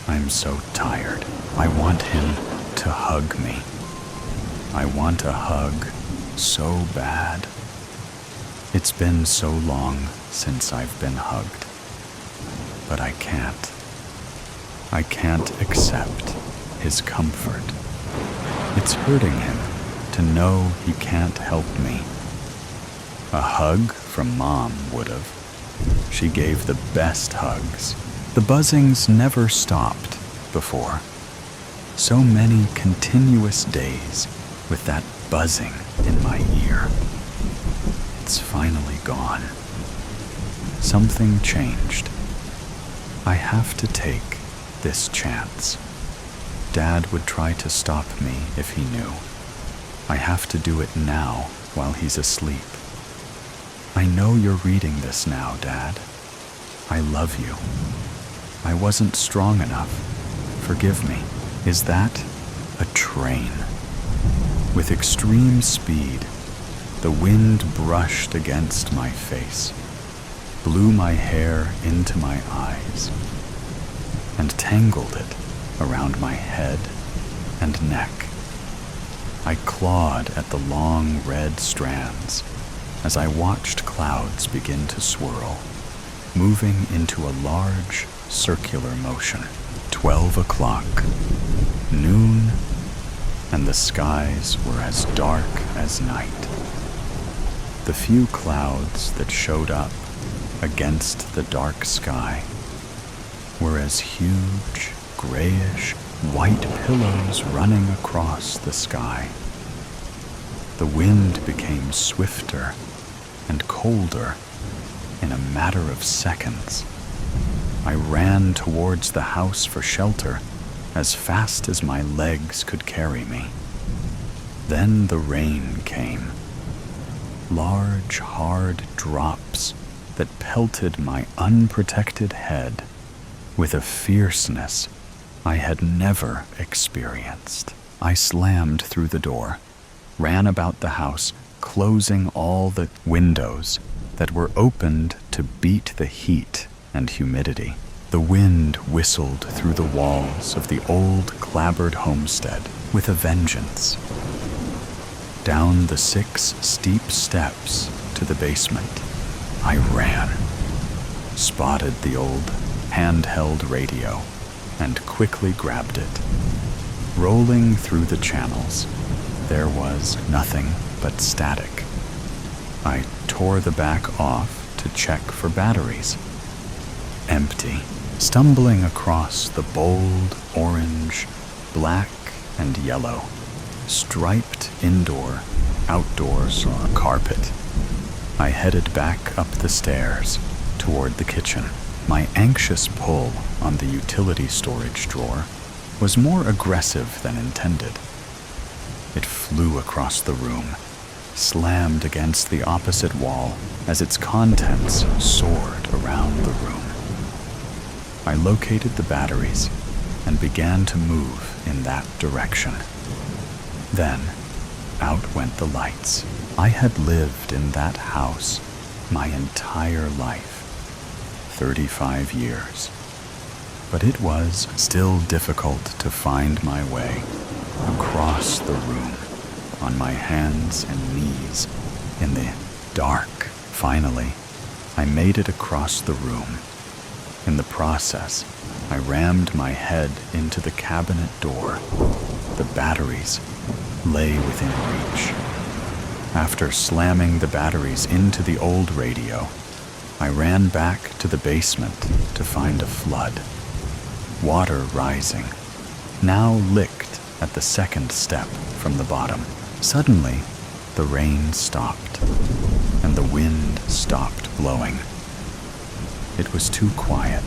I'm so tired. I want him to hug me. I want a hug so bad. It's been so long since I've been hugged. But I can't. I can't accept his comfort. It's hurting him to know he can't help me. A hug from Mom would've. She gave the best hugs. The buzzings never stopped before. So many continuous days with that buzzing in my ear. It's finally gone. Something changed. I have to take this chance. Dad would try to stop me if he knew. I have to do it now while he's asleep. I know you're reading this now, Dad. I love you. I wasn't strong enough. Forgive me. Is that a train? With extreme speed, the wind brushed against my face, blew my hair into my eyes, and tangled it around my head and neck. I clawed at the long red strands as I watched clouds begin to swirl, moving into a large circular motion. 12 o'clock, noon, and the skies were as dark as night. The few clouds that showed up against the dark sky were as huge, grayish, white pillows running across the sky. The wind became swifter and colder in a matter of seconds. I ran towards the house for shelter as fast as my legs could carry me. Then the rain came. Large, hard drops that pelted my unprotected head with a fierceness I had never experienced. I slammed through the door, ran about the house, closing all the windows that were opened to beat the heat and humidity. The wind whistled through the walls of the old clapboard homestead with a vengeance. Down the 6 steep steps to the basement, I ran, spotted the old handheld radio, and quickly grabbed it. Rolling through the channels, there was nothing but static. I tore the back off to check for batteries. Empty. Stumbling across the bold orange, black, and yellow, striped indoor, outdoors carpet, I headed back up the stairs toward the kitchen. My anxious pull on the utility storage drawer was more aggressive than intended. It flew across the room, slammed against the opposite wall as its contents soared around the room. I located the batteries and began to move in that direction. Then, out went the lights. I had lived in that house my entire life, 35 years. But it was still difficult to find my way across the room on my hands and knees in the dark. Finally, I made it across the room. In the process, I rammed my head into the cabinet door. The batteries lay within reach. After slamming the batteries into the old radio, I ran back to the basement to find a flood. Water rising, now licked at the 2nd step from the bottom. Suddenly, the rain stopped, and the wind stopped blowing. It was too quiet.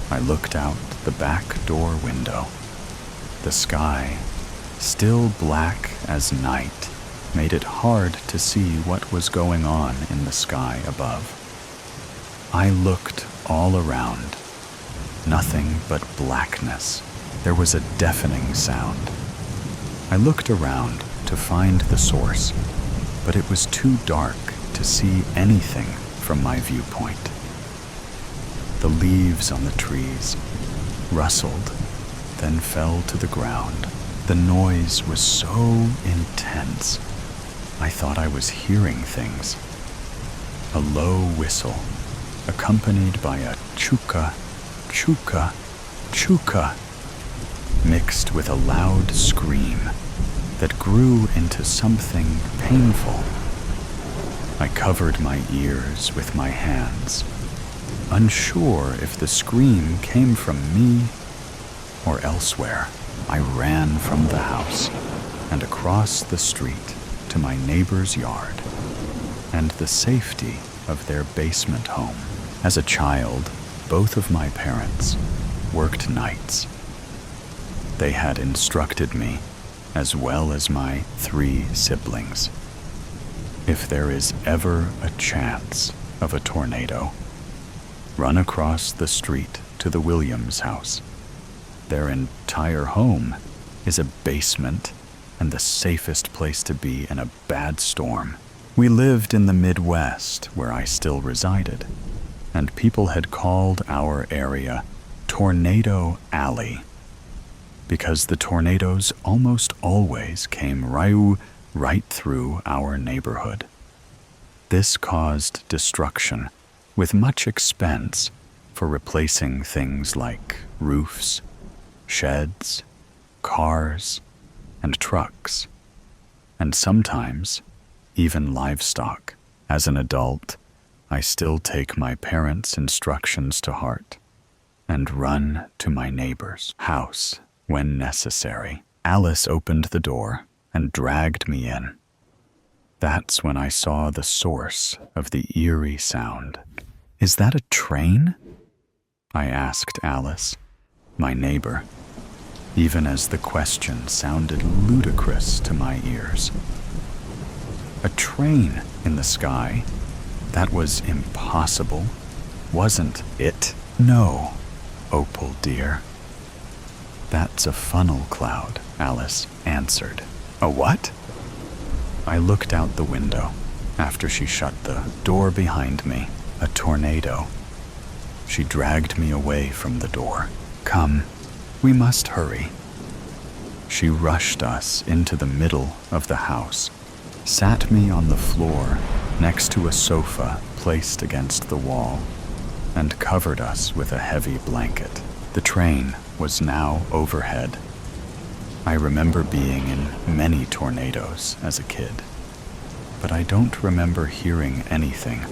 I looked out the back door window. The sky, still black as night, made it hard to see what was going on in the sky above. I looked all around. Nothing but blackness. There was a deafening sound. I looked around to find the source, but it was too dark to see anything from my viewpoint. The leaves on the trees rustled, then fell to the ground. The noise was so intense, I thought I was hearing things. A low whistle, accompanied by a chuka, chuka, chuka, mixed with a loud scream that grew into something painful. I covered my ears with my hands, unsure if the scream came from me or elsewhere. I ran from the house and across the street to my neighbor's yard and the safety of their basement home. As a child, both of my parents worked nights. They had instructed me, as well as my 3 siblings. If there is ever a chance of a tornado, run across the street to the Williams house. Their entire home is a basement and the safest place to be in a bad storm. We lived in the Midwest, where I still resided, and people had called our area Tornado Alley because the tornadoes almost always came right through our neighborhood. This caused destruction, with much expense for replacing things like roofs, sheds, cars, and trucks, and sometimes even livestock. As an adult, I still take my parents' instructions to heart and run to my neighbor's house when necessary. Alice opened the door and dragged me in. That's when I saw the source of the eerie sound. "Is that a train?" I asked Alice, my neighbor, even as the question sounded ludicrous to my ears. A train in the sky? That was impossible, wasn't it? "No, Opal dear. That's a funnel cloud," Alice answered. "A what?" I looked out the window after she shut the door behind me. "A tornado." She dragged me away from the door. "Come, we must hurry." She rushed us into the middle of the house, sat me on the floor next to a sofa placed against the wall, and covered us with a heavy blanket. The train was now overhead. I remember being in many tornadoes as a kid, but I don't remember hearing anything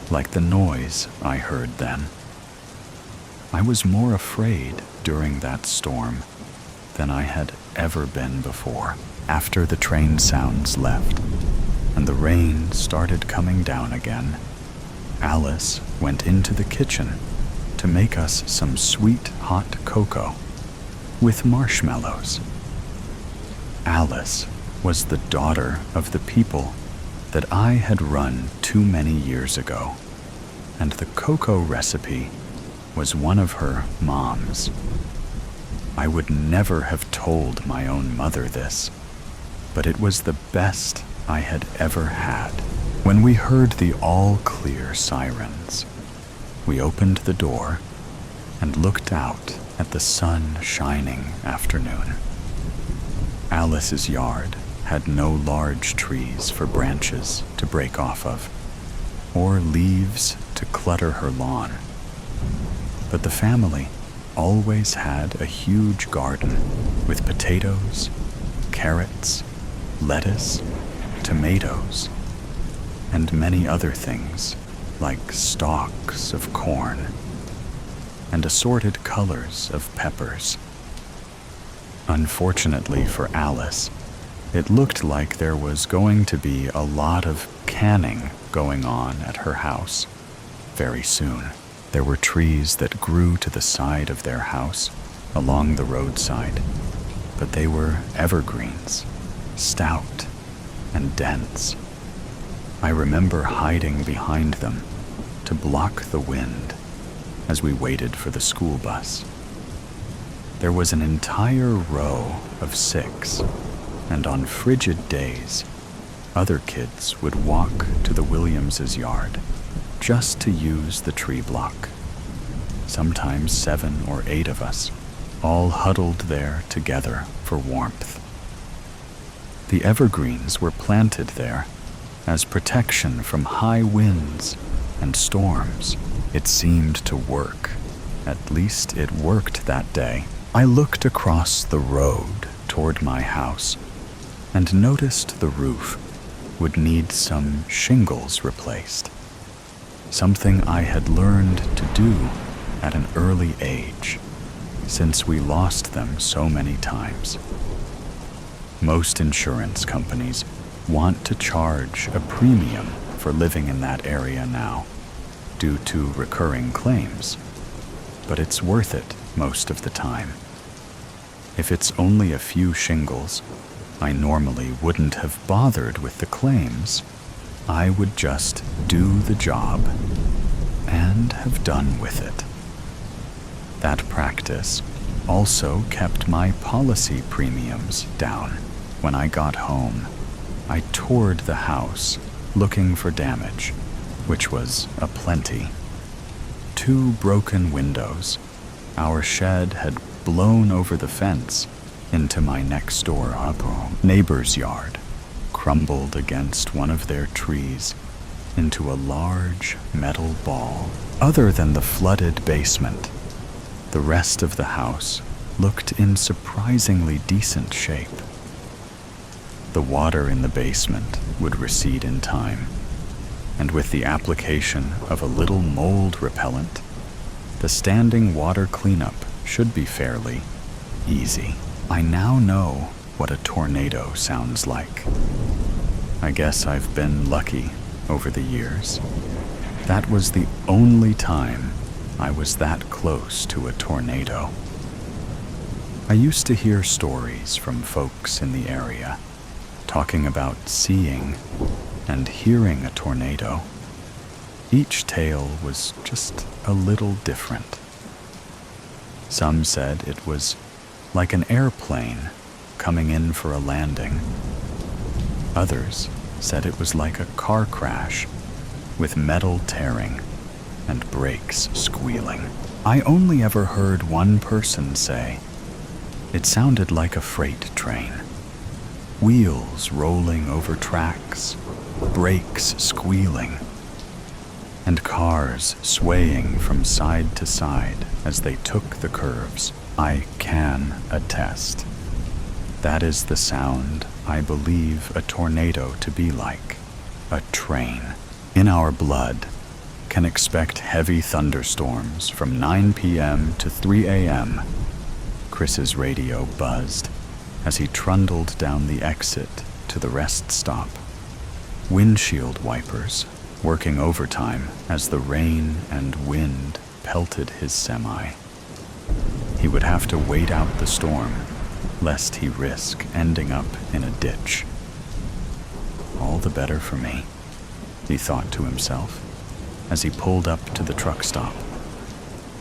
like the noise I heard then. I was more afraid during that storm than I had ever been before. After the train sounds left and the rain started coming down again, Alice went into the kitchen to make us some sweet hot cocoa with marshmallows. Alice was the daughter of the people that I had run too many years ago, and the cocoa recipe was one of her mom's. I would never have told my own mother this, but it was the best I had ever had. When we heard the all-clear sirens, we opened the door and looked out at the sun-shining afternoon. Alice's yard had no large trees for branches to break off of, or leaves to clutter her lawn. But the family always had a huge garden with potatoes, carrots, lettuce, tomatoes, and many other things like stalks of corn and assorted colors of peppers. Unfortunately for Alice, it looked like there was going to be a lot of canning going on at her house very soon. There were trees that grew to the side of their house along the roadside, but they were evergreens, stout and dense. I remember hiding behind them to block the wind as we waited for the school bus. There was an entire row of 6, and on frigid days, other kids would walk to the Williamses' yard just to use the tree block. Sometimes 7 or 8 of us, all huddled there together for warmth. The evergreens were planted there as protection from high winds and storms. It seemed to work. At least it worked that day. I looked across the road toward my house and noticed the roof would need some shingles replaced, something I had learned to do at an early age, since we lost them so many times. Most insurance companies want to charge a premium for living in that area now, due to recurring claims, but it's worth it most of the time. If it's only a few shingles, I normally wouldn't have bothered with the claims. I would just do the job and have done with it. That practice also kept my policy premiums down. When I got home, I toured the house looking for damage, which was aplenty. 2 broken windows. Our shed had blown over the fence into my next-door neighbor's yard, crumbled against one of their trees into a large metal ball. Other than the flooded basement, the rest of the house looked in surprisingly decent shape. The water in the basement would recede in time, and with the application of a little mold repellent, the standing water cleanup should be fairly easy. I now know what a tornado sounds like. I guess I've been lucky over the years. That was the only time I was that close to a tornado. I used to hear stories from folks in the area talking about seeing and hearing a tornado. Each tale was just a little different. Some said it was like an airplane coming in for a landing. Others said it was like a car crash with metal tearing and brakes squealing. I only ever heard one person say it sounded like a freight train. Wheels rolling over tracks, brakes squealing, and cars swaying from side to side as they took the curves. I can attest. That is the sound I believe a tornado to be like. A train. In our blood, can expect heavy thunderstorms from 9 p.m. to 3 a.m. Chris's radio buzzed as he trundled down the exit to the rest stop. Windshield wipers working overtime as the rain and wind pelted his semi. He would have to wait out the storm, lest he risk ending up in a ditch. All the better for me, he thought to himself as he pulled up to the truck stop.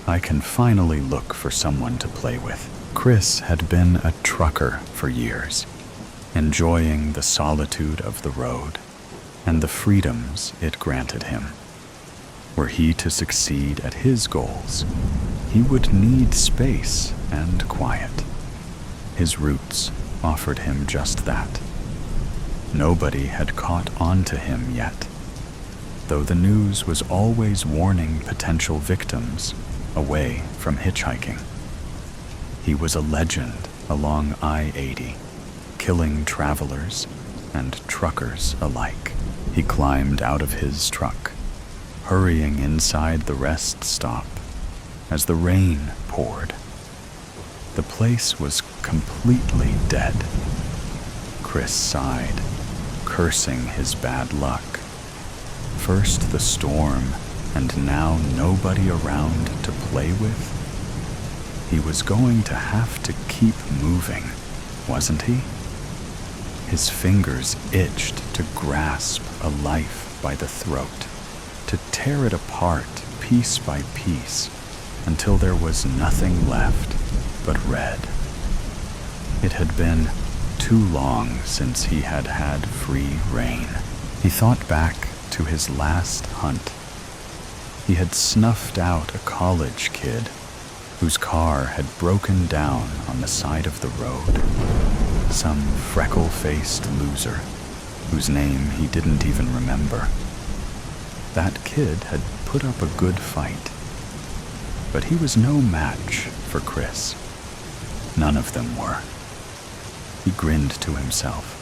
I can finally look for someone to play with. Chris had been a trucker for years, enjoying the solitude of the road and the freedoms it granted him. Were he to succeed at his goals, he would need space and quiet. His roots offered him just that. Nobody had caught on to him yet, though the news was always warning potential victims away from hitchhiking. He was a legend along I-80, killing travelers and truckers alike. He climbed out of his truck, hurrying inside the rest stop as the rain poured. The place was completely dead. Chris sighed, cursing his bad luck. First the storm, and now nobody around to play with. He was going to have to keep moving, wasn't he? His fingers itched to grasp a life by the throat, to tear it apart piece by piece until there was nothing left but red. It had been too long since he had had free rein. He thought back to his last hunt. He had snuffed out a college kid whose car had broken down on the side of the road. Some freckle-faced loser whose name he didn't even remember. That kid had put up a good fight, but he was no match for Chris. None of them were. He grinned to himself.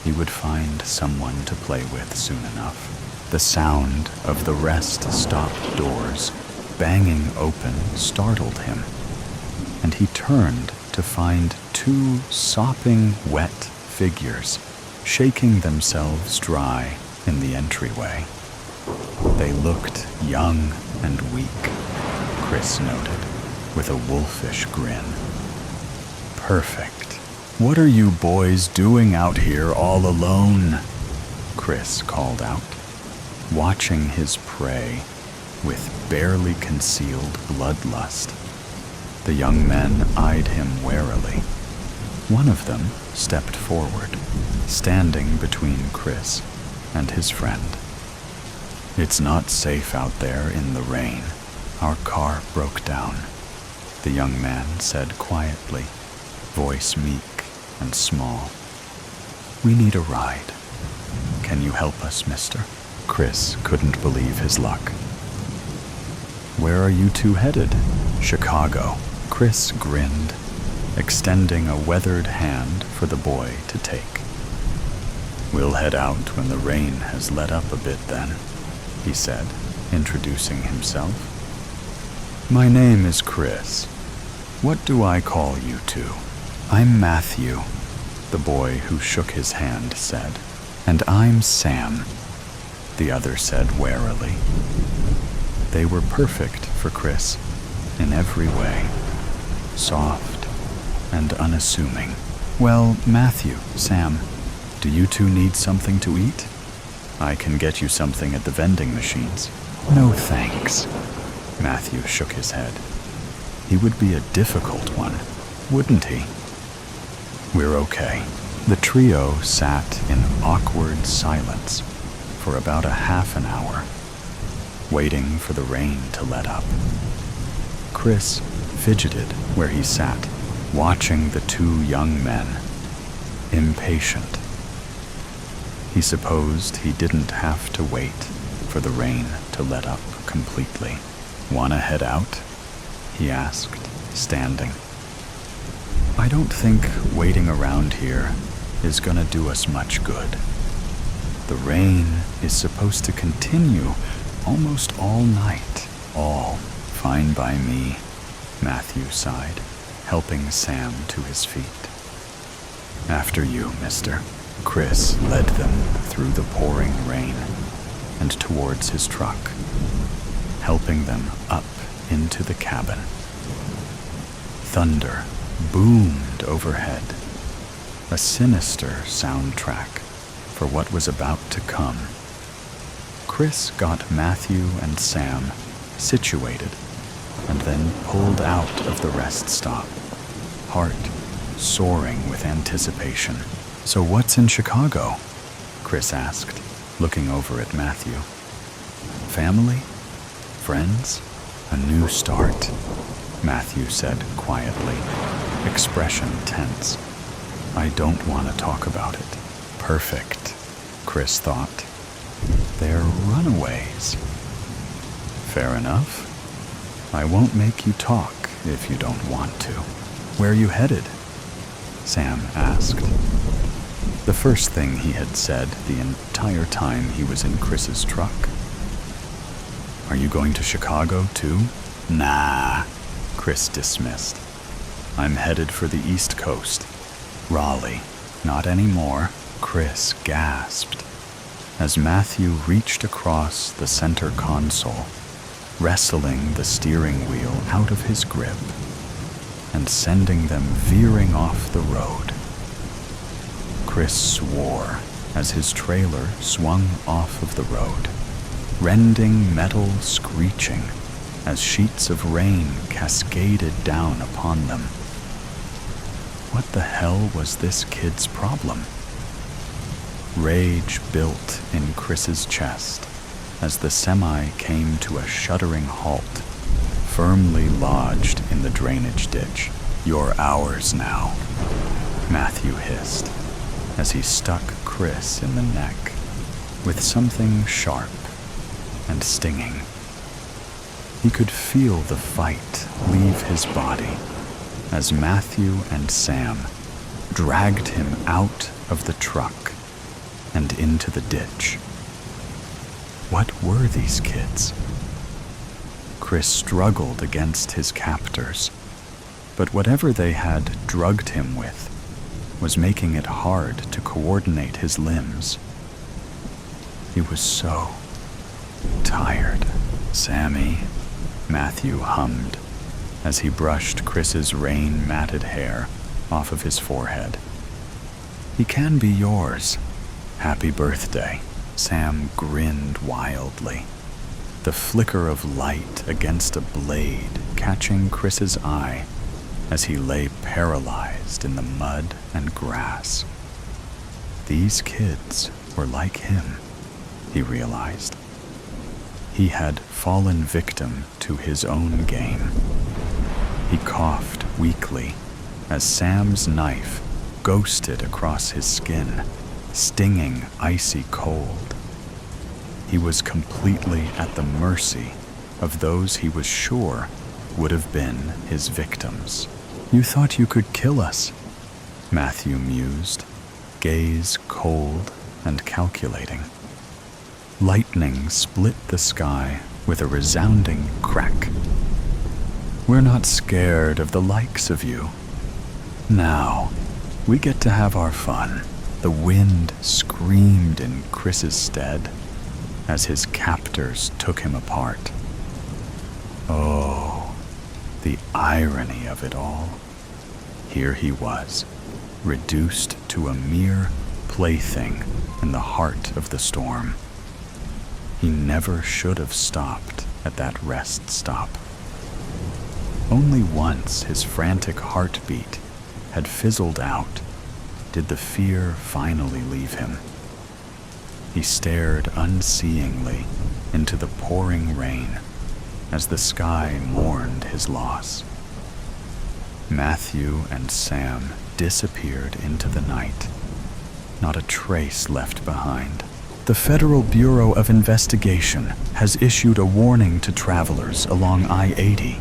He would find someone to play with soon enough. The sound of the rest stop doors banging open startled him, and he turned to find two sopping wet figures shaking themselves dry in the entryway. They looked young and weak, Chris noted, with a wolfish grin. Perfect. What are you boys doing out here all alone? Chris called out, watching his prey with barely concealed bloodlust. The young men eyed him warily. One of them stepped forward, standing between Chris and his friend. It's not safe out there in the rain. Our car broke down, the young man said quietly, voice meek and small. "We need a ride. Can you help us, mister?" Chris couldn't believe his luck. "Where are you two headed?" "Chicago." Chris grinned, extending a weathered hand for the boy to take. "We'll head out when the rain has let up a bit then," he said, introducing himself. "My name is Chris. What do I call you two?" "I'm Matthew," the boy who shook his hand said. "And I'm Sam," the other said warily. They were perfect for Chris in every way, soft and unassuming. "Well, Matthew, Sam, do you two need something to eat? I can get you something at the vending machines." "No thanks." Matthew shook his head. He would be a difficult one, wouldn't he? "We're okay." The trio sat in awkward silence for about a half an hour, waiting for the rain to let up. Chris fidgeted where he sat, watching the two young men, impatient. He supposed he didn't have to wait for the rain to let up completely. "Wanna head out?" he asked, standing. "I don't think waiting around here is gonna do us much good. The rain is supposed to continue almost all night." "All fine by me," Matthew sighed, helping Sam to his feet. "After you, mister." Chris led them through the pouring rain and towards his truck, helping them up into the cabin. Thunder boomed overhead, a sinister soundtrack for what was about to come. Chris got Matthew and Sam situated and then pulled out of the rest stop, heart soaring with anticipation. "So what's in Chicago?" Chris asked, looking over at Matthew. "Family? Friends? A new start?" Matthew said quietly, expression tense. "I don't want to talk about it." "Perfect," Chris thought. "They're runaways." "Fair enough. I won't make you talk if you don't want to." "Where are you headed?" Sam asked. The first thing he had said the entire time he was in Chris's truck. "Are you going to Chicago too?" "Nah," Chris dismissed. "I'm headed for the East Coast. Raleigh." "Not anymore," Chris gasped as Matthew reached across the center console, wrestling the steering wheel out of his grip and sending them veering off the road. Chris swore as his trailer swung off of the road, rending metal screeching as sheets of rain cascaded down upon them. What the hell was this kid's problem? Rage built in Chris's chest as the semi came to a shuddering halt, firmly lodged in the drainage ditch. "You're ours now," Matthew hissed as he stuck Chris in the neck with something sharp and stinging. He could feel the fight leave his body as Matthew and Sam dragged him out of the truck and into the ditch. What were these kids? Chris struggled against his captors, but whatever they had drugged him with was making it hard to coordinate his limbs. He was so tired. "Sammy," Matthew hummed as he brushed Chris's rain-matted hair off of his forehead. "He can be yours. Happy birthday." Sam grinned wildly, the flicker of light against a blade catching Chris's eye as he lay paralyzed in the mud and grass. These kids were like him, he realized. He had fallen victim to his own game. He coughed weakly as Sam's knife ghosted across his skin, stinging icy cold. He was completely at the mercy of those he was sure would have been his victims. "You thought you could kill us," Matthew mused, gaze cold and calculating. Lightning split the sky with a resounding crack. "We're not scared of the likes of you. Now, we get to have our fun." The wind screamed in Chris's stead as his captors took him apart. Oh, the irony of it all. Here he was, reduced to a mere plaything in the heart of the storm. He never should have stopped at that rest stop. Only once his frantic heartbeat had fizzled out did the fear finally leave him. He stared unseeingly into the pouring rain as the sky mourned his loss. Matthew and Sam disappeared into the night, not a trace left behind. The Federal Bureau of Investigation has issued a warning to travelers along I-80.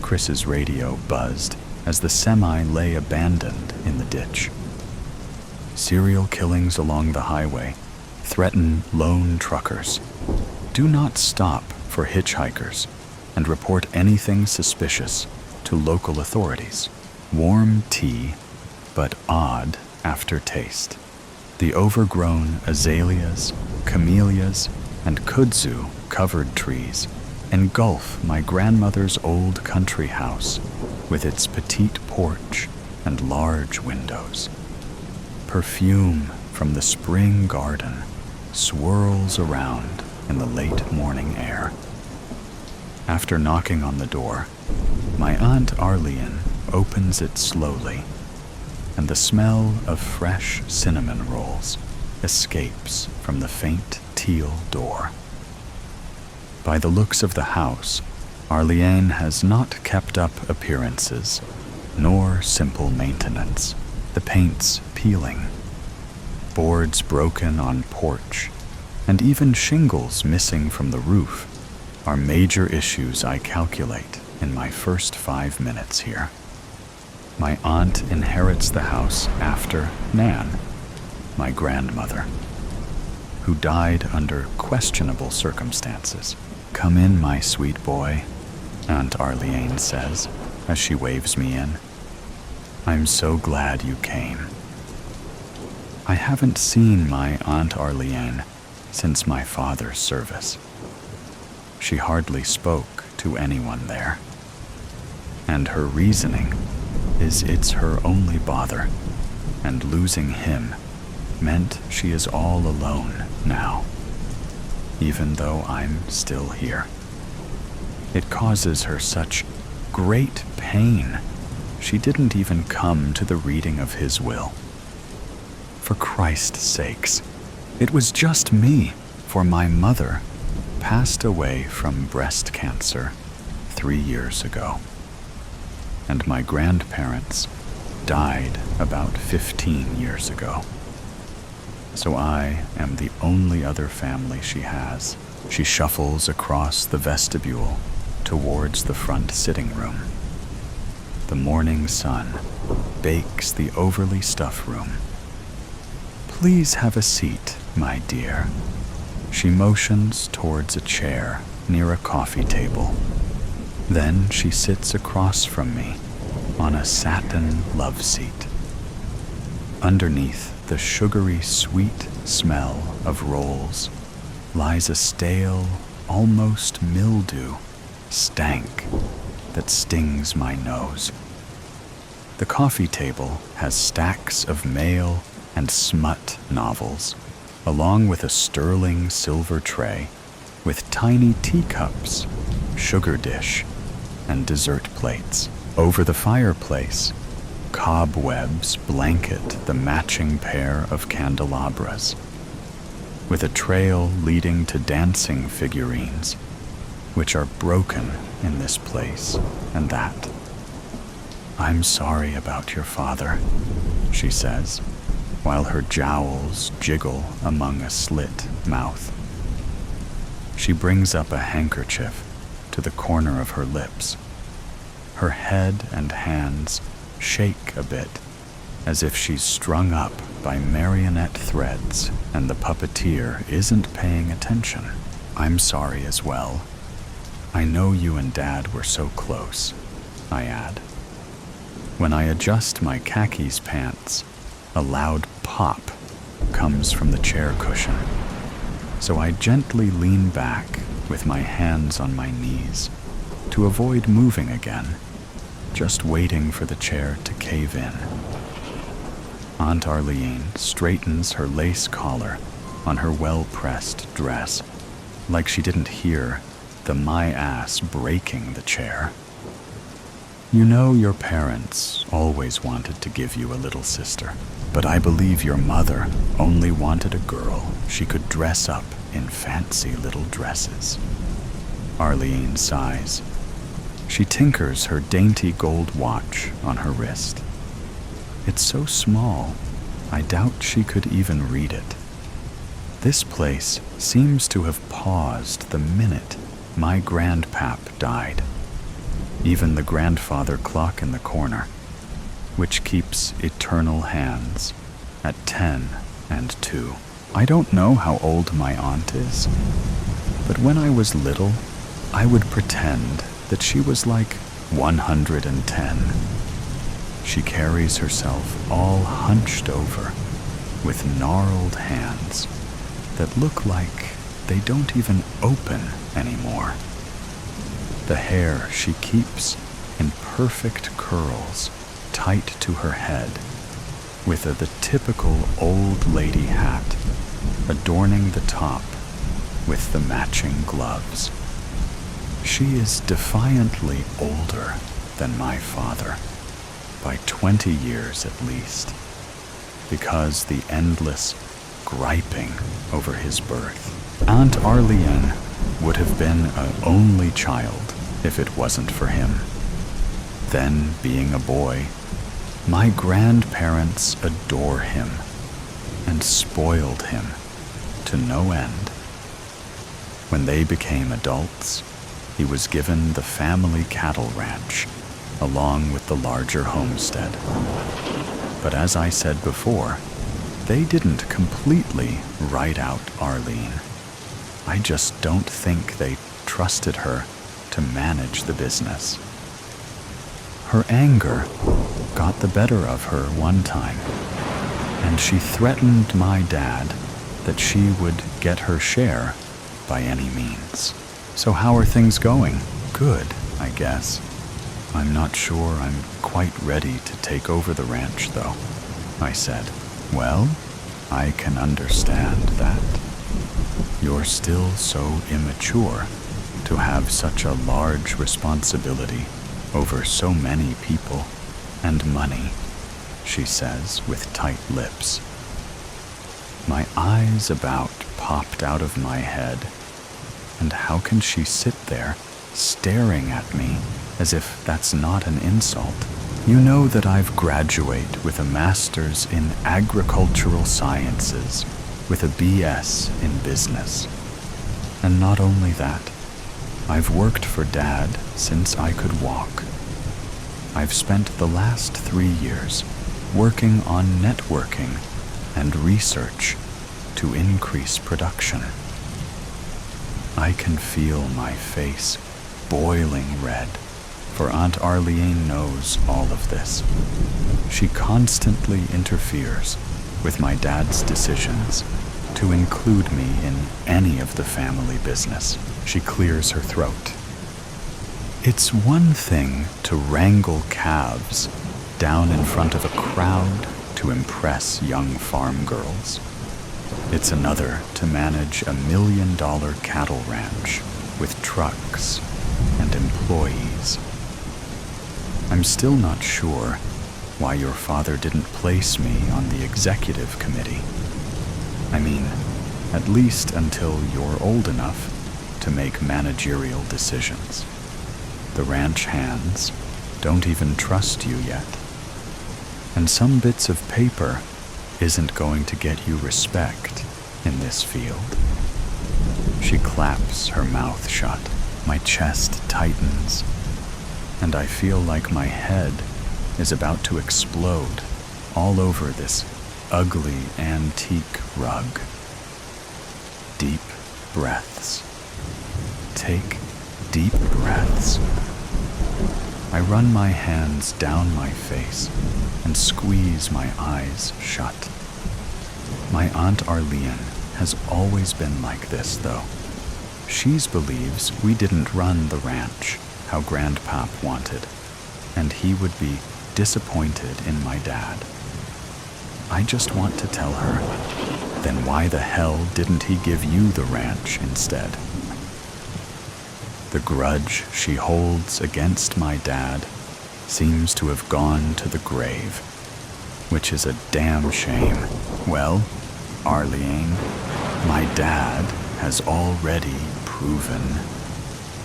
Chris's radio buzzed as the semi lay abandoned in the ditch. Serial killings along the highway threaten lone truckers. Do not stop for hitchhikers and report anything suspicious to local authorities. Warm tea, but odd aftertaste. The overgrown azaleas, camellias, and kudzu-covered trees engulf my grandmother's old country house with its petite porch and large windows. Perfume from the spring garden swirls around in the late morning air. After knocking on the door, my Aunt Arlene opens it slowly, and the smell of fresh cinnamon rolls escapes from the faint teal door. By the looks of the house, Arlene has not kept up appearances, nor simple maintenance. The paint's peeling, boards broken on porch, and even shingles missing from the roof are major issues I calculate in my first 5 minutes here. My aunt inherits the house after Nan, my grandmother, who died under questionable circumstances. "Come in, my sweet boy," Aunt Arlene says as she waves me in. "I'm so glad you came." I haven't seen my Aunt Arlene since my father's service. She hardly spoke to anyone there, and her reasoning is it's her only bother, and losing him meant she is all alone now, even though I'm still here. It causes her such great pain she didn't even come to the reading of his will. For Christ's sakes, it was just me, for my mother passed away from breast cancer 3 years ago, and my grandparents died about 15 years ago. So I am the only other family she has. She shuffles across the vestibule towards the front sitting room. The morning sun bakes the overly stuffed room. "Please have a seat, my dear." She motions towards a chair near a coffee table. Then she sits across from me on a satin love seat. Underneath the sugary sweet smell of rolls lies a stale, almost mildew stank that stings my nose. The coffee table has stacks of mail and smut novels, along with a sterling silver tray with tiny teacups, sugar dish, and dessert plates. Over the fireplace, cobwebs blanket the matching pair of candelabras, with a trail leading to dancing figurines, which are broken in this place and that. "I'm sorry about your father," she says, while her jowls jiggle among a slit mouth. She brings up a handkerchief to the corner of her lips. Her head and hands shake a bit, as if she's strung up by marionette threads and the puppeteer isn't paying attention. "I'm sorry as well. I know you and Dad were so close," I add. When I adjust my khakis pants, a loud pop comes from the chair cushion. So I gently lean back with my hands on my knees to avoid moving again, just waiting for the chair to cave in. Aunt Arlene straightens her lace collar on her well-pressed dress, like she didn't hear the my ass breaking the chair. "You know your parents always wanted to give you a little sister, but I believe your mother only wanted a girl she could dress up in fancy little dresses." Arlene sighs. She tinkers her dainty gold watch on her wrist. It's so small, I doubt she could even read it. This place seems to have paused the minute my grandpap died. Even the grandfather clock in the corner, which keeps eternal hands at 10 and 2. I don't know how old my aunt is, but when I was little, I would pretend that she was like 110. She carries herself all hunched over with gnarled hands that look like they don't even open anymore. The hair she keeps in perfect curls tight to her head, with the typical old lady hat adorning the top with the matching gloves. She is defiantly older than my father, by 20 years at least, because the endless griping over his birth. Aunt Arlene would have been an only child if it wasn't for him. Then, being a boy, my grandparents adore him and spoiled him to no end. When they became adults, he was given the family cattle ranch along with the larger homestead. But as I said before, they didn't completely write out Arlene. I just don't think they trusted her to manage the business. Her anger got the better of her one time, and she threatened my dad that she would get her share by any means. "So how are things going?" "Good, I guess. I'm not sure I'm quite ready to take over the ranch, though," I said. "Well, I can understand that. You're still so immature to have such a large responsibility over so many people and money," she says with tight lips. My eyes about popped out of my head, and how can she sit there staring at me as if that's not an insult? "You know that I've graduated with a master's in agricultural sciences with a BS in business. And not only that, I've worked for Dad since I could walk. I've spent the last 3 years working on networking and research to increase production." I can feel my face boiling red, for Aunt Arlene knows all of this. She constantly interferes with my dad's decisions to include me in any of the family business. She clears her throat. "It's one thing to wrangle calves down in front of a crowd to impress young farm girls. It's another to manage a $1 million cattle ranch with trucks and employees. I'm still not sure why your father didn't place me on the executive committee. I mean, at least until you're old enough to make managerial decisions. The ranch hands don't even trust you yet. And some bits of paper isn't going to get you respect in this field. She claps her mouth shut. My chest tightens, and I feel like my head is about to explode all over this ugly antique rug. Deep breaths. Take deep breaths. I run my hands down my face and squeeze my eyes shut. My Aunt Arlene has always been like this, though. She believes we didn't run the ranch how Grandpap wanted, and he would be disappointed in my dad. I just want to tell her, then why the hell didn't he give you the ranch instead? The grudge she holds against my dad seems to have gone to the grave, which is a damn shame. Well, Arlene, my dad has already proven.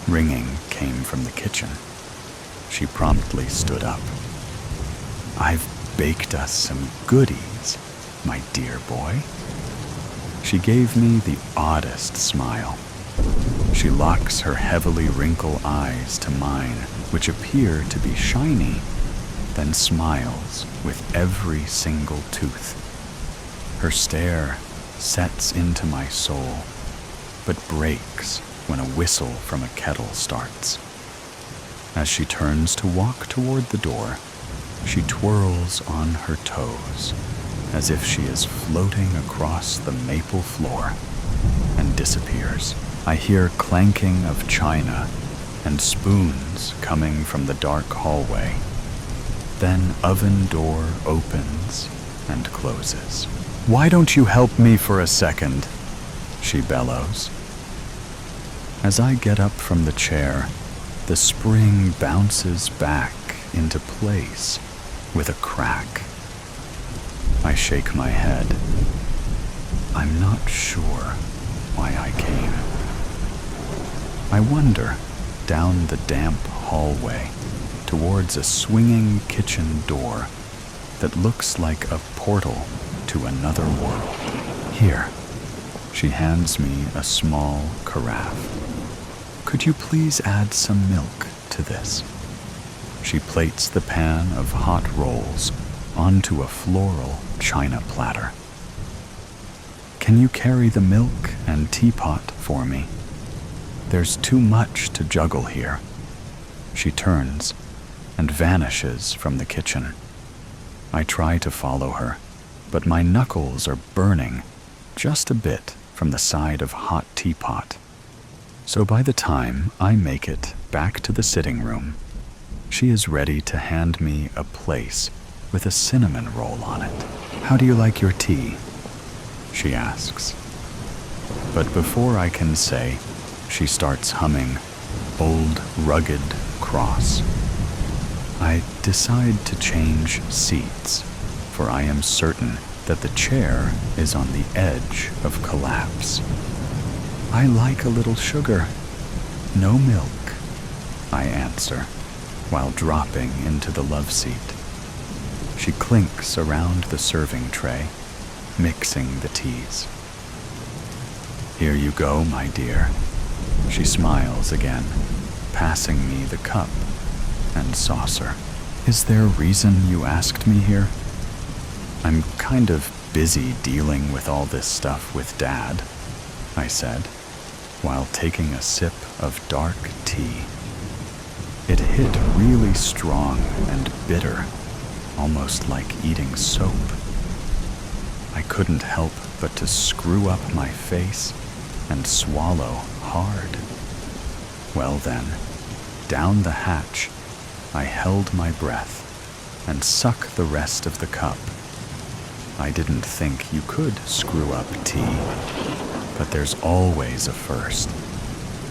Ringing came from the kitchen. She promptly stood up. I've baked us some goodies, my dear boy. She gave me the oddest smile. She locks her heavily wrinkled eyes to mine, which appear to be shiny, then smiles with every single tooth. Her stare sets into my soul, but breaks when a whistle from a kettle starts. As she turns to walk toward the door, she twirls on her toes, as if she is floating across the maple floor, and disappears. I hear clanking of china and spoons coming from the dark hallway. Then oven door opens and closes. Why don't you help me for a second? She bellows. As I get up from the chair, the spring bounces back into place with a crack. I shake my head. I'm not sure why I came. I wander down the damp hallway towards a swinging kitchen door that looks like a portal to another world. Here, she hands me a small carafe. Could you please add some milk to this? She plates the pan of hot rolls onto a floral china platter. Can you carry the milk and teapot for me? There's too much to juggle here. She turns and vanishes from the kitchen. I try to follow her, but my knuckles are burning just a bit from the side of hot teapot. So by the time I make it back to the sitting room, she is ready to hand me a place with a cinnamon roll on it. How do you like your tea? She asks. But before I can say, she starts humming Old Rugged Cross. I decide to change seats, for I am certain that the chair is on the edge of collapse. I like a little sugar. No milk, I answer, while dropping into the love seat. She clinks around the serving tray, mixing the teas. Here you go, my dear. She smiles again, passing me the cup and saucer. Is there a reason you asked me here? I'm kind of busy dealing with all this stuff with Dad, I said, while taking a sip of dark tea. It hit really strong and bitter, almost like eating soap. I couldn't help but to screw up my face and swallow hard. Well then, down the hatch, I held my breath and sucked the rest of the cup. I didn't think you could screw up tea, but there's always a first.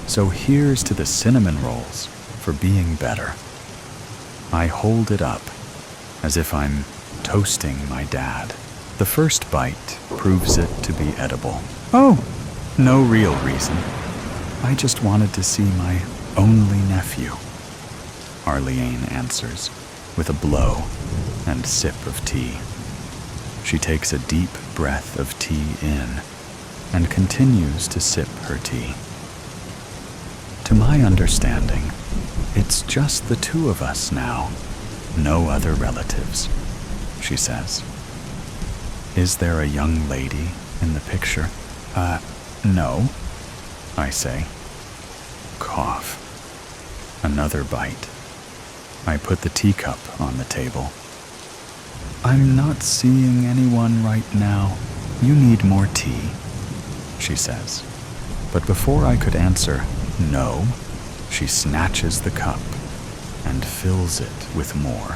So here's to the cinnamon rolls for being better. I hold it up as if I'm toasting my dad. The first bite proves it to be edible. Oh, no real reason. I just wanted to see my only nephew. Arlene answers, with a blow and sip of tea. She takes a deep breath of tea in and continues to sip her tea. To my understanding, it's just the two of us now, no other relatives, she says. Is there a young lady in the picture? No, I say. Cough. Another bite. I put the teacup on the table. I'm not seeing anyone right now. You need more tea, she says. But before I could answer no, she snatches the cup and fills it with more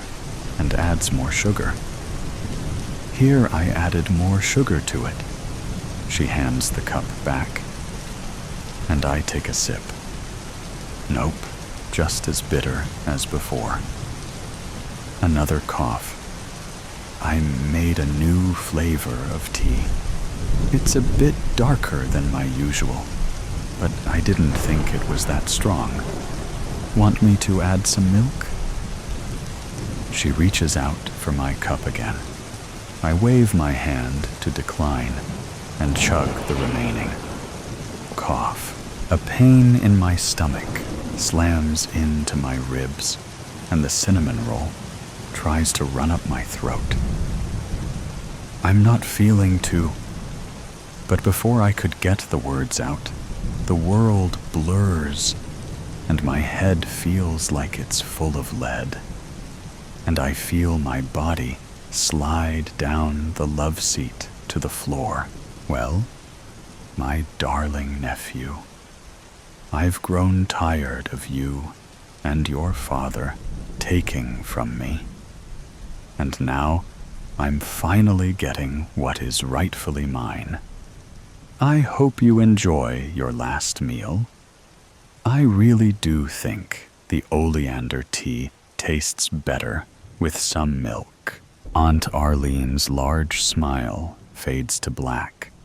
and adds more sugar. Here I added more sugar to it. She hands the cup back, and I take a sip. Nope, just as bitter as before. Another cough. I made a new flavor of tea. It's a bit darker than my usual, but I didn't think it was that strong. Want me to add some milk? She reaches out for my cup again. I wave my hand to decline and chug the remaining. Cough. A pain in my stomach slams into my ribs, and the cinnamon roll tries to run up my throat. I'm not feeling too... But before I could get the words out, the world blurs, and my head feels like it's full of lead, and I feel my body slide down the love seat to the floor. Well, my darling nephew, I've grown tired of you and your father taking from me, and now I'm finally getting what is rightfully mine. I hope you enjoy your last meal. I really do think the oleander tea tastes better with some milk. Aunt Arlene's large smile fades to black,